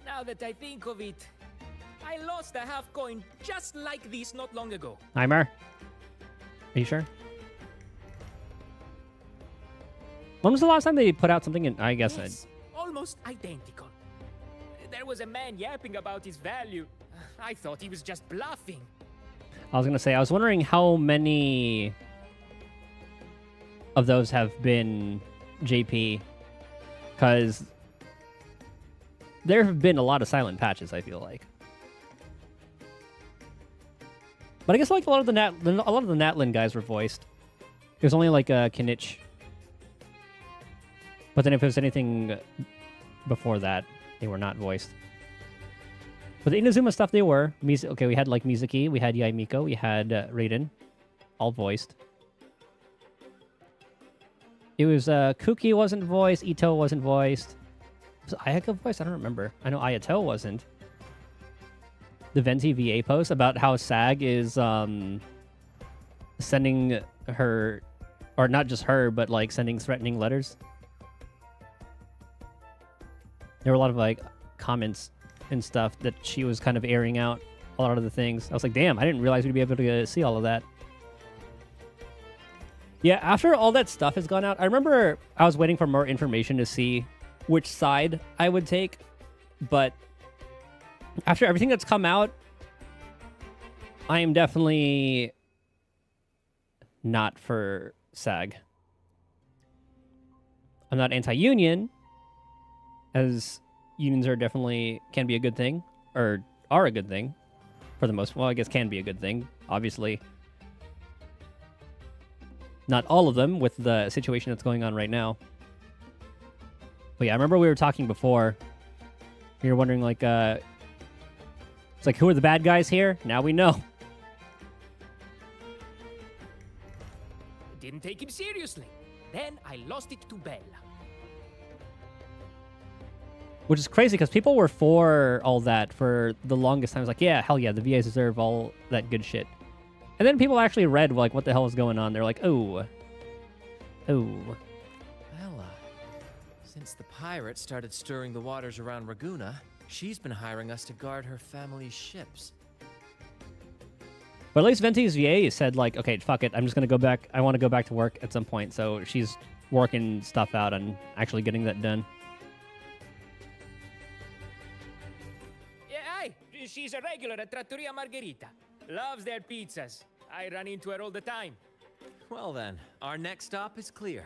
Now that I think of it, I lost a half coin just like this not long ago. Heimer? Are you sure? When was the last time they put out something in... I guess Yes, almost identical. There was a man yapping about his value. I thought he was just bluffing. I was going to say, I was wondering how many of those have been JP. Because there have been a lot of silent patches, I feel like. But I guess like a lot of the Natlin guys were voiced. It was only like Kinich. But then if it was anything before that, they were not voiced. But the Inazuma stuff, they were. Okay, we had like Mizuki, we had Yaimiko, we had Raiden, all voiced. It was Kuki wasn't voiced, Ito wasn't voiced. Was Ayaka voiced? I don't remember. I know Ayato wasn't. The Venti VA post about how SAG is sending her, or not just her, but like sending threatening letters. There were a lot of like comments and stuff that she was kind of airing out a lot of the things. I was like, damn, I didn't realize we'd be able to see all of that. Yeah, after all that stuff has gone out, I remember I was waiting for more information to see which side I would take. But after everything that's come out, I am definitely not for SAG. I'm not anti-union, as unions are definitely can be a good thing, or are a good thing for the most. Well, I guess can be a good thing, obviously. Not all of them with the situation that's going on right now. But yeah, I remember we were talking before. You were wondering like, it's like, who are the bad guys here? Now we know. Didn't take him seriously. Then I lost it to Bella. Which is crazy because people were for all that for the longest time. It's like, yeah, hell yeah, the VAs deserve all that good shit. And then people actually read like what the hell is going on. They're like, oh. Bella. Since the pirates started stirring the waters around Raguna, she's been hiring us to guard her family's ships. But at least Venti's VA said like, okay, fuck it. I'm just going to go back. I want to go back to work at some point. So she's working stuff out and actually getting that done. She's a regular at Trattoria Margherita. Loves their pizzas. I run into her all the time. Well then, our next stop is clear.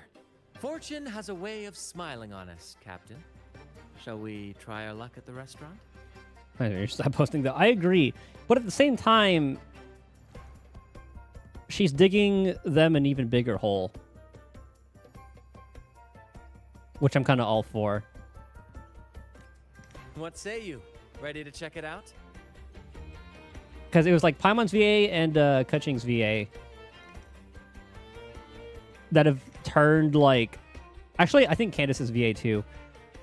Fortune has a way of smiling on us, Captain. Shall we try our luck at the restaurant? Stop posting that. I agree. But at the same time, she's digging them an even bigger hole. Which I'm kind of all for. What say you? Ready to check it out? Because it was like Paimon's VA and Kuching's VA that have turned like... Actually, I think Candace's VA too.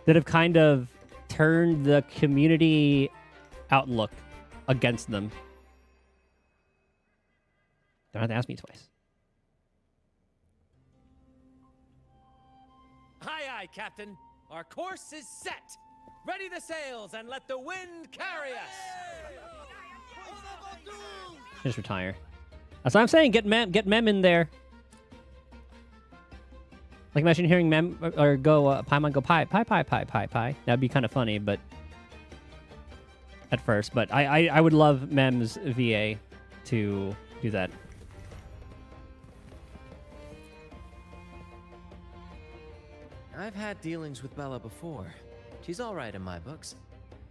That have kind of turned the community outlook against them. Don't have to ask me twice. aye, Captain. Our course is set. Ready the sails and let the wind carry us. Just retire. That's what I'm saying. Get Mem in there. Like imagine hearing Mem or go Paimon go pie. That'd be kind of funny, but at first. But I would love Mem's VA to do that. I've had dealings with Bella before. She's all right in my books,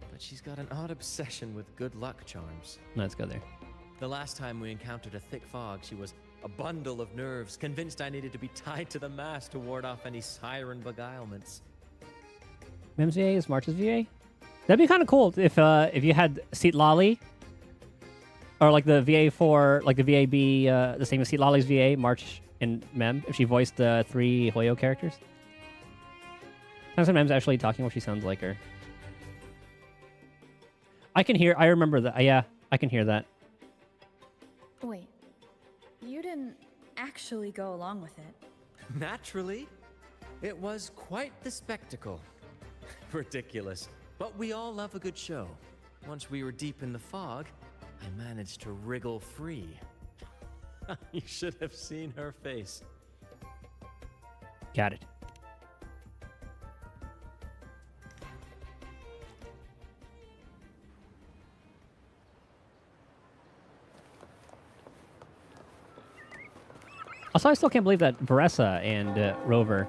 but she's got an odd obsession with good luck charms. Let's go there. The last time we encountered a thick fog, she was a bundle of nerves, convinced I needed to be tied to the mast to ward off any siren beguilements. Mem's VA is March's VA? That'd be kind of cool if you had Seat Lolly, or like the VA for like the VAB, the same as Seat Lolly's VA, March and Mem, if she voiced the 3 Hoyo characters. Sometimes Mem's actually talking what she sounds like her. I remember that. Yeah, I can hear that. Wait, you didn't actually go along with it? Naturally. It was quite the spectacle. Ridiculous. But we all love a good show. Once we were deep in the fog, I managed to wriggle free. You should have seen her face. Got it. Also, I still can't believe that Varessa and Rover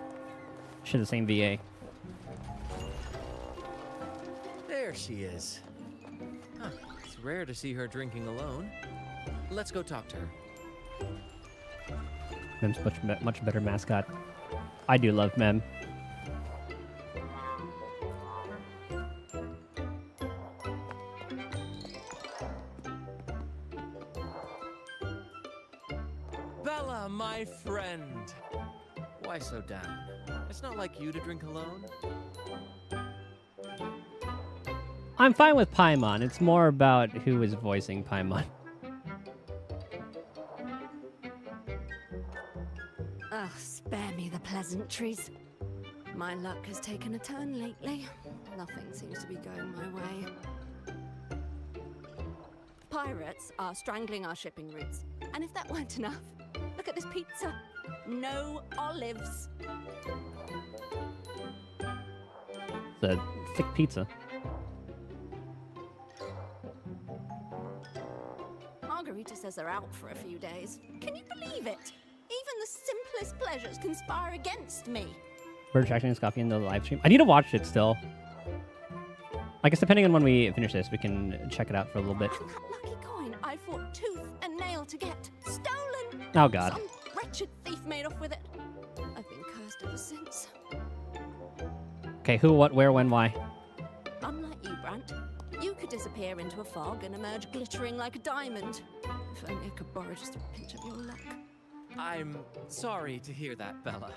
share the same VA. There she is. Huh. It's rare to see her drinking alone. Let's go talk to her. Mem's much better mascot. I do love Mem. Bella, my friend. Why so down? It's not like you to drink alone. I'm fine with Paimon. It's more about who is voicing Paimon. Oh, spare me the pleasantries. My luck has taken a turn lately. Nothing seems to be going my way. Pirates are strangling our shipping routes. And if that weren't enough, look at this pizza. No olives. It's a thick pizza. Margarita says they're out for a few days. Can you believe it? Even the simplest pleasures conspire against me. Bird attracting is coffee in the live stream. I need to watch it still. I guess depending on when we finish this, we can check it out for a little bit. And that lucky coin I fought tooth and nail to get. Stolen! Oh, God. Some wretched thief made off with it. I've been cursed ever since. Okay, who, what, where, when, why? Unlike you, Brant, you could disappear into a fog and emerge glittering like a diamond. If only I could borrow just a pinch of your luck. I'm sorry to hear that, Bella.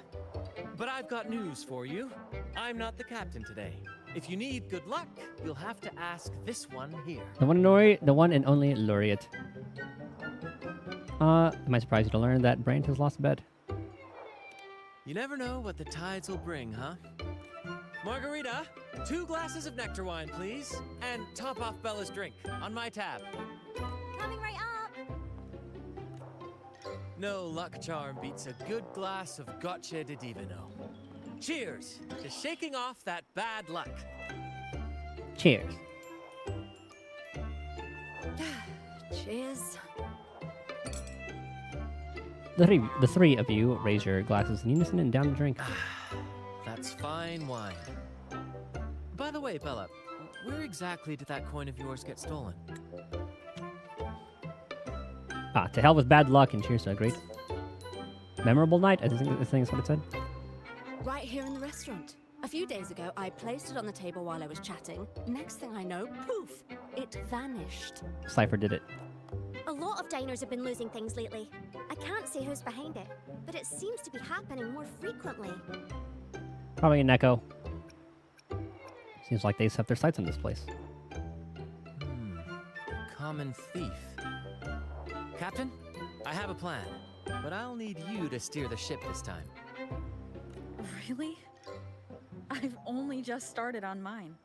But I've got news for you. I'm not the captain today. If you need good luck, you'll have to ask this one here. The one and only laureate. Am I surprised to learn that Brant has lost a bet? You never know what the tides will bring, huh? Margarita, 2 glasses of nectar wine, please. And top off Bella's drink on my tab. Coming right up. No luck charm beats a good glass of Gotcha de Divino. Cheers to shaking off that bad luck. Cheers. Cheers. The three of you raise your glasses in unison and down the drink. That's fine wine. By the way, Bella, where exactly did that coin of yours get stolen? To hell with bad luck and cheers to a great memorable night. I think that's what it said. Right here in the restaurant. A few days ago, I placed it on the table while I was chatting. Next thing I know, poof, it vanished. Cypher did it. A lot of diners have been losing things lately. I can't say who's behind it, but it seems to be happening more frequently. Probably an echo. Seems like they set their sights on this place. Common thief. Captain, I have a plan, but I'll need you to steer the ship this time. Really? I've only just started on mine.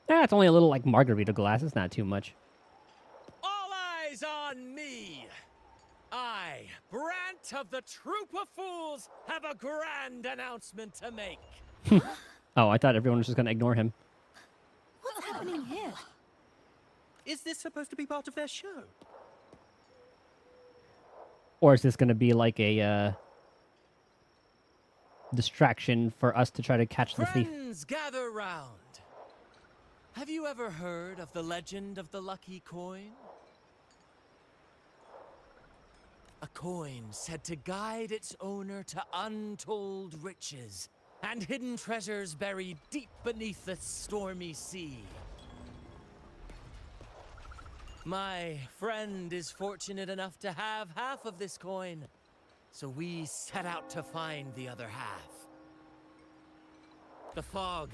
It's only a little like margarita glass. It's not too much. All eyes on me! I, Brant of the Troop of Fools, have a grand announcement to make. Oh, I thought everyone was just gonna ignore him. What's happening here? Is this supposed to be part of their show? Or is this gonna be like a distraction for us to try to catch the thief? Friends, gather round. Have you ever heard of the legend of the lucky coin? A coin said to guide its owner to untold riches and hidden treasures buried deep beneath the stormy sea. My friend is fortunate enough to have half of this coin, so we set out to find the other half. The fog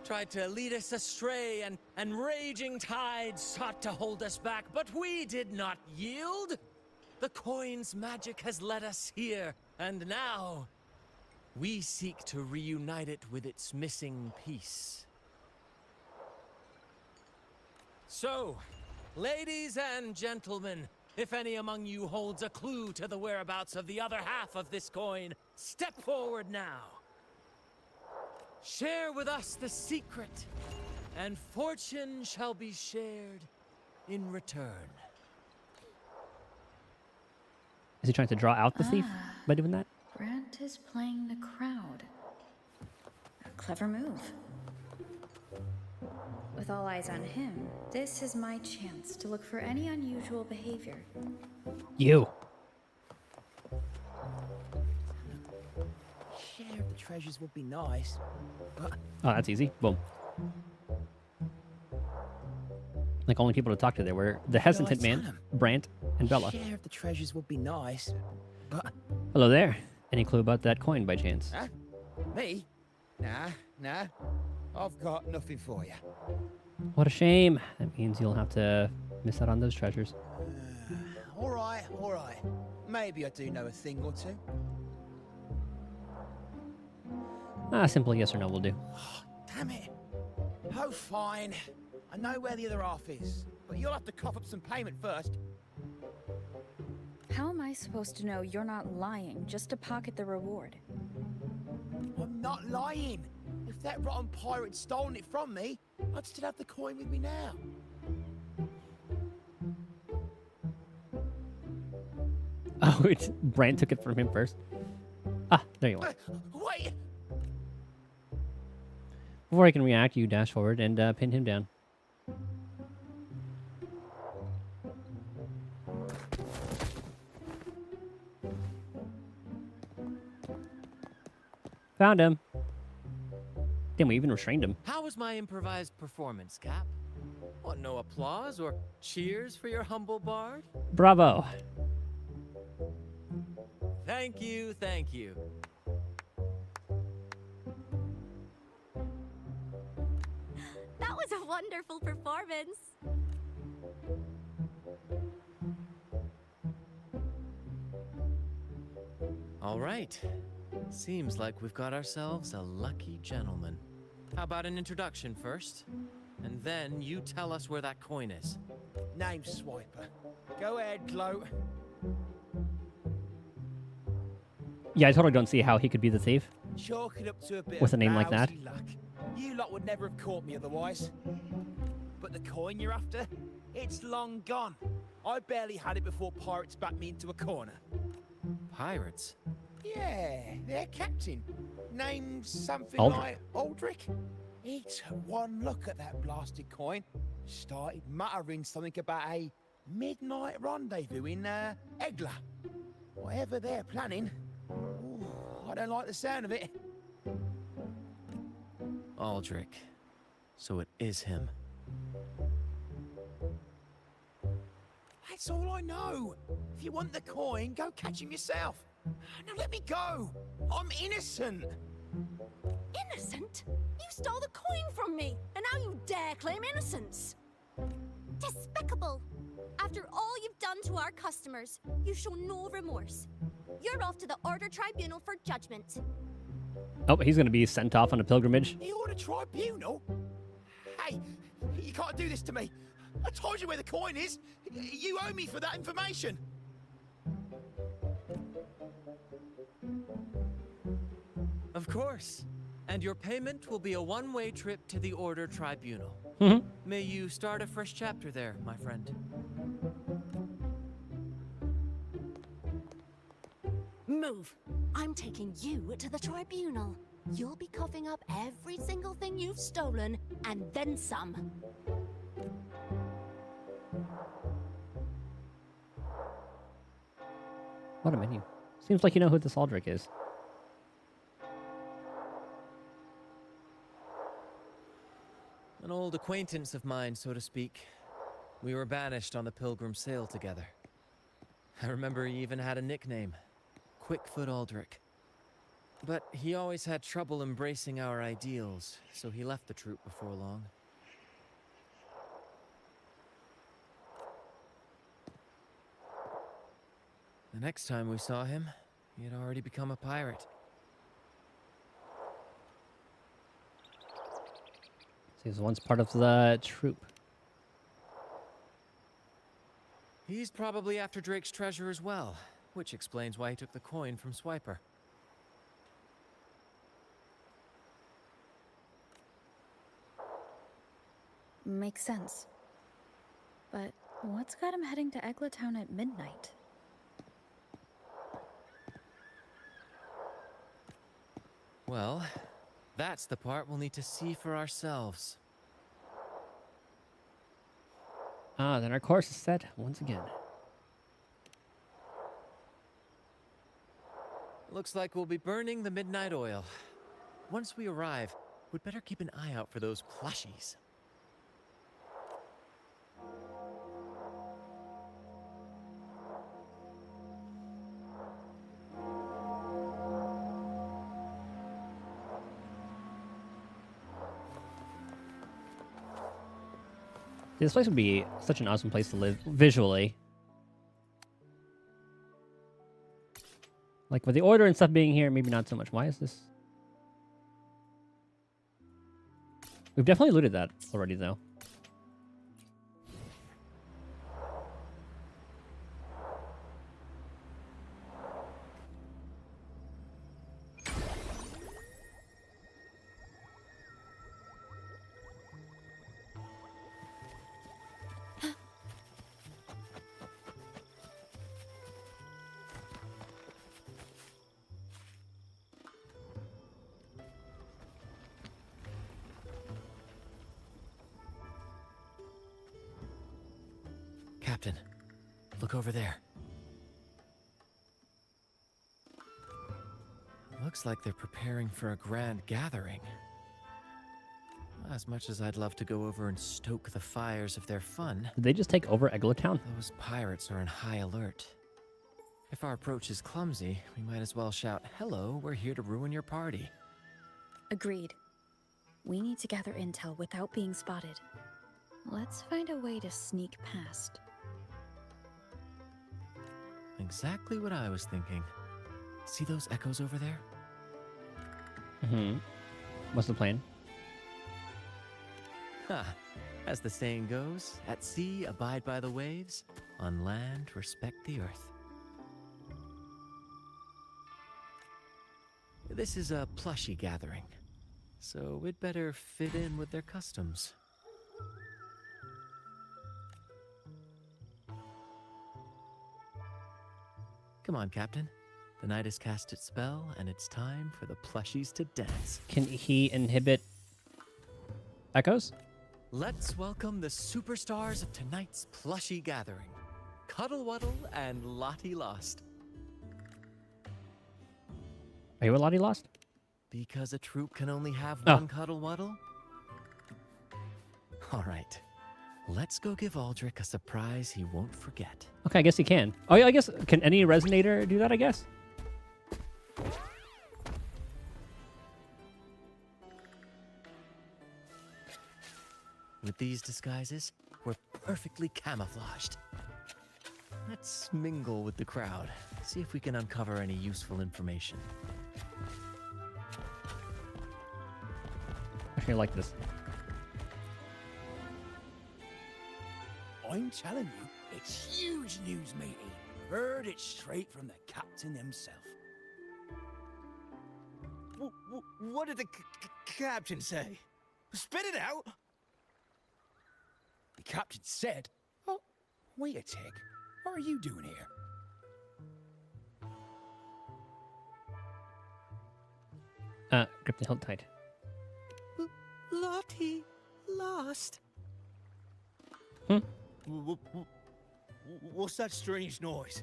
tried to lead us astray, and raging tides sought to hold us back, but we did not yield. The coin's magic has led us here, and now we seek to reunite it with its missing piece. So, ladies and gentlemen, if any among you holds a clue to the whereabouts of the other half of this coin, step forward now. Share with us the secret, and fortune shall be shared in return. Is he trying to draw out the thief by doing that? Brant is playing the crowd. A clever move. With all eyes on him, this is my chance to look for any unusual behavior. You. Share of the treasures would be nice, but... Oh, that's easy. Boom. Like, only people to talk to there were the hesitant man, Brant, and Bella. Share of the treasures would be nice, but... Hello there. Any clue about that coin by chance? Huh? Me? Nah. I've got nothing for you. What a shame. That means you'll have to miss out on those treasures. All right. Maybe I do know a thing or two. Simple yes or no will do. Damn it. Oh, fine. I know where the other half is, but you'll have to cough up some payment first. How am I supposed to know you're not lying just to pocket the reward? I'm not lying. If that rotten pirate'd stolen it from me, I'd still have the coin with me now. Oh, Brant took it from him first. There you are. Wait! Before I can react, you dash forward and pin him down. Found him. Damn, we even restrained him. How was my improvised performance, Cap? What, no applause or cheers for your humble bard? Bravo. Thank you. That was a wonderful performance. All right. Seems like we've got ourselves a lucky gentleman. How about an introduction first? And then you tell us where that coin is. Name's Swiper. Go ahead, gloat. Yeah, I totally don't see how he could be the thief. Chalk it up to a bit with of a name like that. lousy luck. You lot would never have caught me otherwise. But the coin you're after, it's long gone. I barely had it before pirates backed me into a corner. Pirates? Yeah, their captain. Named something Aldrich. like Aldrich. He took one look at that blasted coin, started muttering something about a midnight rendezvous in Egla. Whatever they're planning. Ooh, I don't like the sound of it. Aldrich. So it is him. That's all I know. If you want the coin, go catch him yourself. Now let me go. I'm innocent. Innocent? You stole the coin from me, and now you dare claim innocence. Despicable! After all you've done to our customers, you show no remorse. You're off to the Order Tribunal for judgment. Oh, he's gonna be sent off on a pilgrimage. The Order Tribunal? Hey, you can't do this to me. I told you where the coin is. You owe me for that information. Of course. And your payment will be a one-way trip to the Order Tribunal. May you start a fresh chapter there, my friend. Move. I'm taking you to the tribunal. You'll be coughing up every single thing you've stolen, and then some. What a menu. Seems like you know who this Aldrich is. An old acquaintance of mine, so to speak. We were banished on the Pilgrim Sail together. I remember he even had a nickname. Quickfoot Aldrich. But he always had trouble embracing our ideals, so he left the troop before long. The next time we saw him, he had already become a pirate. He was once part of the troop. He's probably after Drake's treasure as well, which explains why he took the coin from Swiper. Makes sense. But what's got him heading to Eglatown at midnight? Well, that's the part we'll need to see for ourselves. Ah, then our course is set once again. Looks like we'll be burning the midnight oil. Once we arrive, we'd better keep an eye out for those plushies. This place would be such an awesome place to live visually. Like with the order and stuff being here, maybe not so much. Why is this? We've definitely looted that already, though. Captain, look over there. Looks like they're preparing for a grand gathering. As much as I'd love to go over and stoke the fires of their fun, Did they just take over Eglatown? those pirates are in high alert. If our approach is clumsy, we might as well shout, "Hello, we're here to ruin your party." Agreed. We need to gather intel without being spotted. Let's find a way to sneak past. Exactly what I was thinking. See those echoes over there? Mm-hmm. What's the plan? Ha! As the saying goes, at sea abide by the waves, on land respect the earth. This is a plushie gathering, so we'd better fit in with their customs. Come on, Captain. The night has cast its spell, and it's time for the plushies to dance. Can he inhibit echoes? Let's welcome the superstars of tonight's plushie gathering. Cuddle Wuddle and Lottie Lost. Are you a Lottie Lost? Because a troop can only have Oh. one Cuddle Wuddle? All right. Let's go give Aldrich a surprise he won't forget. Okay, I guess he can. Oh, yeah, I guess. Can any resonator do that, I guess? With these disguises, we're perfectly camouflaged. Let's mingle with the crowd. See if we can uncover any useful information. I actually like this. I'm telling you, it's huge news, matey. Heard it straight from the captain himself. What did the captain say? Spit it out! The captain said... Oh, wait a tick. What are you doing here? Grip the hilt tight. Lottie lost. Hmm? What's that strange noise?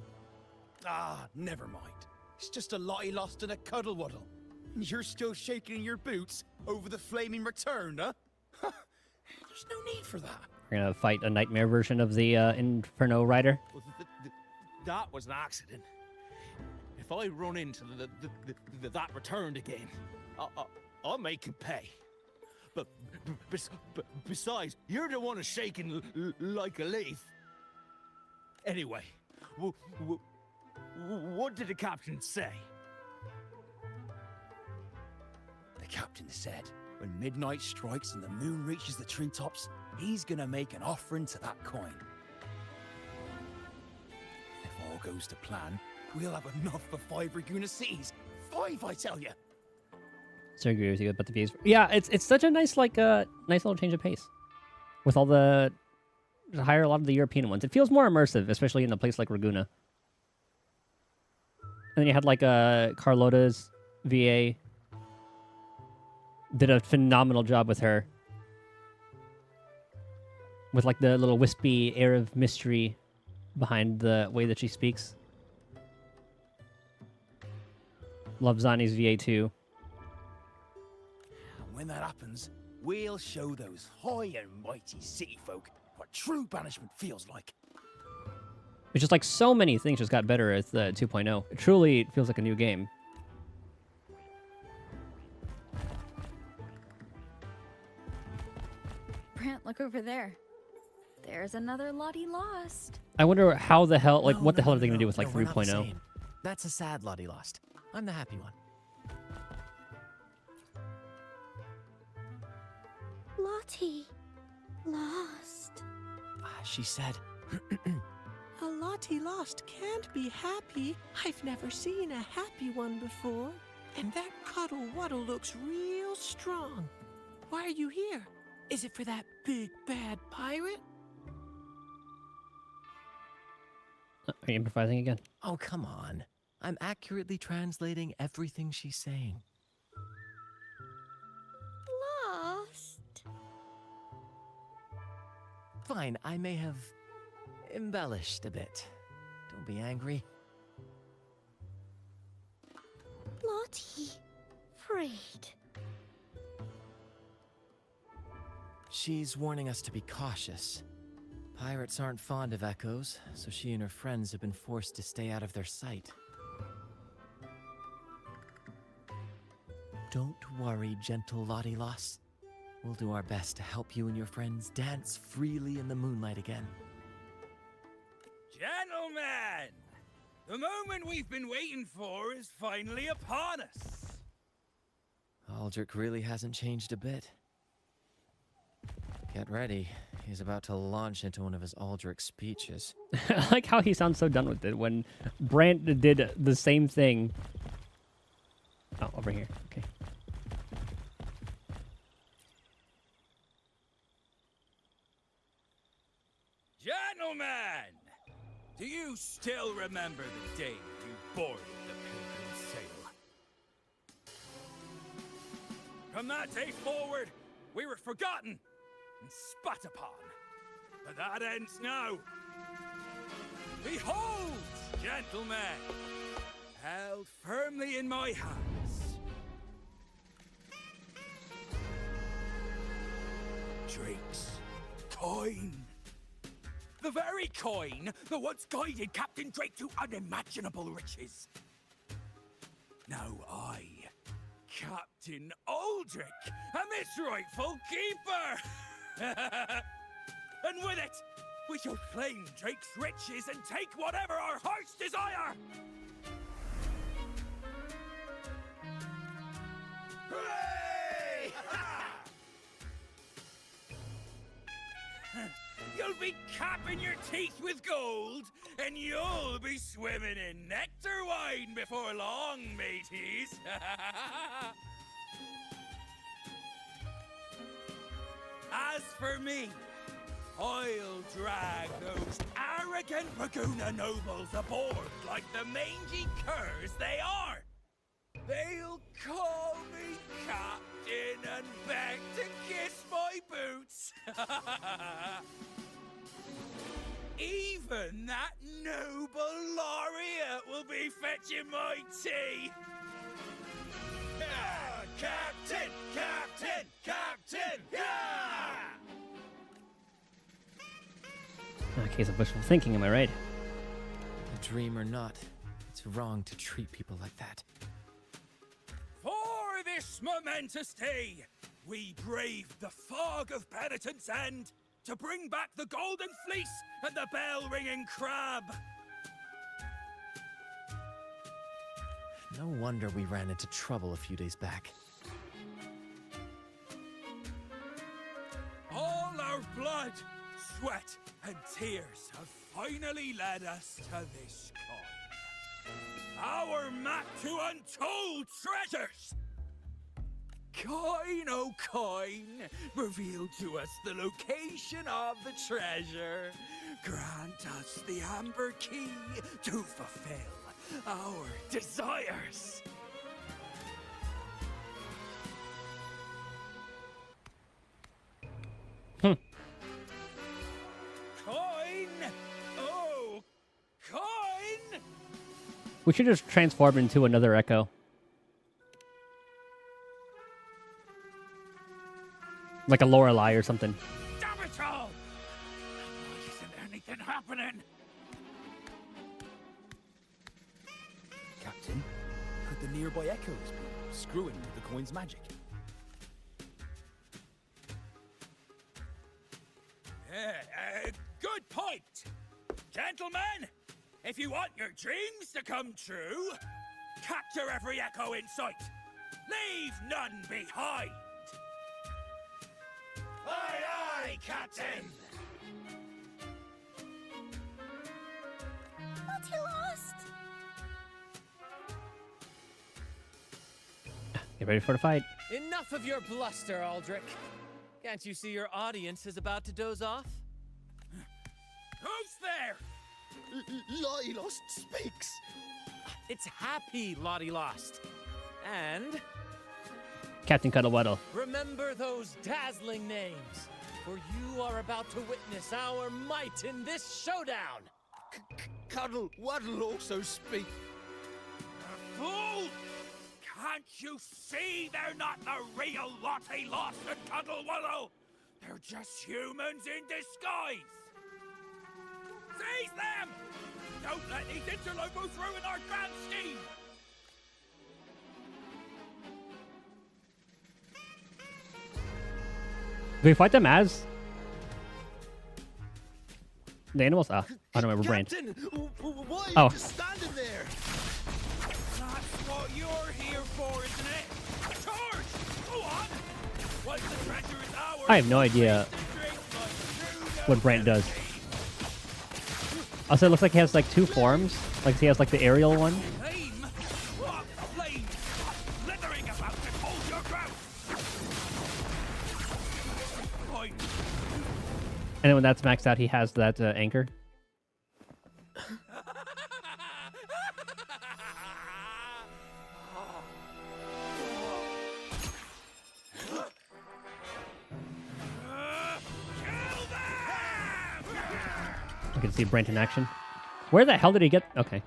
Ah, never mind. It's just a Lottie lost in a cuddle waddle. And you're still shaking in your boots over the flaming return, huh? There's no need for that. We're gonna fight a nightmare version of the Inferno Rider. Well, that was an accident. If I run into that returned again, I'll make you pay. But besides, you're the one who's shaking like a leaf. Anyway, what did the captain say? The captain said, when midnight strikes and the moon reaches the treetops, he's gonna make an offering to that coin. If all goes to plan, we'll have enough for 5 Raguna cities. 5, I tell you. So I agree with you about the views. Yeah, it's such a nice nice little change of pace with all the hire a lot of the European ones. It feels more immersive, especially in a place like Raguna. And then you had like Carlota's VA did a phenomenal job with her, with like the little wispy air of mystery behind the way that she speaks. Love Zani's VA too. When that happens, we'll show those high and mighty city folk what true banishment feels like. It's just like so many things just got better as the 2.0. It truly feels like a new game. Brant, look over there. There's another Lottie lost. I wonder how the hell, like, what the hell are they going to do with, like, we're not the 3.0? same. That's a sad Lottie lost. I'm the happy one. Lottie lost. She said... A Lottie lost can't be happy. I've never seen a happy one before. And that cuddle waddle looks real strong. Why are you here? Is it for that big bad pirate? Are you improvising again? Oh, come on. I'm accurately translating everything she's saying. Lost. Fine, I may have embellished a bit. Don't be angry. Lottie. Freed. She's warning us to be cautious. Pirates aren't fond of echoes, so she and her friends have been forced to stay out of their sight. Don't worry, gentle Lottie Loss. We'll do our best to help you and your friends dance freely in the moonlight again. Gentlemen! The moment we've been waiting for is finally upon us. Aldrich really hasn't changed a bit. Get ready. He's about to launch into one of his Aldrich speeches. I like how he sounds so done with it when Brant did the same thing. Oh, over here. Okay. Gentlemen! Do you still remember the day you boarded the Pilgrim's Sail? From that day forward, we were forgotten and spat upon. But that ends now. Behold, gentlemen, held firmly in my hands. Drake's coin. The very coin that once guided Captain Drake to unimaginable riches. Now I, Captain Aldrich, am its rightful keeper! And with it, We shall claim Drake's riches and take whatever our hearts desire! Hooray! You'll be capping your teeth with gold, and you'll be swimming in nectar wine before long, mateys. As for me, I'll drag those arrogant Raguna nobles aboard like the mangy curs they are. They'll call me captain and beg to kiss my boots. Even that noble laureate will be fetching my tea. Captain! Captain! Captain! Yeah! In a case of wishful thinking, am I right? A dream or not, it's wrong to treat people like that. For this momentous day, we braved the fog of penitence and to bring back the golden fleece and the bell-ringing crab. No wonder we ran into trouble a few days back. All our blood, sweat, and tears have finally led us to this coin. Our map to untold treasures! Coin, oh coin, reveal to us the location of the treasure. Grant us the amber key to fulfill our desires. Coin! Oh, coin! We should just transform into another Echo. Like a Lorelei or something. Damn it all! Why isn't anything happening? Captain, could the nearby echoes be screwing with the coin's magic? Good point! Gentlemen, if you want your dreams to come true, capture every echo in sight. Leave none behind. Aye, aye, Captain! What you lost? Get ready for the fight. Enough of your bluster, Aldrich. Can't you see your audience is about to doze off? Who's there? Lottie Lost speaks. It's happy Lottie Lost. And Captain Cuddlewaddle. remember those dazzling names, for you are about to witness our might in this showdown. Cuddle Waddle also speak. Fool! Can't you see they're not the real Lottie Lost and Cuddlewallow? They're just humans in disguise. Seize them! Don't let these interlopers ruin our grand scheme! Do we fight them as the animals? Ah, I don't remember brand. Captain, why are you Oh. just standing there? That's what you're here for, isn't it? Charge! Go on! Once the treasure is ours, I have no idea what Brant does. Also, it looks like he has like two forms. Like he has like the aerial one. flame! What flame? Slithering about to hold your ground! Point. And then when that's maxed out, he has that anchor. I can see Brent in action. Where the hell did he get? Okay.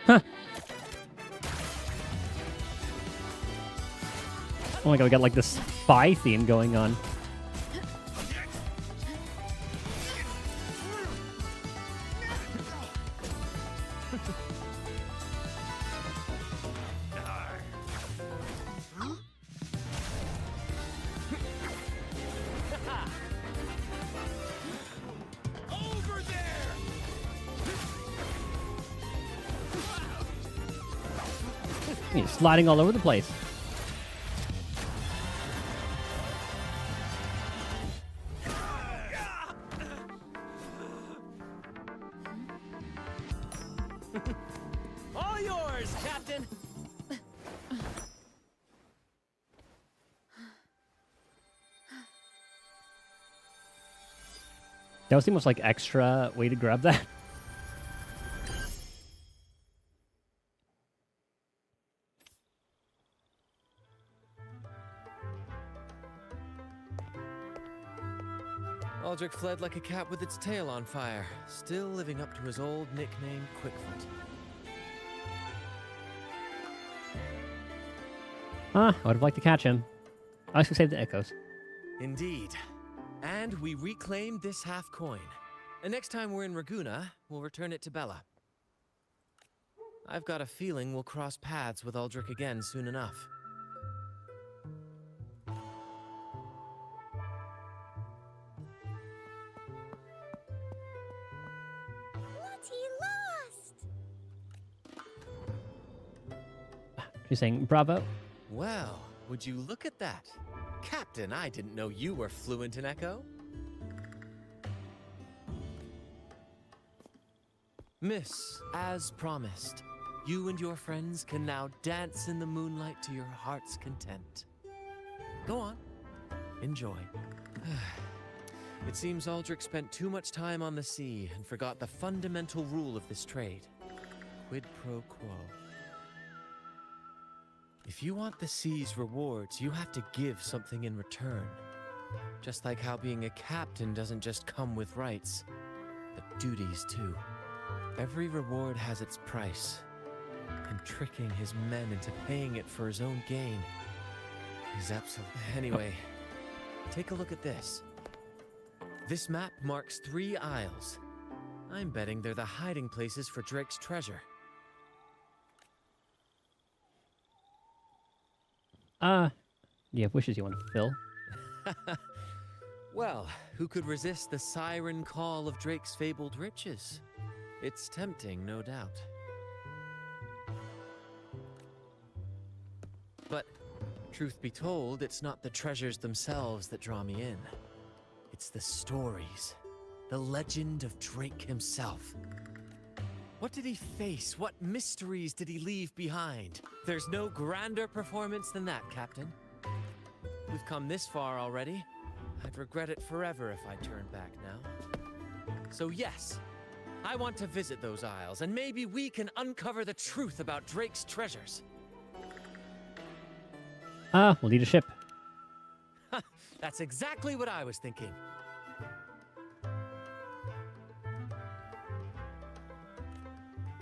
Huh. Oh my god, we got like this spy theme going on. He's sliding all over the place. All yours, Captain! That was the most like extra way to grab that. Aldrich fled like a cat with its tail on fire, still living up to his old nickname, Quickfoot. I would have liked to catch him. I should save the echoes. Indeed. And we reclaimed this half coin. And next time we're in Raguna, we'll return it to Bella. I've got a feeling we'll cross paths with Aldrich again soon enough. She's saying, bravo. Well, would you look at that? Captain, I didn't know you were fluent in Echo. Miss, as promised, you and your friends can now dance in the moonlight to your heart's content. Go on. Enjoy. It seems Aldrich spent too much time on the sea and forgot the fundamental rule of this trade. Quid pro quo. If you want the sea's rewards, you have to give something in return. Just like how being a captain doesn't just come with rights, but duties too. Every reward has its price, and tricking his men into paying it for his own gain is absolute. Anyway, take a look at this. This map marks 3 isles. I'm betting they're the hiding places for Drake's treasure. Do you have wishes you want to fulfill? Well, who could resist the siren call of Drake's fabled riches? It's tempting, no doubt. But, truth be told, it's not the treasures themselves that draw me in. It's the stories, the legend of Drake himself. What did he face? What mysteries did he leave behind? There's no grander performance than that, Captain. We've come this far already. I'd regret it forever if I turned back now. So yes, I want to visit those isles, and maybe we can uncover the truth about Drake's treasures. We'll need a ship. That's exactly what I was thinking.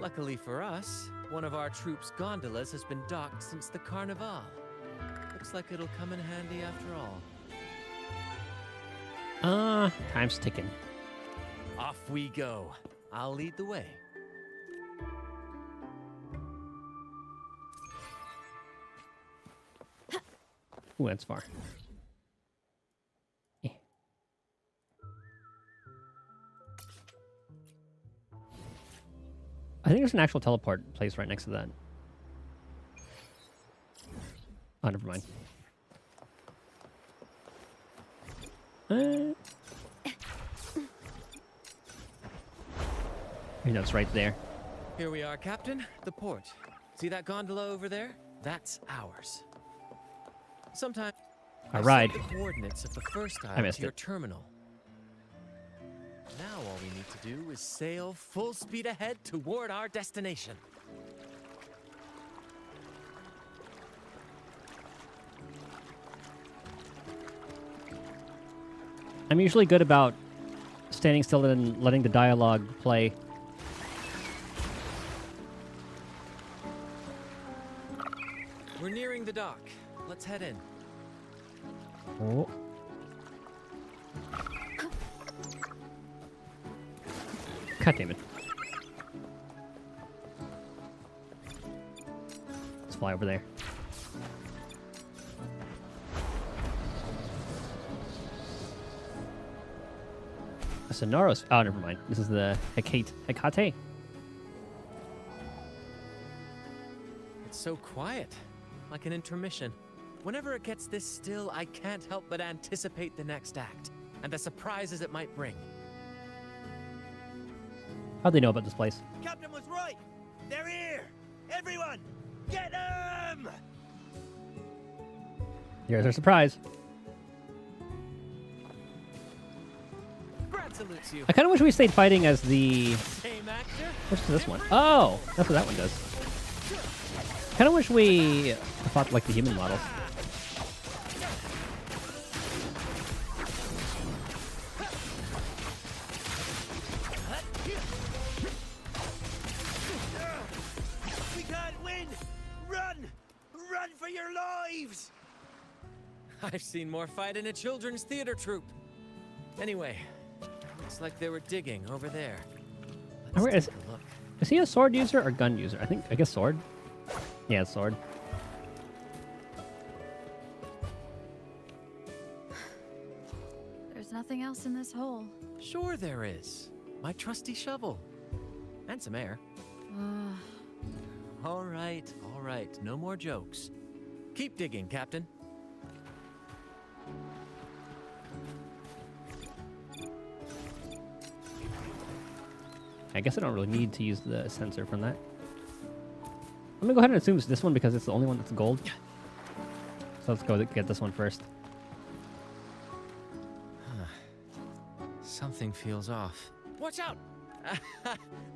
Luckily for us, one of our troops' gondolas has been docked since the Carnival. Looks like it'll come in handy after all. Time's ticking. Off we go. I'll lead the way. Ooh, that's far. Eh. I think there's an actual teleport place right next to that. Oh, never mind. That's right there. Here we are, Captain. The port. See that gondola over there? That's ours. Sometimes All right. the coordinates of the first I isle missed to your it. terminal. Now all we need to do is sail full speed ahead toward our destination. I'm usually good about standing still and letting the dialogue play. We're nearing the dock. Let's head in. Oh. God damn it. Let's fly over there. Sonoros. Oh, never mind. This is the Hecate. It's so quiet, like an intermission. Whenever it gets this still, I can't help but anticipate the next act, and the surprises it might bring. How'd they know about this place? Captain was right. They're here. Everyone, get them! Here's our surprise. Brad salutes you. I kind of wish we stayed fighting as the... Same actor? What's this one? Oh, that's what that one does. Kind of wish we fought like the human models. We can't win! Run! Run for your lives! I've seen more fight in a children's theater troupe. Anyway, looks like they were digging over there. Let's take a look. Is he a sword user or gun user? I guess sword. Yeah, sword. There's nothing else in this hole. Sure there is. My trusty shovel. And some air. All right. No more jokes. Keep digging, Captain. I guess I don't really need to use the sensor from that. I'm gonna go ahead and assume it's this one because it's the only one that's gold. So let's go get this one first. Something feels off. Watch out!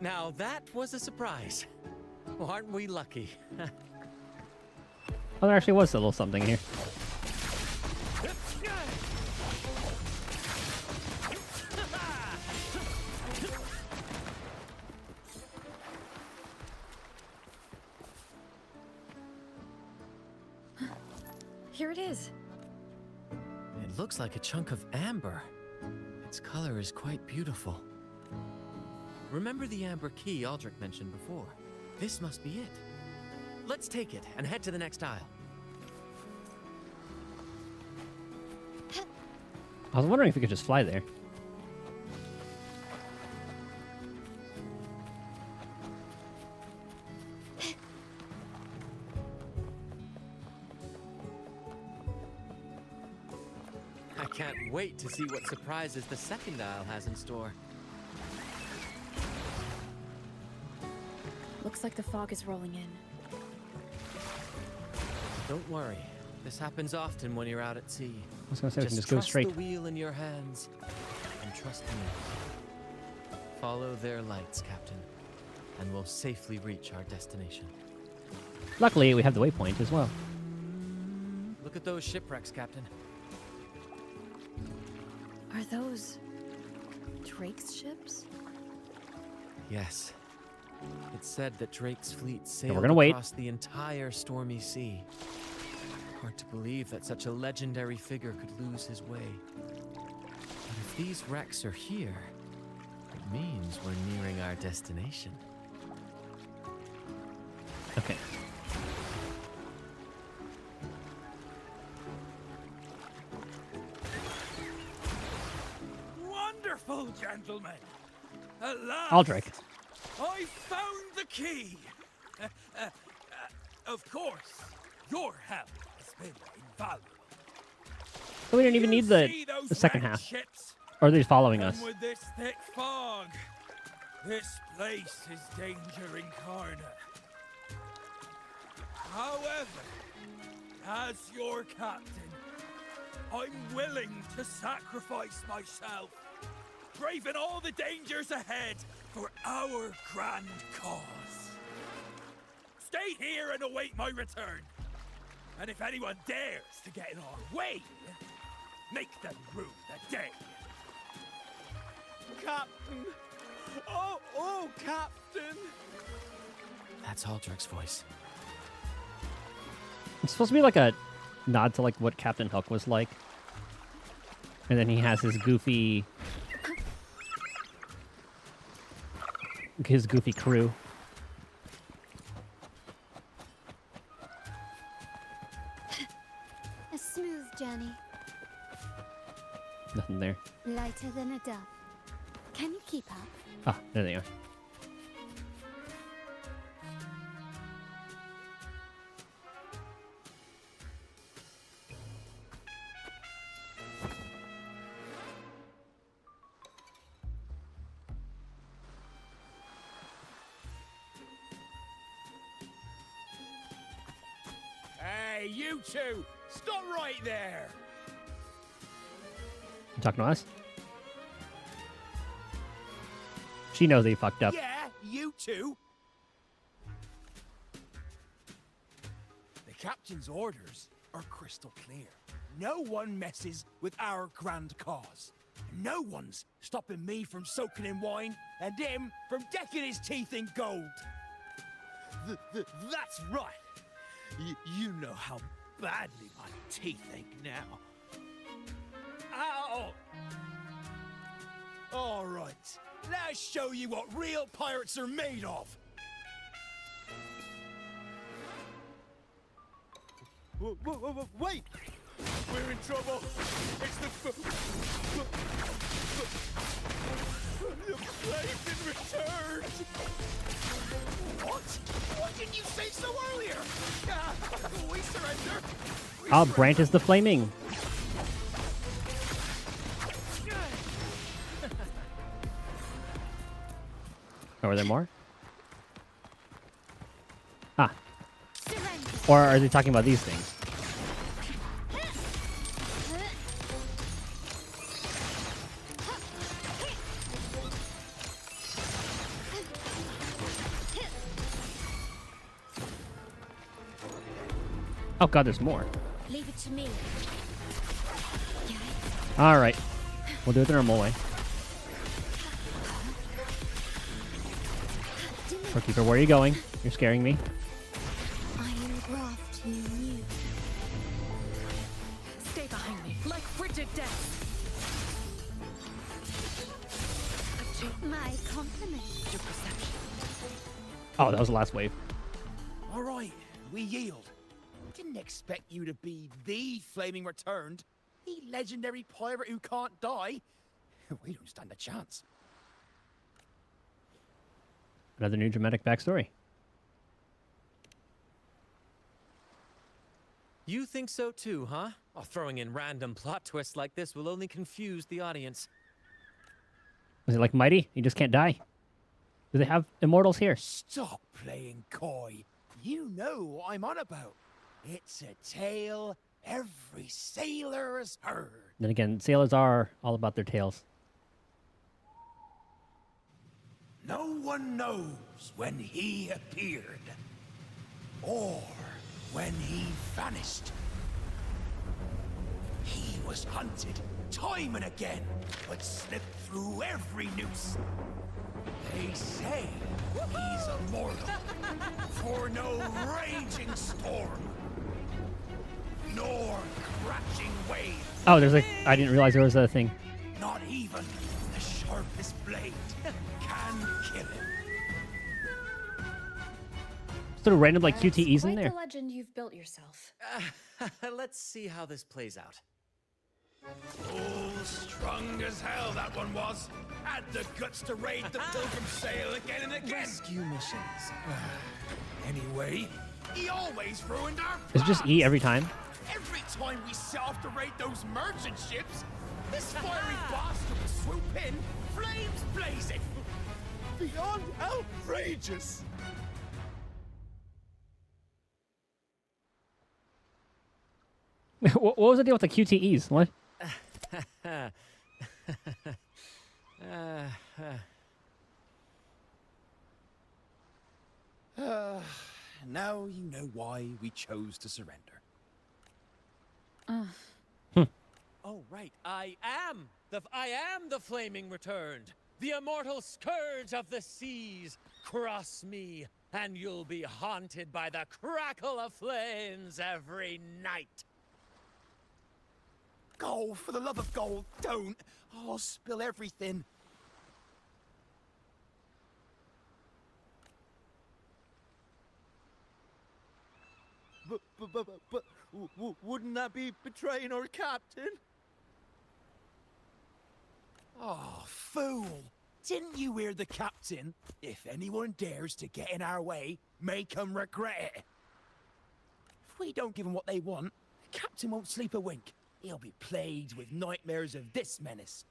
Now that was a surprise. Well, aren't we lucky? Oh, there actually was a little something here. Here it is. It looks like a chunk of amber. Its color is quite beautiful. Remember the amber key Aldrich mentioned before? This must be it. Let's take it and head to the next aisle. I was wondering if we could just fly there. I can't wait to see what surprises the second aisle has in store. Looks like the fog is rolling in. Don't worry. This happens often when you're out at sea. I was gonna say we can just go trust straight. the wheel in your hands and trust me. Follow their lights, Captain, and we'll safely reach our destination. Luckily, we have the waypoint as well. Look at those shipwrecks, Captain. Are those Drake's ships? Yes. It's said that Drake's fleet we're sailed gonna wait. across the entire stormy sea. Hard to believe that such a legendary figure could lose his way. But if these wrecks are here, it means we're nearing our destination. Okay. Wonderful, gentlemen! At last, Aldrich. I found the key! Of course, your help has been invaluable. So we didn't even need the second half. Or are they following us? And with this thick fog, this place is danger incarnate. However, as your captain, I'm willing to sacrifice myself, braving all the dangers ahead for our grand cause. Stay here and await my return. And if anyone dares to get in our way, make them rue the day. Captain! Oh, Captain! That's Aldrich's voice. It's supposed to be like a nod to like what Captain Hook was like. And then he has his goofy crew. A smooth journey, Nothing there. lighter than a dove. Can you keep up? Ah, there they are. you two! Stop right there! You talking to us? She knows he fucked up. Yeah, you two! The captain's orders are crystal clear. No one messes with our grand cause. No one's stopping me from soaking in wine and him from decking his teeth in gold. That's right. You know how badly my teeth ache now. Ow! All right, let's show you what real pirates are made of. Wait! We're in trouble. It's the flames in return. What? Why didn't you say so earlier? We surrender. Oh, Brant is the flaming. Oh, are there more? Ah. Or are they talking about these things? Oh god, there's more. Leave it to me. Alright. We'll do it the normal way. Storekeeper, where are you going? You're scaring me. I am graft you knew. Stay behind me, like frigid death. My compliments. Your perception. Oh, that was the last wave. All right, we yield. Didn't expect you to be the Flaming Returned, the legendary pirate who can't die. We don't stand a chance. Another new dramatic backstory. You think so too, huh? Oh, throwing in random plot twists like this will only confuse the audience. Is it like Mighty? You just can't die. Do they have immortals here? Stop playing coy. You know what I'm on about. It's a tale every sailor has heard. Then again, sailors are all about their tails. No one knows when he appeared, or when he vanished. He was hunted time and again, but slipped through every noose. They say he's immortal, for no raging storm, nor crashing wave. Oh, there's like, I didn't realize there was a thing. Not even the sharpest blade can kill him. Sort of random like QTEs in Quite there. the legend you've built yourself. Let's see how this plays out. Oh, strong as hell that one was. Had the guts to raid the Pilgrim Sail again and again. Rescue missions. Anyway, he always ruined our Is it just E every time? Every time we set off to raid those merchant ships, this fiery bastard would swoop in, flames blazing. Beyond outrageous. What was the deal with the QTEs? What? Now you know why we chose to surrender. Oh, right. I am the flaming returned. The immortal scourge of the seas. Cross me, and you'll be haunted by the crackle of flames every night. Gold, for the love of gold, don't. I'll spill everything. But wouldn't that be betraying our captain? Oh, fool! Didn't you hear the captain? If anyone dares to get in our way, make 'em regret it. If we don't give 'em what they want, the captain won't sleep a wink. He'll be plagued with nightmares of this menace.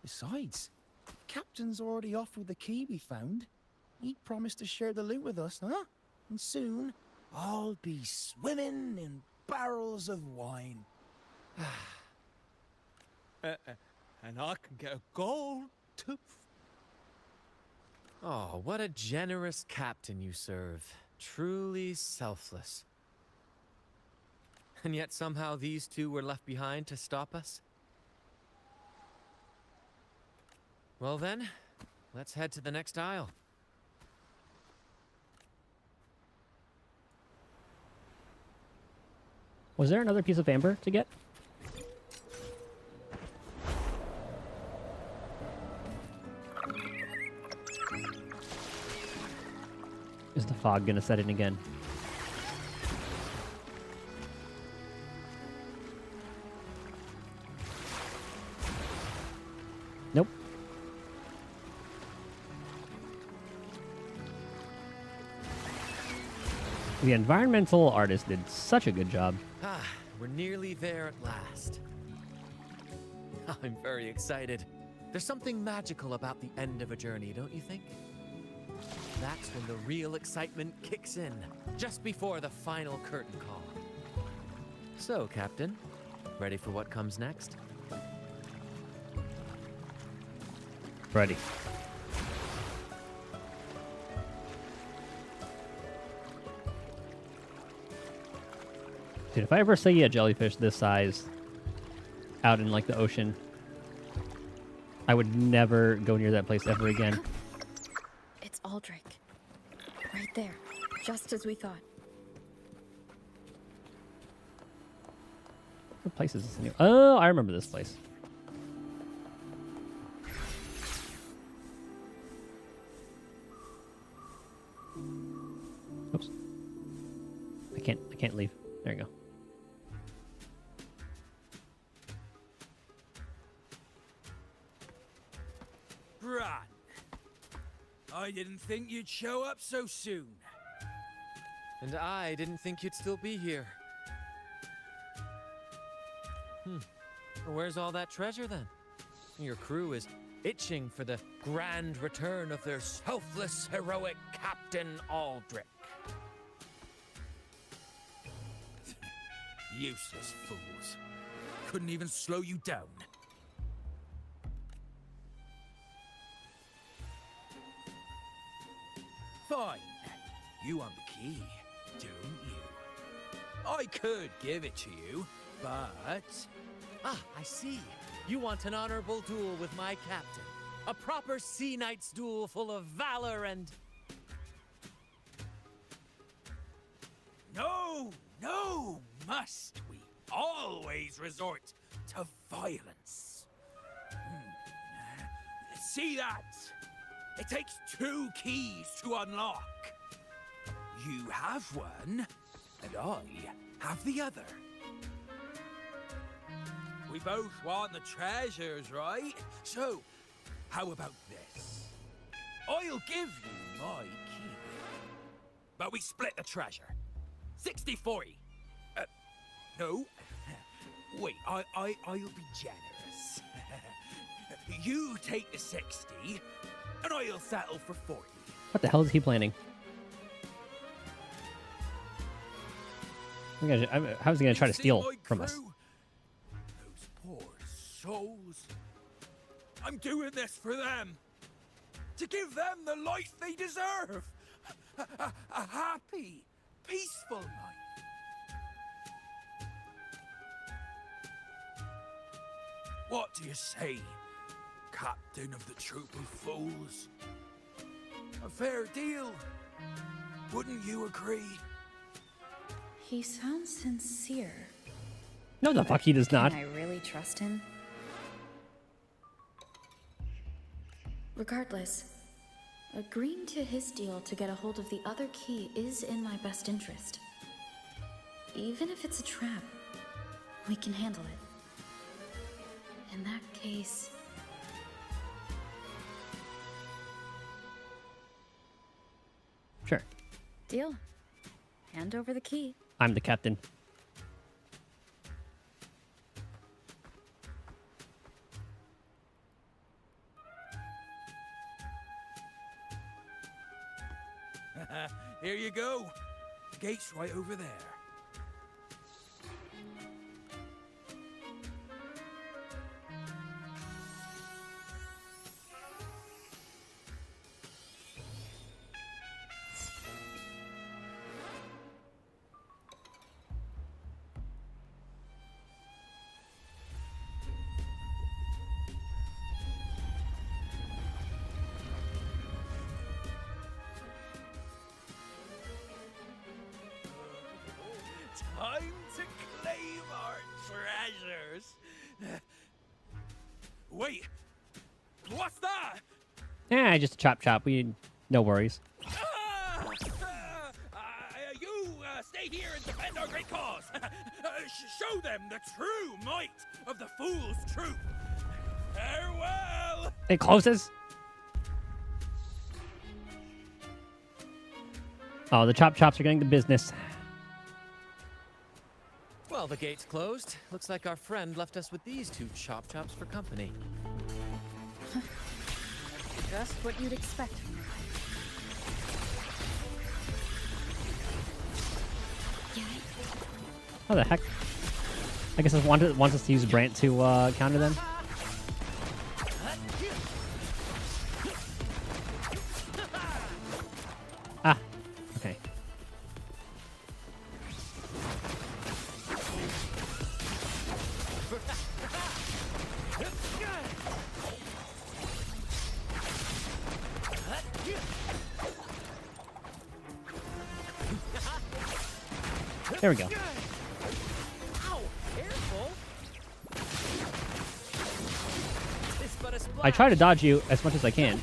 Besides, the captain's already offered the key we found. He promised to share the loot with us, huh? And soon, I'll be swimming in barrels of wine. And I can get a gold tooth. Oh, what a generous captain you serve. Truly selfless. And yet somehow these two were left behind to stop us? Well then, let's head to the next aisle. Was there another piece of amber to get? Is the fog gonna set in again? Nope. The environmental artist did such a good job. Ah, we're nearly there at last. I'm very excited. There's something magical about the end of a journey, don't you think? That's when the real excitement kicks in, just before the final curtain call. So, Captain, ready for what comes next? Ready. Dude, if I ever see a jellyfish this size out in like the ocean, I would never go near that place ever again. It's Aldrich. Right there. Just as we thought. What place is this new? Oh, I remember this place. Oops. I can't leave. There you go. Bran, I didn't think you'd show up so soon. And I didn't think you'd still be here. Where's all that treasure then? Your crew is itching for the grand return of their selfless, heroic Captain Aldrich. Useless fools. Couldn't even slow you down. Fine. You want the key, don't you? I could give it to you, but... Ah, I see. You want an honorable duel with my captain. A proper sea knight's duel full of valor and... No, must we always resort to violence? See that? It takes 2 keys to unlock. You have one, and I have the other. We both want the treasures, right? So, how about this? I'll give you my key, but we split the treasure. 60-40. No. Wait, I'll be generous. You take the 60, and I'll settle for 40. What the hell is he planning? How's he gonna try to steal from us? Those poor souls. I'm doing this for them. To give them the life they deserve. A happy, peaceful life. What do you say, Captain of the Troop of Fools? A fair deal, wouldn't you agree? He sounds sincere. No, the fuck he does not. Can I really trust him? Regardless, agreeing to his deal to get a hold of the other key is in my best interest. Even if it's a trap, we can handle it. In that case... Sure. Deal. Hand over the key. I'm the captain. Here you go. The gate's right over there. Time to claim our treasures. Wait, what's that? Yeah, just a chop. No worries. You stay here and defend our great cause. Show them the true might of the fool's truth. Farewell. It closes. Oh, the chops are getting the business. Well, the gate's closed. Looks like our friend left us with these two chops for company. Just what you'd expect from her. How the heck? I guess it wants us to use Brant to counter them. Ah, okay. There we go. I try to dodge you as much as I can.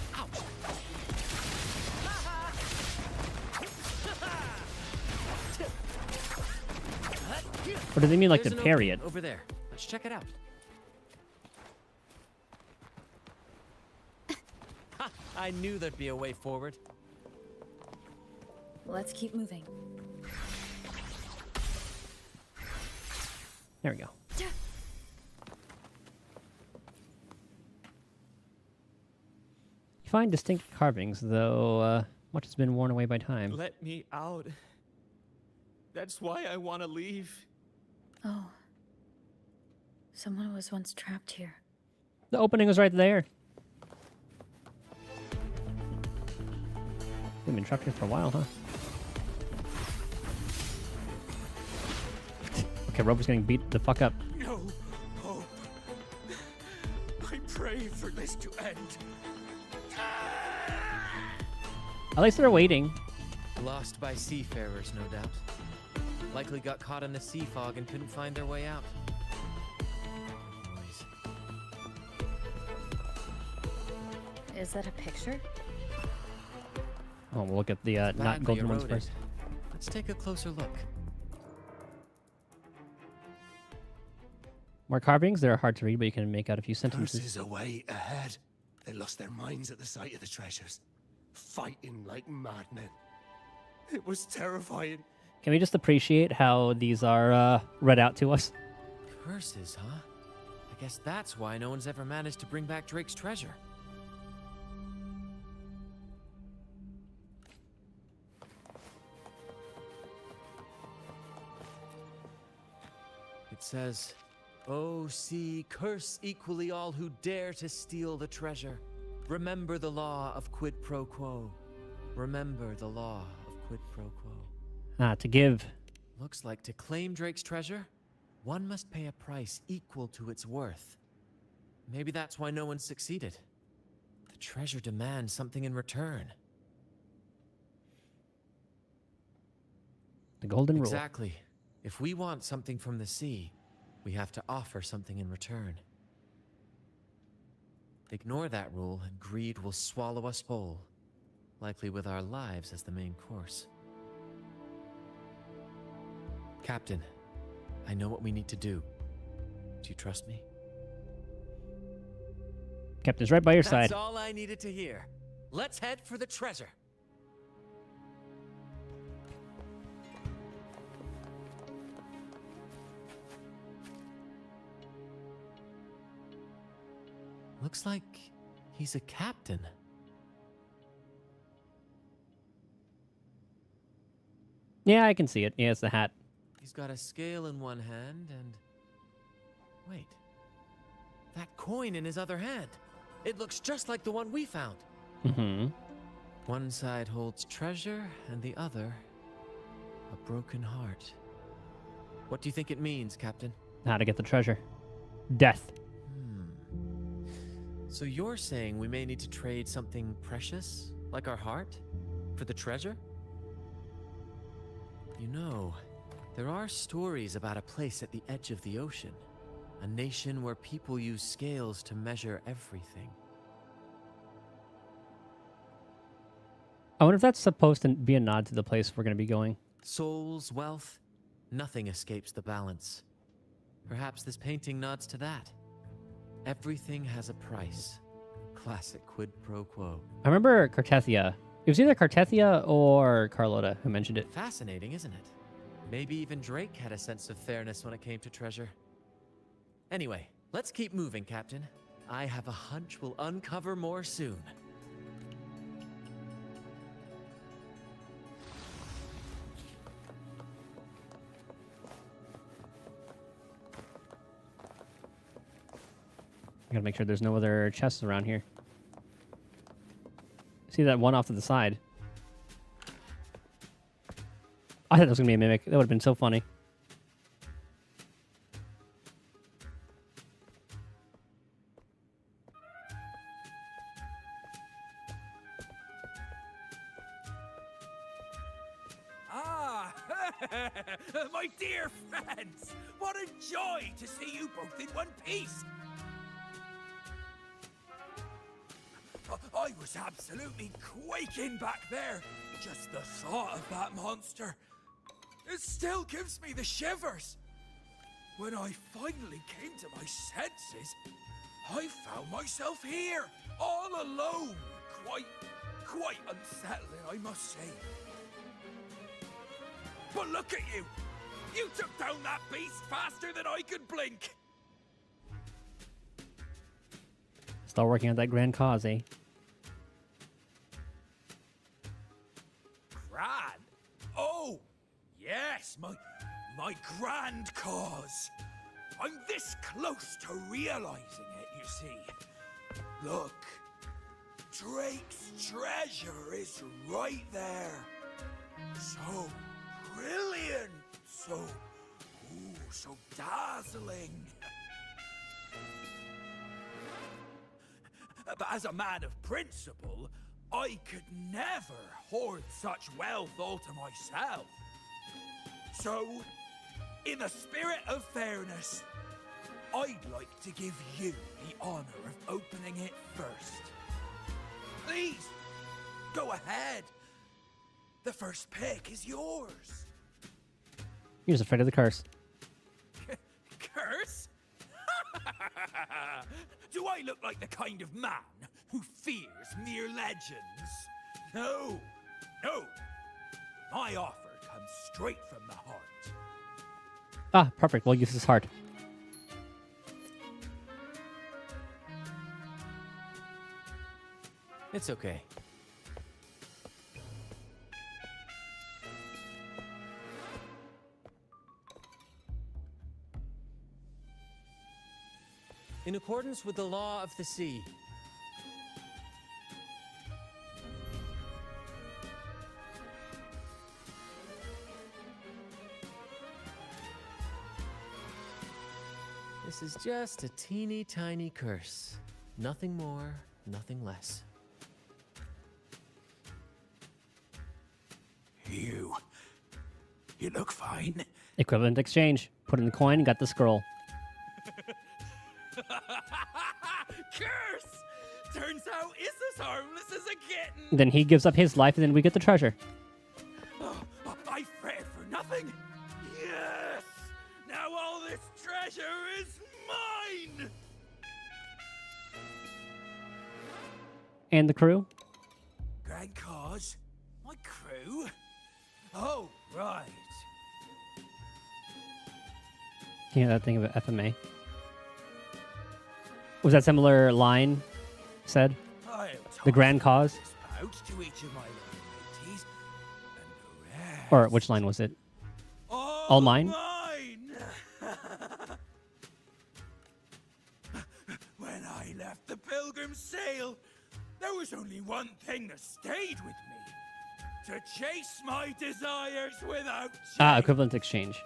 Or do they mean like to parry it? Over there. Let's check it out. Ha! I knew there'd be a way forward. Let's keep moving. There we go. You find distinct carvings, though much has been worn away by time. Let me out. That's why I want to leave. Oh. Someone was once trapped here. The opening was right there. We've been trapped here for a while, huh? Okay, Rover's getting beat the fuck up. No hope. I pray for this to end. At least they're waiting. Lost by seafarers, no doubt. Likely got caught in the sea fog and couldn't find their way out. Is that a picture? Oh, we'll look at the not Badly golden ones eroded. first. Let's take a closer look. More carvings. They're hard to read, but you can make out a few sentences. Curses away ahead. They lost their minds at the sight of the treasures, fighting like madmen. It was terrifying. Can we just appreciate how these are read out to us? Curses, huh? I guess that's why no one's ever managed to bring back Drake's treasure. It says, "Oh, sea, curse equally all who dare to steal the treasure. Remember the law of quid pro quo. Remember the law of quid pro quo." To give. Looks like to claim Drake's treasure, one must pay a price equal to its worth. Maybe that's why no one succeeded. The treasure demands something in return. The golden rule. Exactly. If we want something from the sea, we have to offer something in return. Ignore that rule and greed will swallow us whole, likely with our lives as the main course. Captain, I know what we need to do. Do you trust me? Captain's right by your That's side. all I needed to hear. Let's head for the treasure. Looks like he's a captain. Yeah, I can see it. Yeah, it's the hat. He's got a scale in one hand and... Wait. That coin in his other hand. It looks just like the one we found. Mm-hmm. One side holds treasure and the other a broken heart. What do you think it means, Captain? How to get the treasure. Death. So you're saying we may need to trade something precious, like our heart, for the treasure? You know, there are stories about a place at the edge of the ocean. A nation where people use scales to measure everything. I wonder if that's supposed to be a nod to the place we're going to be going. Souls, wealth, nothing escapes the balance. Perhaps this painting nods to that. Everything has a price. Classic quid pro quo. I remember Cartethia. It was either Cartethia or Carlota who mentioned it. Fascinating, isn't it? Maybe even Drake had a sense of fairness when it came to treasure. Anyway, let's keep moving, Captain. I have a hunch we'll uncover more soon. I gotta make sure there's no other chests around here. See that one off to the side? I thought that was gonna be a mimic. That would have been so funny. Ah, my dear friends, what a joy to see you both in one piece. I was absolutely quaking back there. Just the thought of that monster. It still gives me the shivers. When I finally came to my senses, I found myself here, all alone. Quite unsettling, I must say. But look at you! You took down that beast faster than I could blink! Still working on that grand cause, eh? Grand? Oh, yes, my grand cause. I'm this close to realizing it, you see. Look, Drake's treasure is right there. So brilliant, so dazzling. But as a man of principle, I could never hoard such wealth all to myself. So, in the spirit of fairness, I'd like to give you the honor of opening it first. Please, go ahead. The first pick is yours. He was afraid of the curse. Curse? Do I look like the kind of man who fears mere legends? No. My offer comes straight from the heart. Ah, perfect. We'll use his heart. It's okay. In accordance with the law of the sea, this is just a teeny tiny curse. Nothing more, nothing less. You look fine. Equivalent exchange. Put in the coin and got the scroll. Curse! Turns out it's as harmless as a kitten. Then he gives up his life and then we get the treasure. Oh, I fretted for nothing. Yes! Now all this treasure is mine! And the crew? Grand cause? My crew? Oh, right. Yeah, that thing of FMA. Was that similar line said? I'll The grand cause? out to each of my little mateys, and the Or which line was it? All mine? When I left the Pilgrim's Sail, there was only one thing that stayed with me. To chase my desires without Ah, equivalent exchange.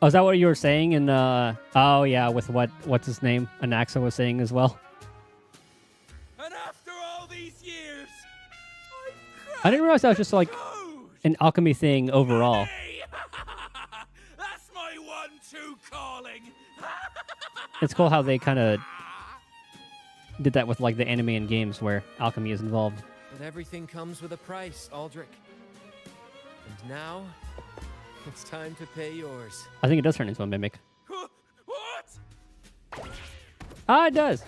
Oh, is that what you were saying in oh yeah, with what's his name? Anaxa was saying as well. And after all these years, I didn't realize that was just like an alchemy thing overall. that's my one-two calling. It's cool how they kind of did that with like the anime and games where alchemy is involved. But everything comes with a price, Aldrich. And now, it's time to pay yours. I think it does turn into a mimic. What? Ah, it does.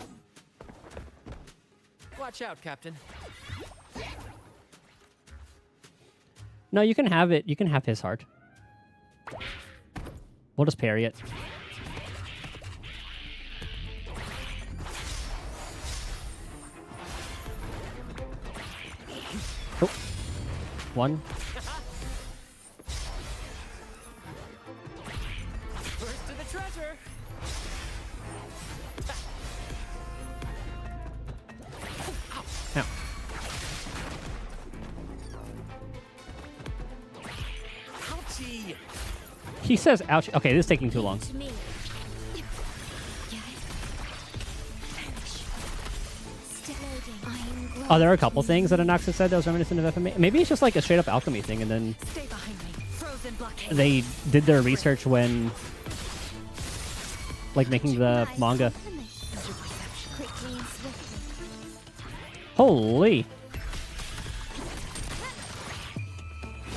Watch out, Captain. No, you can have it. You can have his heart. We'll just parry it. Oh. One. First to the treasure. Ow. Ouchie. He says ouch. Okay, this is taking too long. Oh, there are a couple things that Anaxa said that was reminiscent of FMA. Maybe it's just like a straight up alchemy thing, and then they did their research when, like, making the manga. Holy!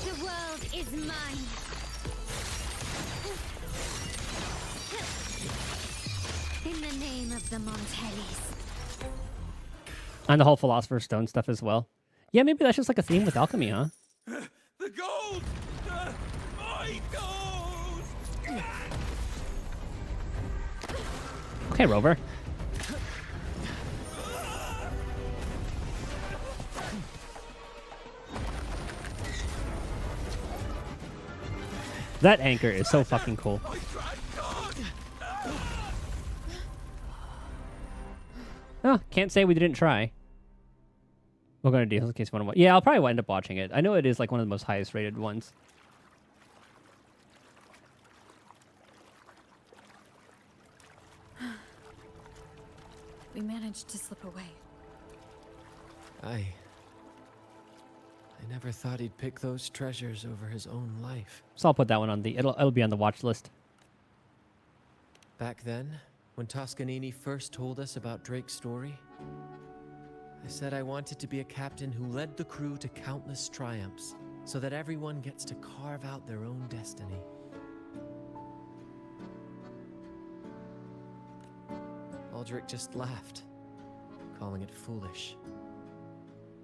The world is mine. In the name of the Montellis. And the whole Philosopher's Stone stuff as well. Yeah, maybe that's just like a theme with alchemy, huh? The gold! My gold! Okay, Rover. That anchor is so fucking cool. Oh, can't say we didn't try. We're gonna do in case one of them. Yeah, I'll probably end up watching it. I know it is like one of the most highest rated ones. We managed to slip away. I never thought he'd pick those treasures over his own life. So I'll put that one on the. It'll be on the watch list. Back then, when Toscanini first told us about Drake's story, I said I wanted to be a captain who led the crew to countless triumphs, so that everyone gets to carve out their own destiny. Aldrich just laughed, calling it foolish.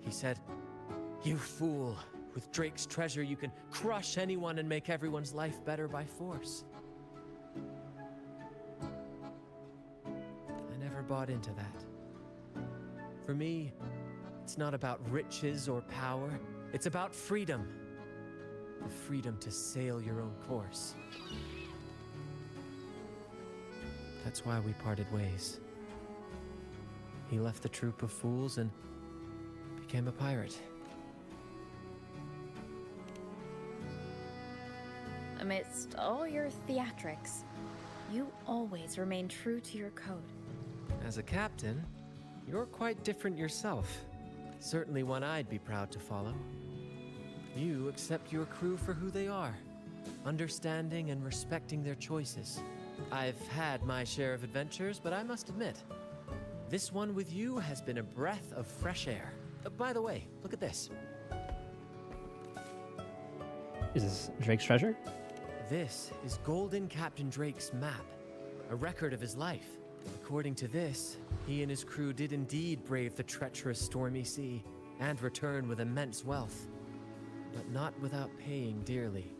He said, "You fool, with Drake's treasure you can crush anyone and make everyone's life better by force." I never bought into that. For me, it's not about riches or power. It's about freedom. The freedom to sail your own course. That's why we parted ways. He left the troop of fools and became a pirate. Amidst all your theatrics, you always remain true to your code. As a captain, you're quite different yourself. Certainly one I'd be proud to follow. You accept your crew for who they are, understanding and respecting their choices. I've had my share of adventures, but I must admit, this one with you has been a breath of fresh air. By the way, look at this. Is this Drake's treasure? This is Golden Captain Drake's map, a record of his life. According to this, he and his crew did indeed brave the treacherous stormy sea and return with immense wealth, but not without paying dearly.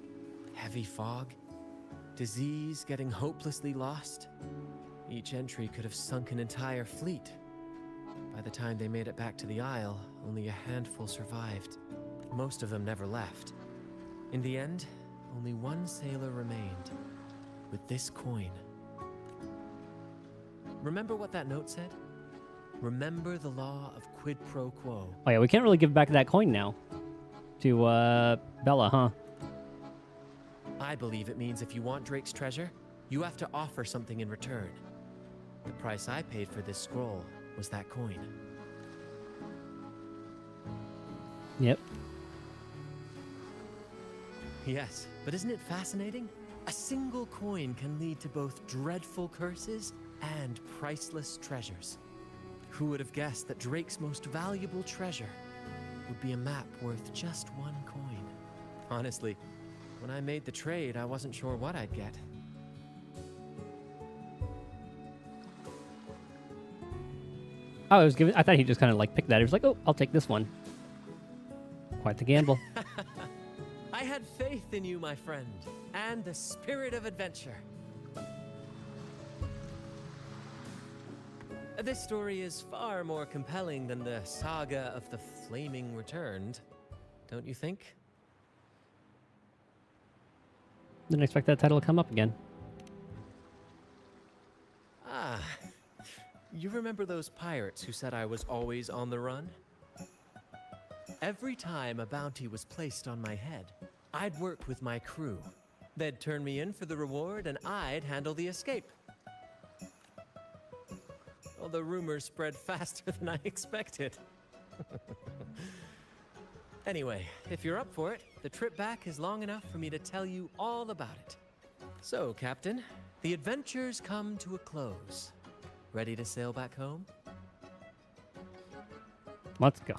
Heavy fog, disease, getting hopelessly lost. Each entry could have sunk an entire fleet. By the time they made it back to the Isle, only a handful survived. Most of them never left. In the end, only one sailor remained, with this coin. Remember what that note said? Remember the law of quid pro quo. Oh yeah, we can't really give back that coin now to Bella, huh? I believe it means if you want Drake's treasure, you have to offer something in return. The price I paid for this scroll was that coin. Yep. Yes, but isn't it fascinating? A single coin can lead to both dreadful curses and priceless treasures. Who would have guessed that Drake's most valuable treasure would be a map worth just one coin? Honestly, when I made the trade, I wasn't sure what I'd get. Oh, I thought he just kind of like picked that. He was like, "Oh, I'll take this one." Quite the gamble. I had faith in you, my friend, and the spirit of adventure. This story is far more compelling than the saga of the Flaming Returned, don't you think? Didn't expect that title to come up again. Ah, you remember those pirates who said I was always on the run? Every time a bounty was placed on my head, I'd work with my crew. They'd turn me in for the reward and I'd handle the escape. Well, the rumors spread faster than I expected. Anyway, if you're up for it, the trip back is long enough for me to tell you all about it. So, Captain, the adventures come to a close. Ready to sail back home? Let's go.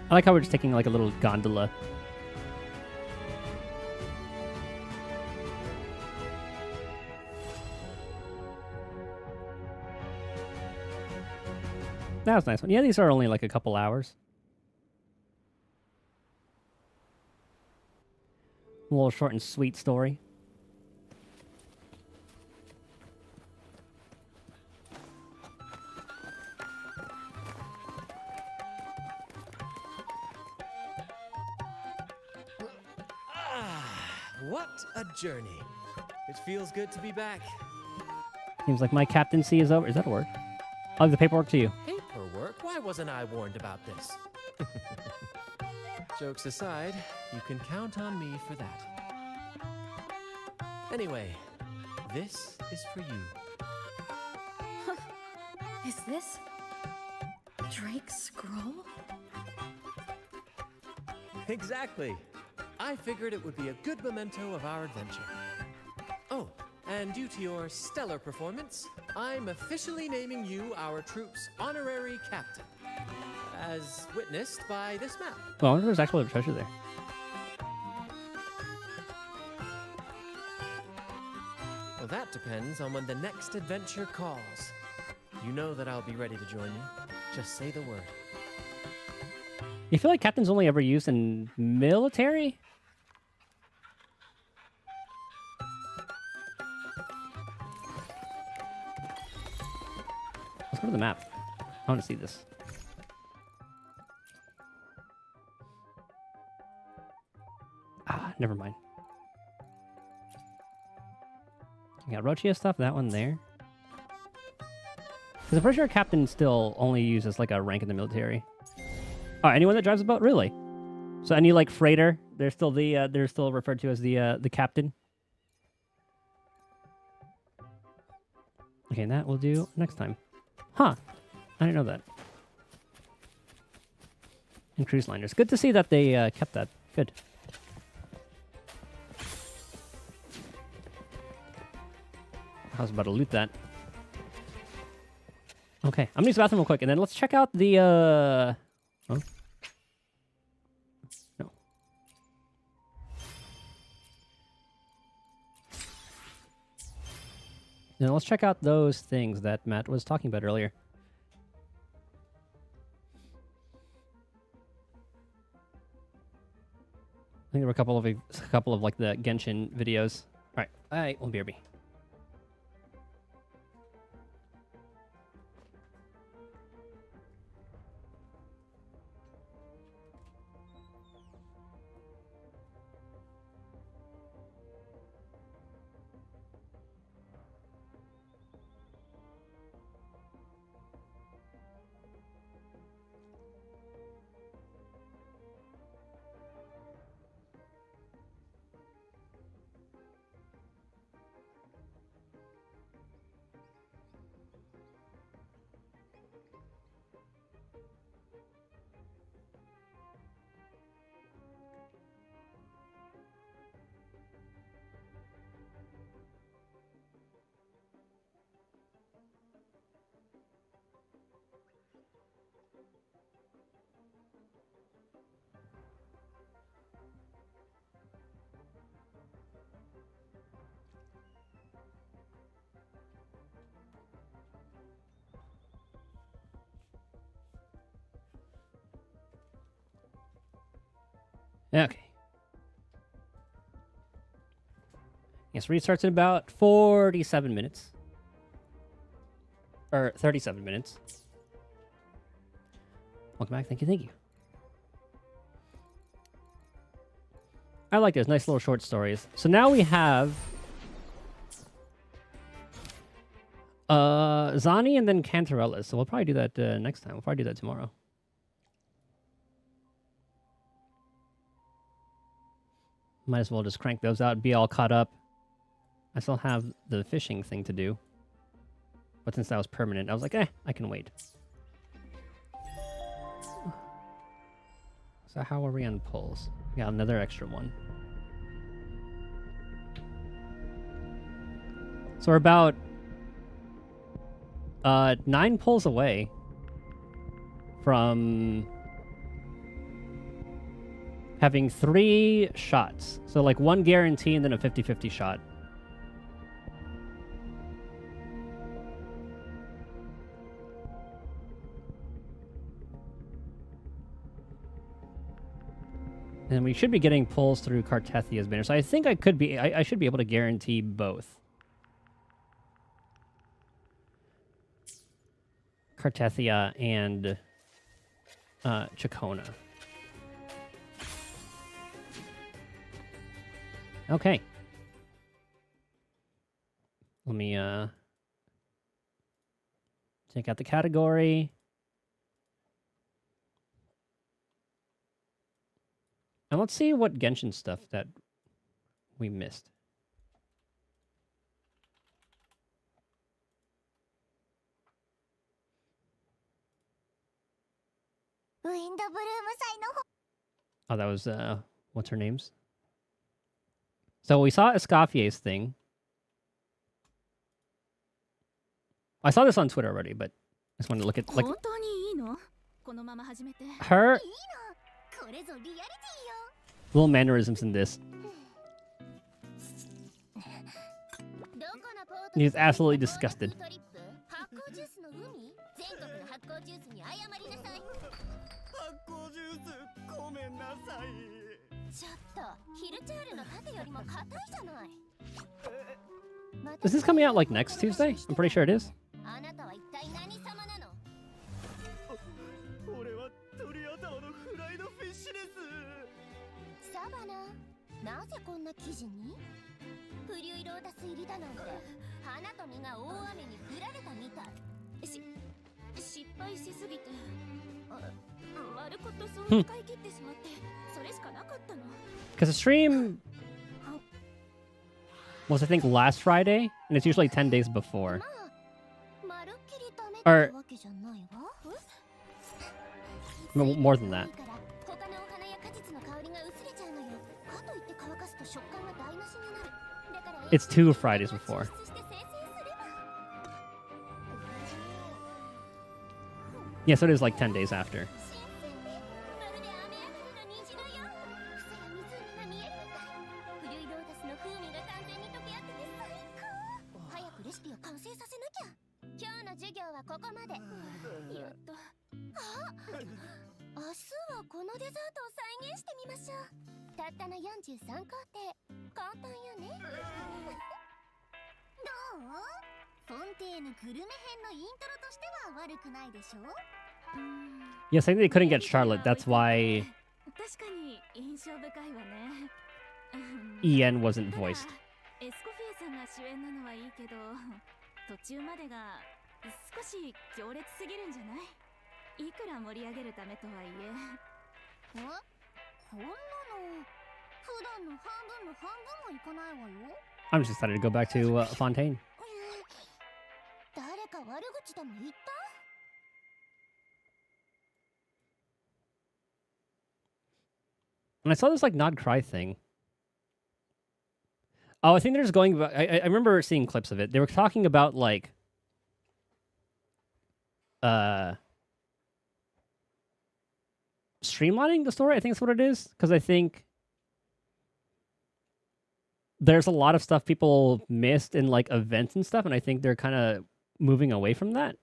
I like how we're just taking like a little gondola. That was a nice one. Yeah, these are only like a couple hours. A little short and sweet story. What a journey. It feels good to be back. Seems like my captaincy is over. Is that a word? I'll leave the paperwork to you. Paperwork? Why wasn't I warned about this? Jokes aside, you can count on me for that. Anyway, this is for you. Is this Drake's scroll? Exactly. I figured it would be a good memento of our adventure. Oh, and due to your stellar performance, I'm officially naming you our troop's honorary captain, as witnessed by this map. Well, I wonder if there's actually a treasure there. Well, that depends on when the next adventure calls. You know that I'll be ready to join you. Just say the word. You feel like captain's only ever used in military? Let's go to the map. I want to see this. Ah, never mind. You got Rochia stuff, that one there. Because I'm pretty sure captain still only uses like a rank in the military. Oh, anyone that drives a boat, really? So any like freighter, they're still referred to as the captain. Okay, and that we'll do next time. Huh. I didn't know that. And cruise liners. Good to see that they kept that. Good. I was about to loot that. Okay, I'm gonna use the bathroom real quick, and then let's check out the, Oh. No. Now let's check out those things that Matt was talking about earlier. think there were a couple of like the Genshin videos. All right, one BRB. Okay. Yes, restarts in about 47 minutes. Or 37 minutes. Welcome back. Thank you. I like those nice little short stories. So now we have Zani and then Cantarella. So we'll probably do that next time. We'll probably do that tomorrow. Might as well just crank those out and be all caught up. I still have the fishing thing to do. But since that was permanent, I was like, I can wait. So how are we on pulls? We got another extra one. So we're about 9 pulls away from having 3 shots. So like 1 guarantee and then a 50-50 shot. And we should be getting pulls through Cartethia's banner. So I think I should be able to guarantee both. Cartethia and Chacona. Okay. Let me take out the category. And let's see what Genshin stuff that we missed. Oh, that was, what's her name's? So we saw Escaffier's thing. I saw this on Twitter already, but I just wanted to look at, like, her little mannerisms in this. He's absolutely disgusted. Is this coming out like next Tuesday? I'm pretty sure it is. Because the stream was, I think, last Friday, and it's usually 10 days before. Or more than that. It's 2 Fridays before. Yeah, so it is like 10 days after. たったの43個って簡単よね。どう？フォンテーヌグルメ編のイントロとしては悪くないでしょ？ Yes, I think they couldn't get Charlotte. That's why 確かに印象深いわね。Ian wasn't voiced. エスコフィエさんが主演なのはいいけど、途中までが少し強烈すぎるんじゃない？いくら盛り上げるためとはいえ。こんなの普段の半分の半分もいかないわよ。 I'm just excited to go back to Fontaine. 誰か悪口でも言った？ And I saw this like nod cry thing. Oh, I think they're just going about. I remember seeing clips of it. They were talking about like streamlining the story. I think that's what it is, because I think there's a lot of stuff people missed in like events and stuff, and I think they're kind of moving away from that.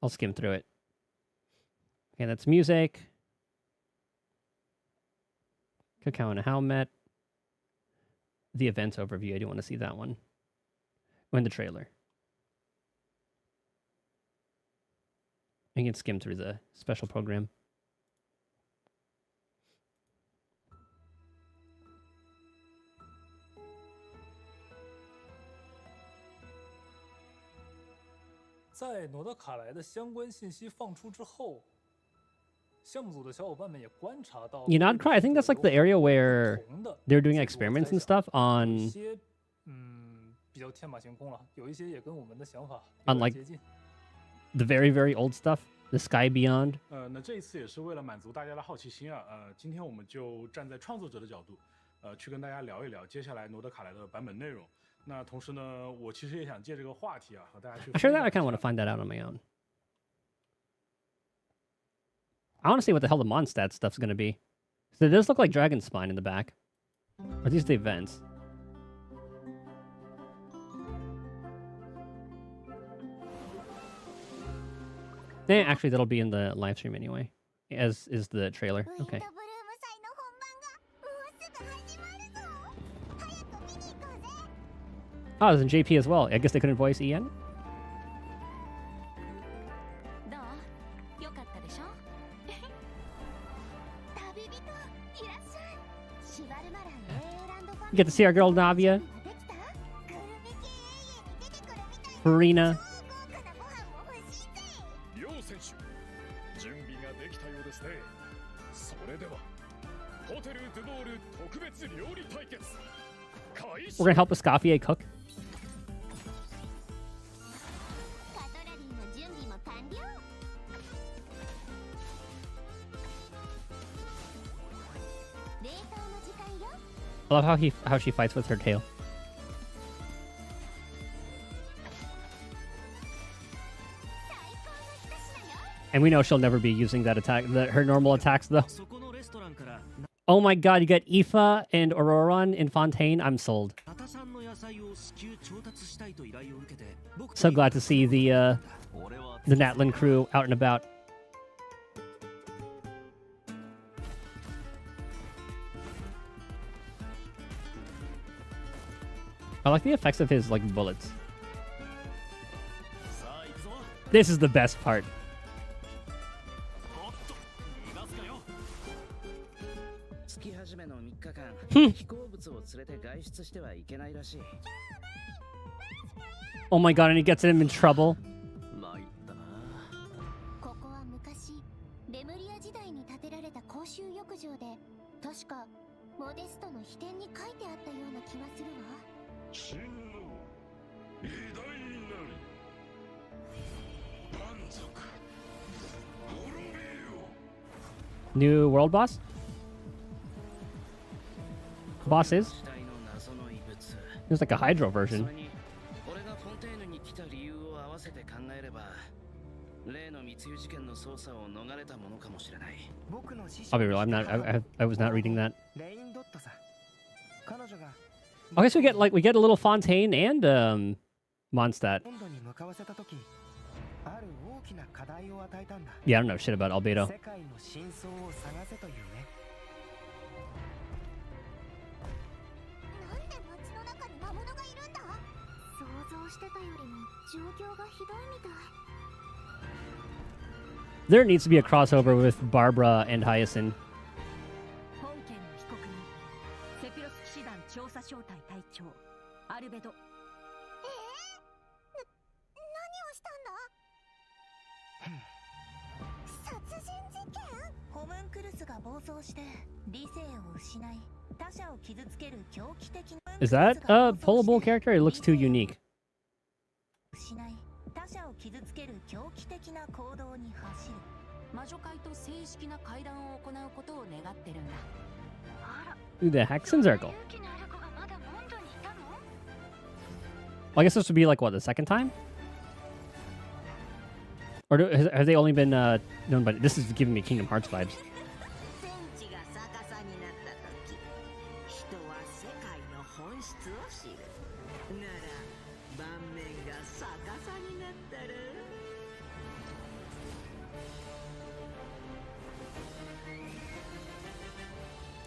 I'll skim through it. Okay, that's music. Cacao and a Helmet. The events overview. I do want to see that one. In the trailer. I can skim through the special program. You nod cry. I think that's like the area where they're doing experiments and stuff on like the very, very old stuff, the Sky Beyond. 那这一次也是为了满足大家的好奇心啊，今天我们就站在创作者的角度，去跟大家聊一聊接下来诺德卡莱的版本内容。那同时呢，我其实也想借这个话题啊，和大家去。Sure, that I kind of want to find that out on my own. I want to see what the hell the Mondstadt stuff's going to be. So it does look like Dragon Spine in the back. Are these the events? Actually, that'll be in the live stream anyway, as is the trailer. Okay. Oh, there's in JP as well. I guess they couldn't voice Ian? You get to see our girl Navia. Farina. We're gonna help Escoffier cook. I love how she fights with her tail. And we know she'll never be using that attack, her normal attacks though. Oh my god, you get Aoife and Auroron in Fontaine. I'm sold. So glad to see the Natlin crew out and about. I like the effects of his like bullets. This is the best part. Oh my god, and he gets him in trouble. New world boss? Bosses? There's like a Hydro version. I'll be real, I was not reading that. Okay, so we get a little Fontaine and Mondstadt. Yeah, I don't know shit about albedo. 世界の真相を探せというね。なんで街の中に魔物がいるんだ？想像してたよりも状況がひどいみたい。There needs to be a crossover with Barbara and Hyacinth. 本件の被告人セピロス騎士団調査小隊隊長アルベド。何をしたんだ？殺人事件？ホムンクルスが暴走して理性を失い他者を傷つける狂気的な Is that a pullable character? It looks too unique. 失い他者を傷つける狂気的な行動に走る。魔女会と正式な会談を行うことを願ってるんだ。 Ooh, the Hexen Circle. Well, I guess this would be like, what, the second time? Or have they only been known by... This is giving me Kingdom Hearts vibes. 天地が逆さになった時、人は世界の本質を知る。なら、盤面が逆さになったら。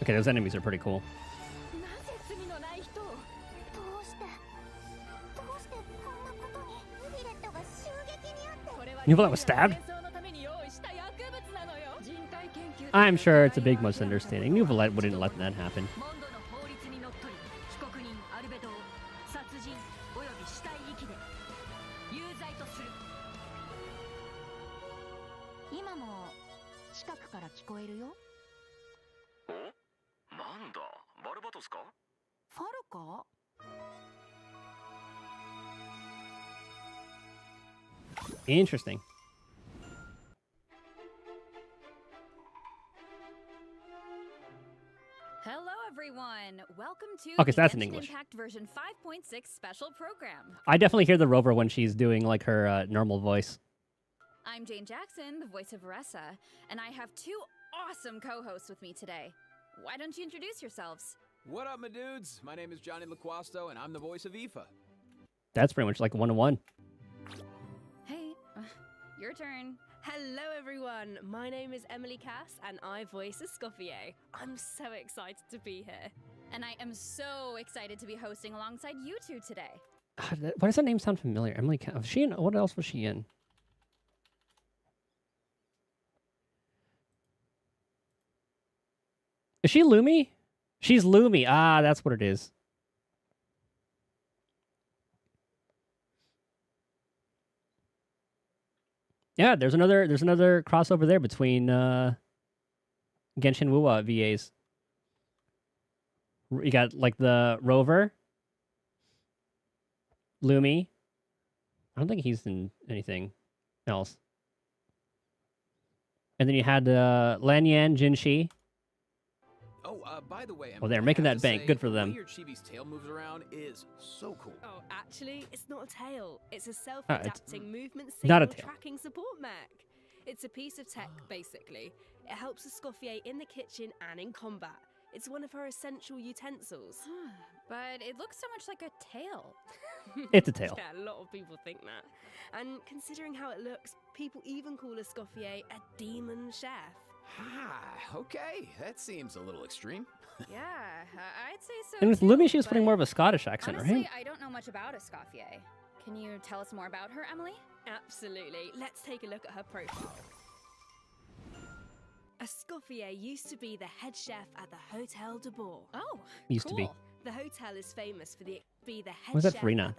Okay, those enemies are pretty cool. なぜ罪のない人を？どうしてこんなことに？ウィレットが襲撃にあって。 You know that was stabbed? I'm sure it's a big misunderstanding. New Valette wouldn't let that happen. モンドの法律にのっとり被告人アルベドを殺人および死体遺棄で有罪とする。今も近くから聞こえるよ。 なんだ、バルバトスか？ファルか？ Interesting. Hello, everyone. Welcome to Okay, so that's in the Genshin English. Impact version 5.6 special program. I definitely hear the Rover when she's doing like her normal voice. I'm Jane Jackson, the voice of Veressa, and I have two awesome co-hosts with me today. Why don't you introduce yourselves? What up, my dudes? My name is Johnny LaQuasto, and I'm the voice of Aoife. That's pretty much like 1-to-1. Hey, your turn. Hello, everyone. My name is Emily Cass, and I voice Escoffier. I'm so excited to be here. And I am so excited to be hosting alongside you two today. Why does that name sound familiar? Emily, was she in? What else was she in? Is she Lumi? She's Lumi. Ah, that's what it is. Yeah, there's another crossover there between Genshin Wuwa VAs. You got like the Rover, Lumi. I don't think he's in anything else. And then you had Lanyan, Jinshi. Oh, by the way, Oh, they're making that bank. Good for The them. way your Chibi's tail moves around is so cool. Oh, actually, it's not a tail. It's a it's self-adapting movement not a signal tail. tracking support mech. It's a piece of tech, basically. It helps Escoffier in the kitchen and in combat. It's one of her essential utensils. But it looks so much like a tail. It's a tail. Yeah, a lot of people think that. And considering how it looks, people even call Escoffier a demon chef. Ah, okay. That seems a little extreme. Yeah, I'd say so. And with too, Lumi, she was but putting more of a Scottish accent, honestly, right? I don't know much about Escoffier. Can you tell us more about her, Emily? Absolutely. Let's take a look at her profile. Escoffier used to be the head chef at the Hotel de Bourg. Oh, Used to be. cool. The hotel is famous for the head Was that chef Farina? at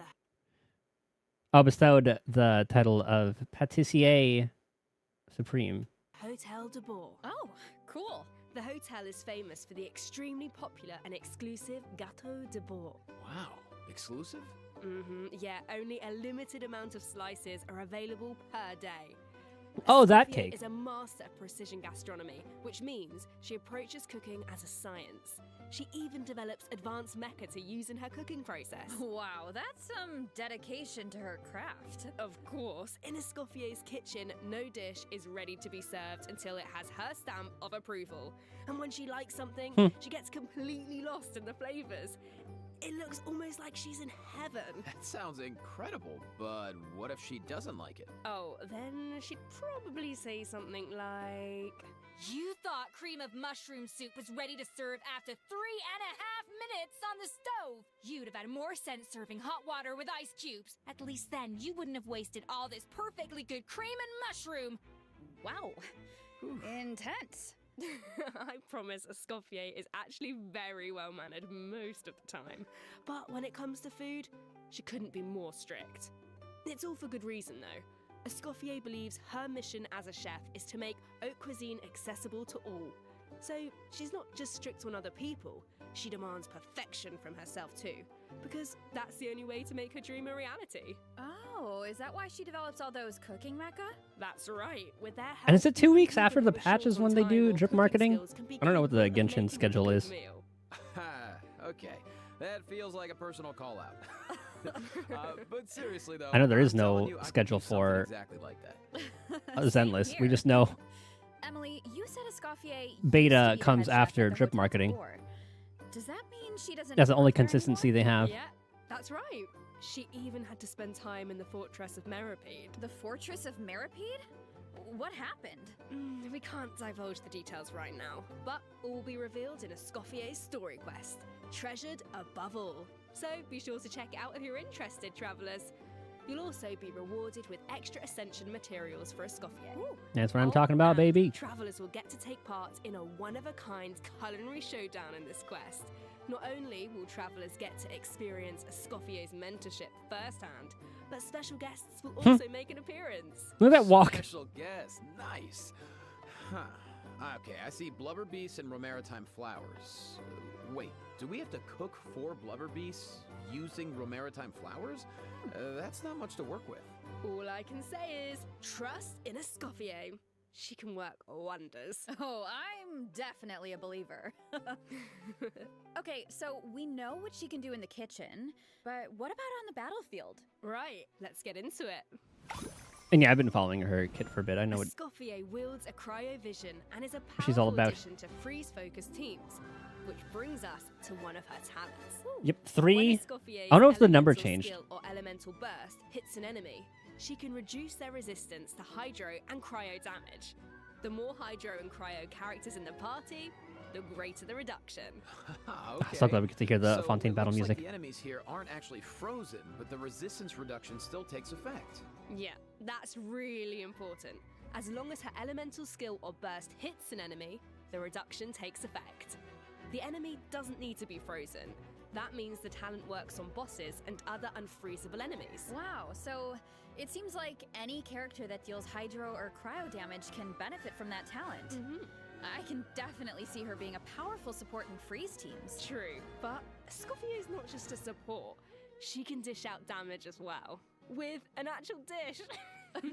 the Bestowed the title of Pâtissier Supreme. Hotel de Bourg. Oh, cool. The hotel is famous for the extremely popular and exclusive Gâteau de Bourg. Wow, exclusive? Yeah, only a limited amount of slices are available per day. Oh, that Escoffier cake. is a master of precision gastronomy, which means she approaches cooking as a science. She even develops advanced mecha to use in her cooking process. Wow, that's some dedication to her craft. Of course, in Escoffier's kitchen, no dish is ready to be served until it has her stamp of approval. And when she likes something, she gets completely lost in the flavors. It looks almost like she's in heaven. That sounds incredible, but what if she doesn't like it? Oh, then she'd probably say something like... You thought cream of mushroom soup was ready to serve after 3.5 minutes on the stove. You'd have had more sense serving hot water with ice cubes. At least then you wouldn't have wasted all this perfectly good cream and mushroom. Wow. Intense. I promise Escoffier is actually very well mannered most of the time. But when it comes to food, she couldn't be more strict. It's all for good reason though. Escoffier believes her mission as a chef is to make haute cuisine accessible to all. So she's not just strict on other people, she demands perfection from herself too. Because that's the only way to make her dream a reality. Oh, is that why she develops all those cooking mecha? That's right. With their help, And is it 2 weeks after the patches when they do drip marketing? I don't know what the Genshin schedule is. Okay, that feels like a personal call out. But seriously though, I know there is I'm telling no you, I could schedule do something for exactly like that. Zenless. We just know Emily, you said Escoffier beta comes after drip marketing. Does that mean she doesn't? That's the only work there consistency anymore? they have. Yeah, that's right. She even had to spend time in the Fortress of Meripede. The Fortress of Meripede? What happened? We can't divulge the details right now, but all will be revealed in Escoffier's story quest, treasured above all. So be sure to check it out if you're interested, travellers. You'll also be rewarded with extra Ascension materials for Escoffier. That's what I'm talking about, baby. Travellers will get to take part in a one-of-a-kind culinary showdown in this quest. Not only will travellers get to experience Escoffier's mentorship firsthand, but special guests will also make an appearance. Look at that walk. Special guest, nice. Huh. Okay, I see blubber beasts and romaritime flowers. Wait, do we have to cook 4 blubber beasts using romaritime flowers? That's not much to work with. All I can say is trust in Escoffier. She can work wonders. Oh, I'm definitely a believer. Okay, so we know what she can do in the kitchen, but what about on the battlefield? Right, let's get into it. And yeah, I've been following her kit for a bit. I know what Escoffier wields a cryovision and is a she's all powerful about. addition to freeze-focused teams, which brings us to one of her talents. Yep, 3. When I Escoffier's don't know if the number elemental changed. skill or elemental burst hits an enemy, she can reduce their resistance to hydro and cryo damage. The more hydro and cryo characters in the party, the greater the reduction. Okay. So glad we get to hear the So Fontaine it battle looks like music. the enemies here aren't actually frozen, but the resistance reduction still takes effect. Yeah, that's really important. As long as her elemental skill or burst hits an enemy, the reduction takes effect. The enemy doesn't need to be frozen. That means the talent works on bosses and other unfreezable enemies. Wow, so it seems like any character that deals hydro or cryo damage can benefit from that talent. I can definitely see her being a powerful support in freeze teams. True, but Escoffier is not just a support. She can dish out damage as well. With an actual dish.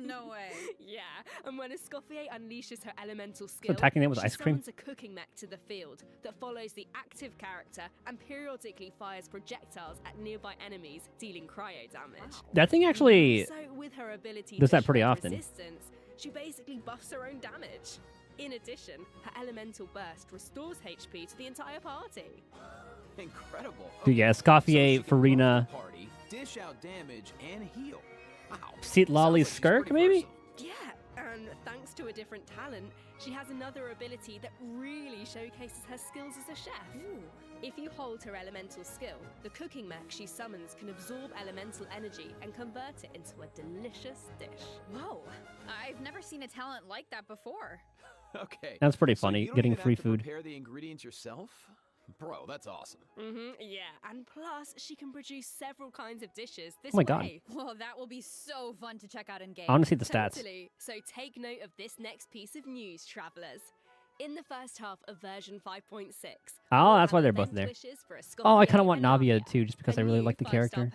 No way. Yeah, and when Escoffier unleashes her elemental skill, attacking them with she ice cream? summons a cooking mech to the field that follows the active character and periodically fires projectiles at nearby enemies, dealing cryo damage. That thing actually So with her ability does to that pretty shred often. resistance, she basically buffs her own damage. In addition, her elemental burst restores HP to the entire party. Incredible. Dude, yeah, Okay, Escoffier, so she can Farina, buff the party, dish out damage, and heal. Wow. Seat Lolly Skirk, maybe? Yeah, and thanks to a different talent, she has another ability that really showcases her skills as a chef. If you hold her elemental skill, the cooking mech she summons can absorb elemental energy and convert it into a delicious dish. Whoa, I've never seen a talent like that before. Okay. That's pretty so funny, you don't getting even free have to food. Prepare the ingredients yourself? Bro, that's awesome. Yeah, and plus she can produce several kinds of dishes this Oh my God. way. Well, that will be so fun to check out in game. I want to see the stats. Totally. So take note of this next piece of news, travelers. In the first half of version 5.6. Oh, that's why they're both there. Oh, I kind of want Navia too, just because I really like the character.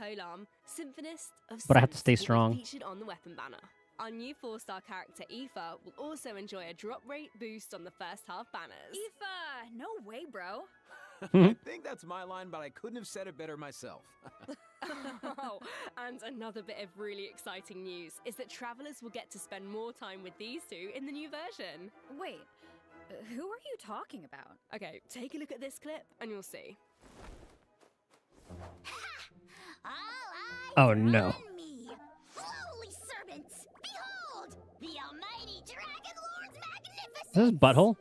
Symphonist of But I have to stay Sense will be strong. featured on the weapon banner. Our new 4-star character, Aoife, will also enjoy a drop rate boost on the first half banners. Aoife, no way, bro. I think that's my line, but I couldn't have said it better myself. Oh, and another bit of really exciting news is that travelers will get to spend more time with these two in the new version. Wait, who are you talking about? Okay, take a look at this clip and you'll see. Oh no. me. Lowly servants, behold, the almighty Dragon Lord's magnificence. Is this butthole?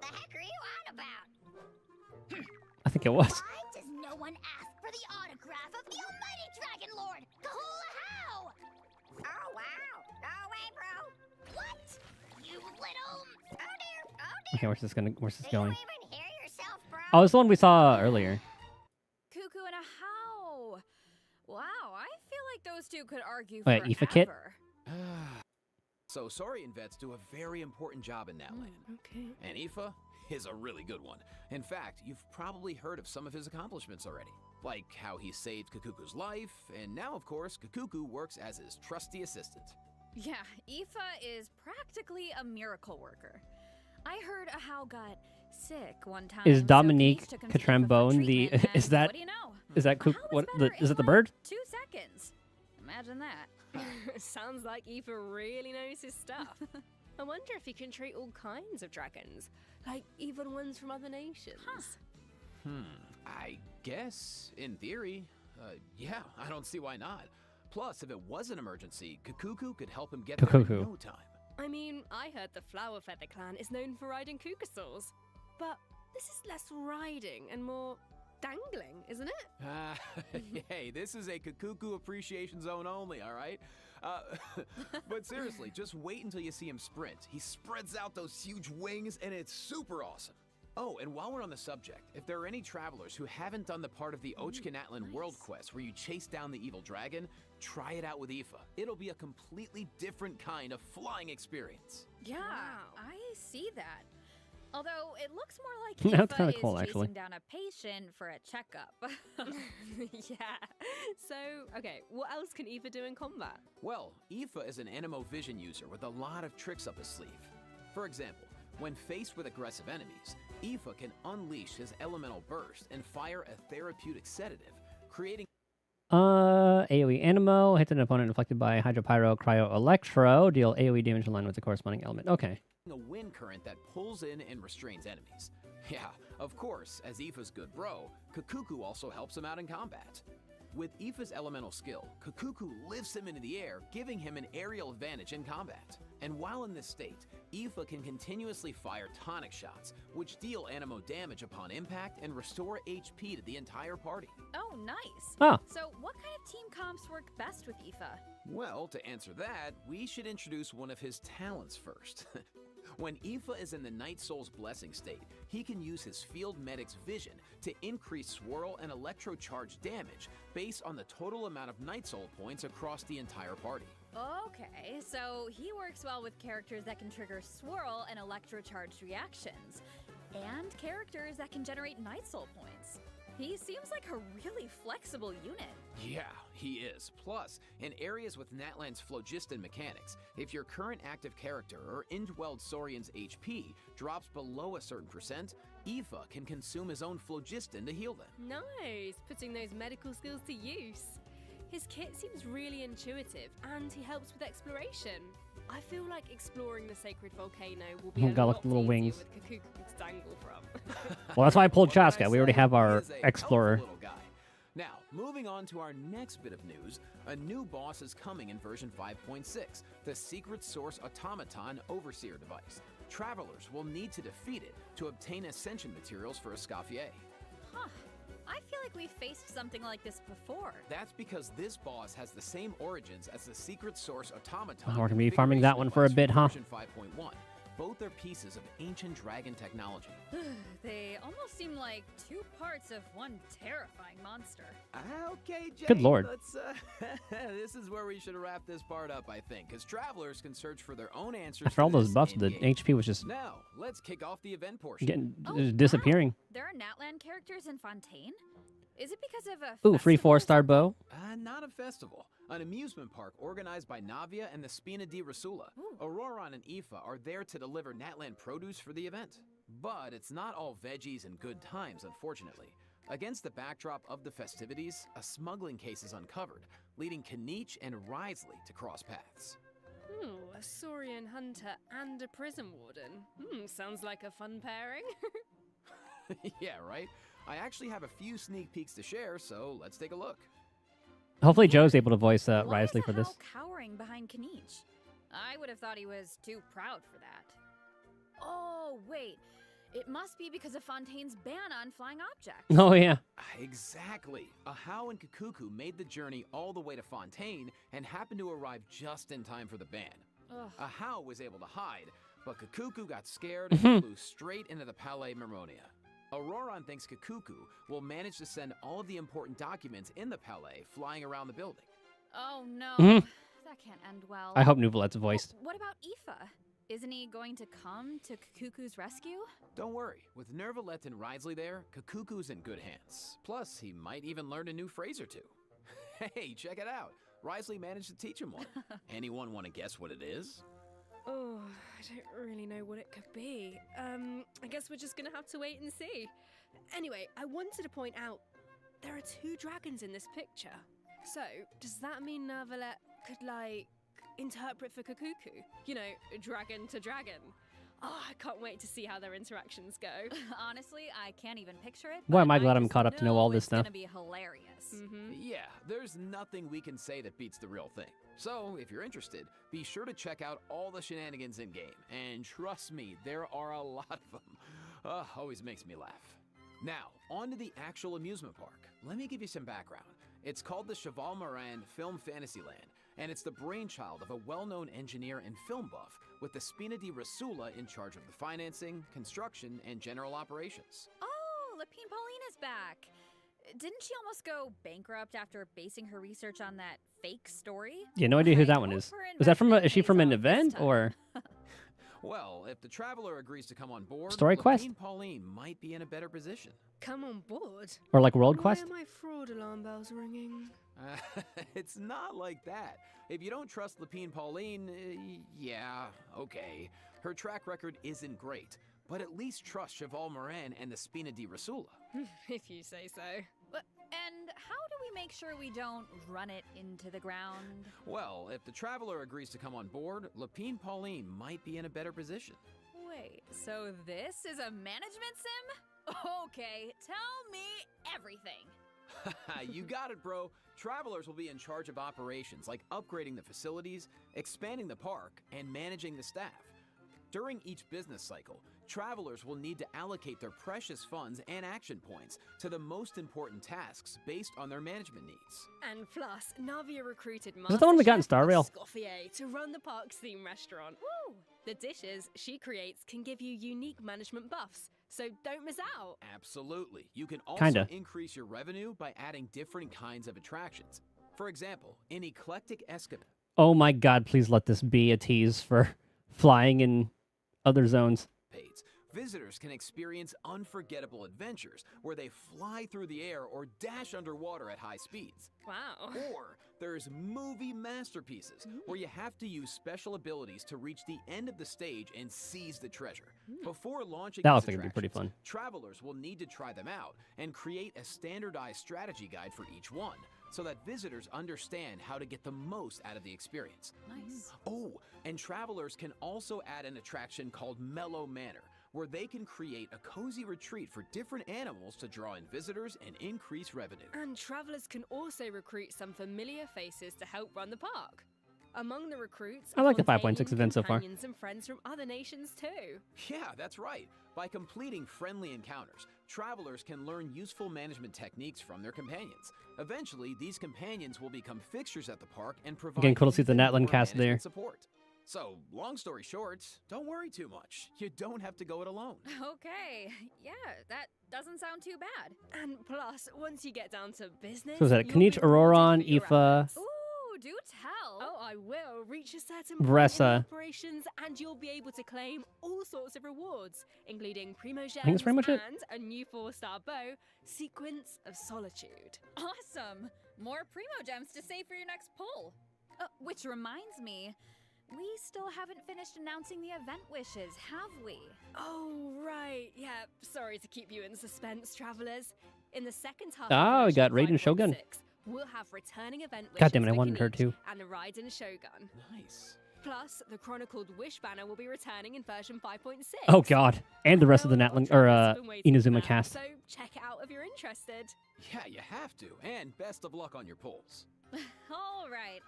The heck are you on about? I think it was. Why does no one ask for the autograph of the almighty Dragon Lord? Kahula how? Oh wow, no way, bro. What? You little... Oh dear, oh dear. Okay, where's this going? Even hear yourself, bro? Oh, it's the one we saw earlier. Cuckoo and a how. Wow, I feel like those two could argue Wait, forever. Aoife Kit? So Saurian vets do a very important job in Natlan. Okay. And Aoife is a really good one. In fact, you've probably heard of some of his accomplishments already. Like how he saved Kakuku's life, and now, of course, Kakuku works as his trusty assistant. Yeah, Aoife is practically a miracle worker. I heard a how got sick one time. Is so Dominique Denise took him to Aoife for Catrambone the? treatment, and Is that? What do you know? Is that A how what? better Is in it the like bird? 2 seconds. Imagine that. Sounds like Aoife really knows his stuff. I wonder if he can treat all kinds of dragons, like even ones from other nations. I guess, in theory, yeah, I don't see why not. Plus, if it was an emergency, Kakuku could help him get there in no time. I mean, I heard the Flower Feather clan is known for riding kukasaurs, but this is less riding and more dangling, isn't it? Hey, this is a Kakuku appreciation zone only, all right? But seriously, just wait until you see him sprint. He spreads out those huge wings, and it's super awesome. Oh, and while we're on the subject, if there are any travelers who haven't done the part of the Ochkanatlan World Quest where you chase down the evil dragon, try it out with Aoife. It'll be a completely different kind of flying experience. Yeah, I see that. Although it looks more like That's Aoife kinda is cool, chasing actually. down a patient for a checkup. Yeah. So, okay, what else can Aoife do in combat? Well, Aoife is an Anemo Vision user with a lot of tricks up his sleeve. For example, when faced with aggressive enemies, Aoife can unleash his elemental burst and fire a therapeutic sedative, creating AoE Animo. Hits an opponent inflicted by Hydropyro Cryo Electro. Deal AoE damage in line with the corresponding element. Okay. a wind current that pulls in and restrains enemies. Yeah, of course, as Aoife's good bro, Kakuku also helps him out in combat. With Aoife's elemental skill, Kakuku lifts him into the air, giving him an aerial advantage in combat. And while in this state, Aoife can continuously fire tonic shots, which deal Anemo damage upon impact and restore HP to the entire party. Oh, nice. Ah. So what kind of team comps work best with Aoife? Well, to answer that, we should introduce one of his talents first. When Aoife is in the Night Soul's Blessing state, he can use his Field Medic's vision to increase swirl and electrocharge damage based on the total amount of Night Soul points across the entire party. Okay, so he works well with characters that can trigger swirl and electrocharged reactions, and characters that can generate Night Soul points. He seems like a really flexible unit. Yeah, he is. Plus, in areas with Natlan's phlogiston mechanics, if your current active character or indwelled Saurian's HP drops below a certain percent, Aoife can consume his own phlogiston to heal them. Nice, putting those medical skills to use. His kit seems really intuitive, and he helps with exploration. I feel like exploring the sacred volcano will be Got a like lot little easier wings. with Kakuku to dangle from. Well, that's why I pulled Chaska. We already have our He is a Explorer. helpful little guy. Now, moving on to our next bit of news, a new boss is coming in version 5.6, the Secret Source Automaton Overseer device. Travelers will need to defeat it to obtain ascension materials for Escoffier. Huh. I feel like we've faced something like this before. That's because this boss has the same origins as the Secret Source Automaton. Oh, we're gonna be farming that one for a bit, huh? Version 5.1. Both are pieces of ancient dragon technology. They almost seem like two parts of one terrifying monster. Okay, Jay. Good lord. Let's, this is where we should wrap this part up, I think, because travelers can search for their own answers. After all to those this buffs, the in-game. HP was just Now, let's kick off the event portion. getting disappearing. There are Natlan characters in Fontaine? Is it because of a Ooh, free 4-star bow. Not a festival. An amusement park organized by Navia and the Spina di Rasula. Auroron and Aoife are there to deliver Natlan produce for the event. But it's not all veggies and good times, unfortunately. Against the backdrop of the festivities, a smuggling case is uncovered, leading Kanich and Risley to cross paths. Ooh, a Saurian hunter and a prison warden. Sounds like a fun pairing. Yeah, right? I actually have a few sneak peeks to share, so let's take a look. Hopefully Joe's able to voice Risley for this. Cowering behind Kanish. I would have thought he was too proud for that. Oh, wait. It must be because of Fontaine's ban on flying objects. Oh, yeah. Exactly. Ahau and Kakuku made the journey all the way to Fontaine and happened to arrive just in time for the ban. Ugh. Ahau was able to hide, but Kakuku got scared and flew straight into the Palais Mermonia. Auroron thinks Kakuku will manage to send all of the important documents in the Palais flying around the building. Oh, no. That can't end well. I hope Nouvelette's voiced. What about Aoife? Isn't he going to come to Kakuku's rescue? Don't worry. With Nervalette and Risley there, Kakuku's in good hands. Plus, he might even learn a new phrase or two. Hey, check it out. Risley managed to teach him one. Anyone want to guess what it is? Oh, I don't really know what it could be. I guess we're just gonna have to wait and see. Anyway, I wanted to point out there are 2 dragons in this picture. So, does that mean Nervalette could, like, interpret for Kakuku? You know, dragon to dragon. Oh, I can't wait to see how their interactions go. Honestly, I can't even picture it. Boy, am I glad I'm caught up to know all this It's stuff. gonna be hilarious. Yeah, there's nothing we can say that beats the real thing. So, if you're interested, be sure to check out all the shenanigans in-game. And trust me, there are a lot of them. Always makes me laugh. Now, on to the actual amusement park. Let me give you some background. It's called the Cheval Moran Film Fantasyland, and it's the brainchild of a well-known engineer and film buff with the Spina di Rasula in charge of the financing, construction, and general operations. Oh, Lapine Pauline is back. Didn't she almost go bankrupt after basing her research on that fake story? Yeah, no idea who that one is. Was that from is she from an event or Well, if the Traveler agrees to come on board, Story Quest? Lapine Pauline might be in a better position. Come on board? Or like World Quest? Why are my fraud alarm bells ringing? It's not like that. If you don't trust Lapine Pauline, yeah, okay. Her track record isn't great, but at least trust Cheval Moran and the Spina di Rasula. If you say so. And how do we make sure we don't run it into the ground? Well, if the Traveler agrees to come on board, Lapine Pauline might be in a better position. Wait, so this is a management sim? Okay, tell me everything. You got it, bro. Travelers will be in charge of operations like upgrading the facilities, expanding the park, and managing the staff. During each business cycle, travelers will need to allocate their precious funds and action points to the most important tasks based on their management needs. And plus, Navia recruited Is that the one we got in Master Star Chef Rail? Escoffier to run the park's theme restaurant. Woo! The dishes she creates can give you unique management buffs, so don't miss out. Absolutely. You can also Kinda. increase your revenue by adding different kinds of attractions. For example, an eclectic escapade. Oh my god, please let this be a tease for flying in other zones. Visitors can experience unforgettable adventures where they fly through the air or dash underwater at high speeds. Wow. Or there's movie masterpieces where you have to use special abilities to reach the end of the stage and seize the treasure. Before launching That these looks like it'd be pretty attractions, fun. travelers will need to try them out and create a standardized strategy guide for each one, so that visitors understand how to get the most out of the experience. Nice. Oh, and travelers can also add an attraction called Mellow Manor, where they can create a cozy retreat for different animals to draw in visitors and increase revenue. And travelers can also recruit some familiar faces to help run the park. Among the recruits, I like the Fontaine 5.6 event so far. companions and friends from other nations too. Yeah, that's right. By completing friendly encounters, travelers can learn useful management techniques from their companions. Eventually, these companions will become fixtures at the park and provide Again, cool to see the even Natlan more cast there. management support. So, long story short, don't worry too much. You don't have to go it alone. Okay, yeah, that doesn't sound too bad. And plus, once you get down to business, So is that you'll Kanich, be rewarded Auroron, for your Aoife, efforts. Ooh, do tell. Oh, I will. Reach a certain Vressa. point in operations, and you'll be able to claim all sorts of rewards, including Primo Gems that's pretty much it. and a new 4-star bow, Sequence of Solitude. Awesome! More Primo Gems to save for your next pull. Which reminds me, we still haven't finished announcing the event wishes, have we? Oh, right. Yeah, sorry to keep you in suspense, travelers. In the second half Ah, of we got version Raiden Shogun. 5.6, we'll have returning event wishes God damn it, I for wanted her Kanich too. and the Raiden Shogun. Nice. Plus, the chronicled Wish banner will be returning in version 5.6. Oh god, and the rest of the Natling or Inazuma for, cast. So check it out if you're interested. Yeah, you have to. And best of luck on your polls. All right.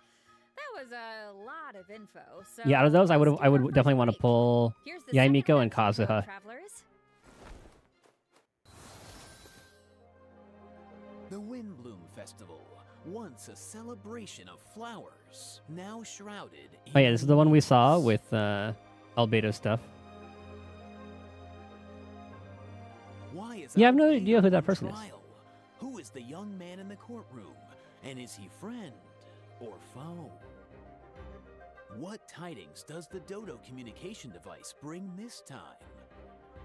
That was a lot of info. So Yeah, out of those, I would let's do definitely our want to first pull week. Here's the second Yaimiko and event info, Kazuha. travelers. The Windbloom Festival, once a celebration of flowers, now shrouded in... Oh yeah, this is the one we saw with Albedo stuff. Why is Yeah, I have no Albedo idea who that on person is. trial? Who is the young man in the courtroom? And is he friend or foe? What tidings does the Dodo communication device bring this time?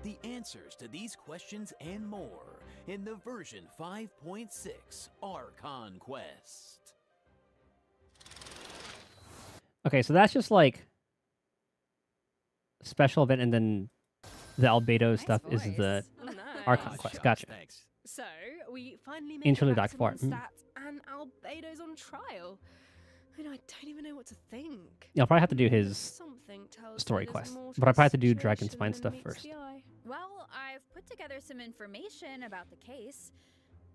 The answers to these questions and more in the version 5.6 Archon Quest. Okay, so that's just like special event, and then the Albedo stuff is the Archon Quest. Gotcha. So, we finally made Interlude it back Act to 4. Mondstadt, and Albedo's on trial. I don't even know what to think. Yeah, I'll probably have to do his Something tells story me there's quest, more but I probably have to do situation Dragon Spine than stuff meets first. the eye. Well, I've put together some information about the case.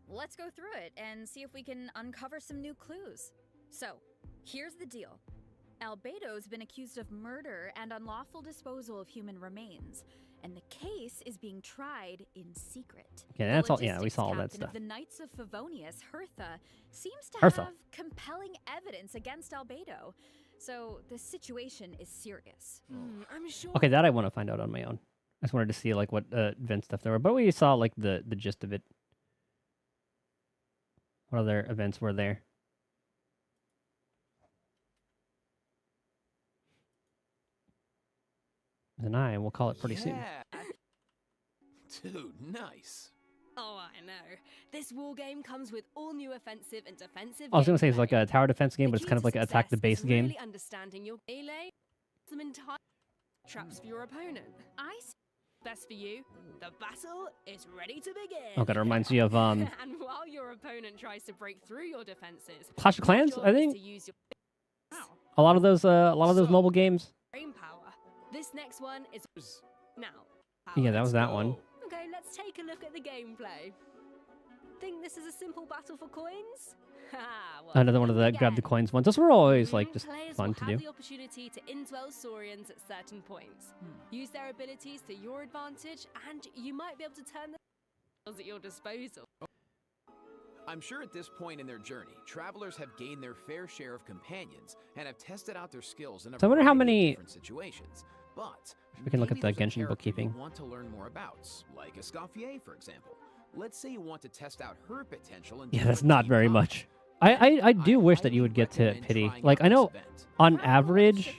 Let's go through it and see if we can uncover some new clues. So, here's the deal. Albedo's been accused of murder and unlawful disposal of human remains, and the case is being tried in secret. Okay, The that's all. Yeah, we logistics saw all that captain stuff. of the Knights of Favonius, Hertha, seems to Hertha. have compelling evidence against Albedo. So the situation is serious. I'm sure. Okay, that I want to find out on my own. I just wanted to see like what event stuff there were, but we saw like the gist of it. What other events were there? And we'll call it pretty soon. Dude, nice. Oh, I know. This war game comes with all new offensive and defensive. I was gonna say it's gameplay. like a tower defense game, but The it's kind key of like to an attack the success base is game. Really understanding your melee, some entire traps for your opponent. Best for you. The battle is ready to begin. Oh god, it reminds me of And while your opponent tries to break through your defenses, Clash of Clans. your I job is think to use your a lot of those mobile games. brain power. This next one is now. Yeah, that was that one. Okay, let's take a look at the gameplay. Think this is a simple battle for coins? Well, Another one of the grab the coins ones. Those were always like just players fun will to have do. the opportunity to indwell Saurians at certain points. Use their abilities to your advantage, and you might be able to turn the skills at your disposal. I'm sure at this point in their journey, travelers have gained their fair share of companions and have tested out their skills in a So I wonder how variety of many- different situations. But We can look maybe at the there's a Genshin character bookkeeping. you want to learn more about, like Escoffier, for example. Let's say you want to test out her potential in Yeah, that's different not team very combat. much. I do wish that you would get to pity. Like I know on average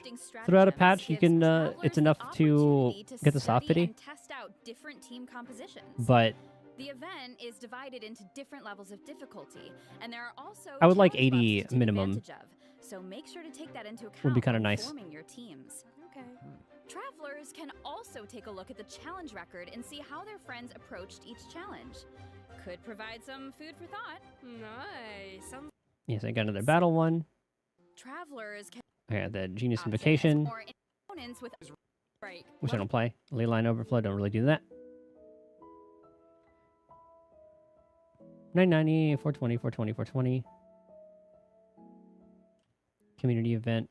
throughout a patch you can it's enough to get the soft pity, And test out different team compositions. but The event is divided into different levels of difficulty, and there are also I would like challenge buffs 80 to take minimum. advantage of. So make sure to take that into account Would be kinda when nice. forming your teams. Okay. Travelers can also take a look at the challenge record and see how their friends approached each challenge. Could provide some food for thought. Nice. yes, I got another battle one. Travelers can I got the Genius options Invocation, or opponents with break. which I don't play. Ley Line Overflow, don't really do that. 990, 420, 420, 420. Community event.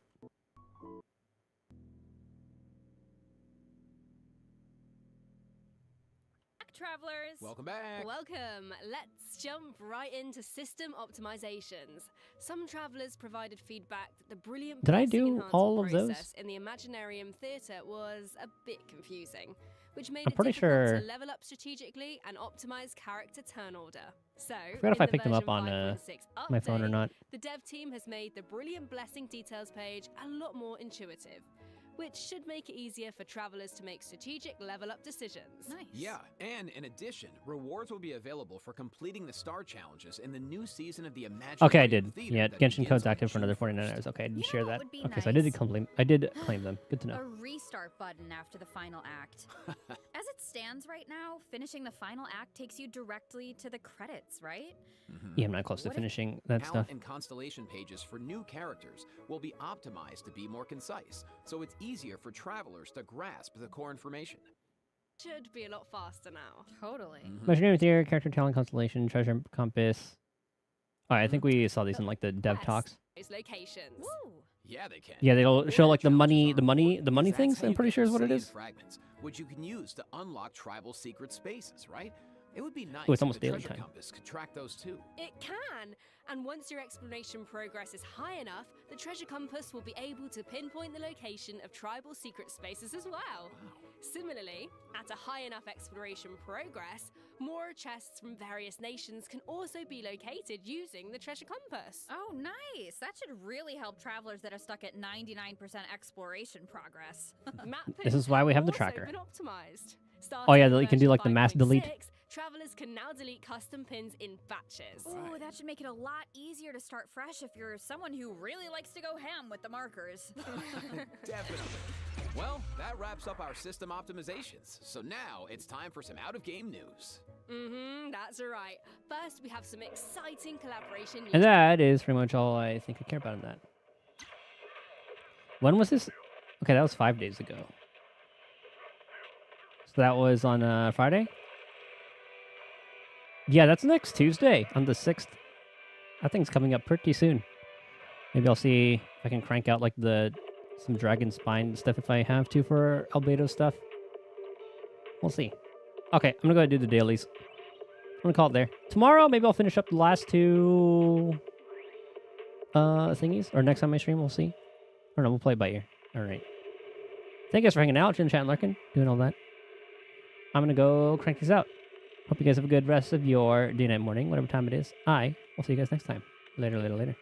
Travelers. Welcome back. Welcome. Let's jump right into system optimizations. Some travelers provided feedback that the brilliant Did I pacing do enhancement all of those? process in the Imaginarium Theatre was a bit confusing, which made I'm it pretty difficult sure- to level up strategically and optimize character turn order. So, I forgot if in I the picked them up version on 5.6 my phone or update, not. The dev team has made the Brilliant Blessing details page a lot more intuitive, which should make it easier for travelers to make strategic level up decisions. Nice. Yeah, and in addition, rewards will be available for completing the star challenges in the new season of the Imaginarium Okay, I did. Theater Yeah, that Genshin begins code's on active for June another 49 1st. hours. Okay, I didn't You share know that. what would be Okay, so I did nice? claim. I did claim them. Good to A know. restart button after the final act. As it stands right now, finishing the final act takes you directly to the credits, right? Yeah, I'm not close to finishing that Talent stuff. and constellation pages for new characters will be optimized to be more concise, so it's easier for travelers to grasp the core information. Should be a lot faster now. Totally. Measure name here, character talent constellation, treasure compass. Alright, I think we saw these in like the dev talks. Those locations. Yeah, they can. Yeah, they'll show like the money That's things. how I'm you pretty get sure is what it obsidian is. fragments, which you can use to unlock tribal secret spaces, right? It would be nice Oh, it's if almost the daily treasure time. compass could track those too. It can, and once your exploration progress is high enough, the treasure compass will be able to pinpoint the location of tribal secret spaces as well. Similarly, at a high enough exploration progress, more chests from various nations can also be located using the treasure compass. Oh, nice. That should really help travelers that are stuck at 99% exploration progress. This is why we have the Also tracker. been optimized. Oh yeah, Starting you can do like the version mass delete. 5.6, travelers can now delete custom pins in batches. Ooh, that should make it a lot easier to start fresh if you're someone who really likes to go ham with the markers. Definitely. Well, that wraps up our system optimizations. So now it's time for some out-of-game news. That's right. First, we have some exciting collaboration news. And that is pretty much all I think I care about in that. When was this? Okay, that was 5 days ago. So that was on Friday? Yeah, that's next Tuesday on the 6th. That thing's coming up pretty soon. Maybe I'll see if I can crank out like some dragon spine stuff if I have to for Albedo stuff. We'll see. Okay, I'm gonna go do the dailies. I'm gonna call it there. Tomorrow, maybe I'll finish up the last two thingies. Or next time I stream, we'll see. I don't know, we'll play it by ear. Alright. Thank you guys for hanging out, chat and lurking, doing all that. I'm gonna go crank these out. Hope you guys have a good rest of your day, night, morning, whatever time it is. I will see you guys next time. Later, later, later.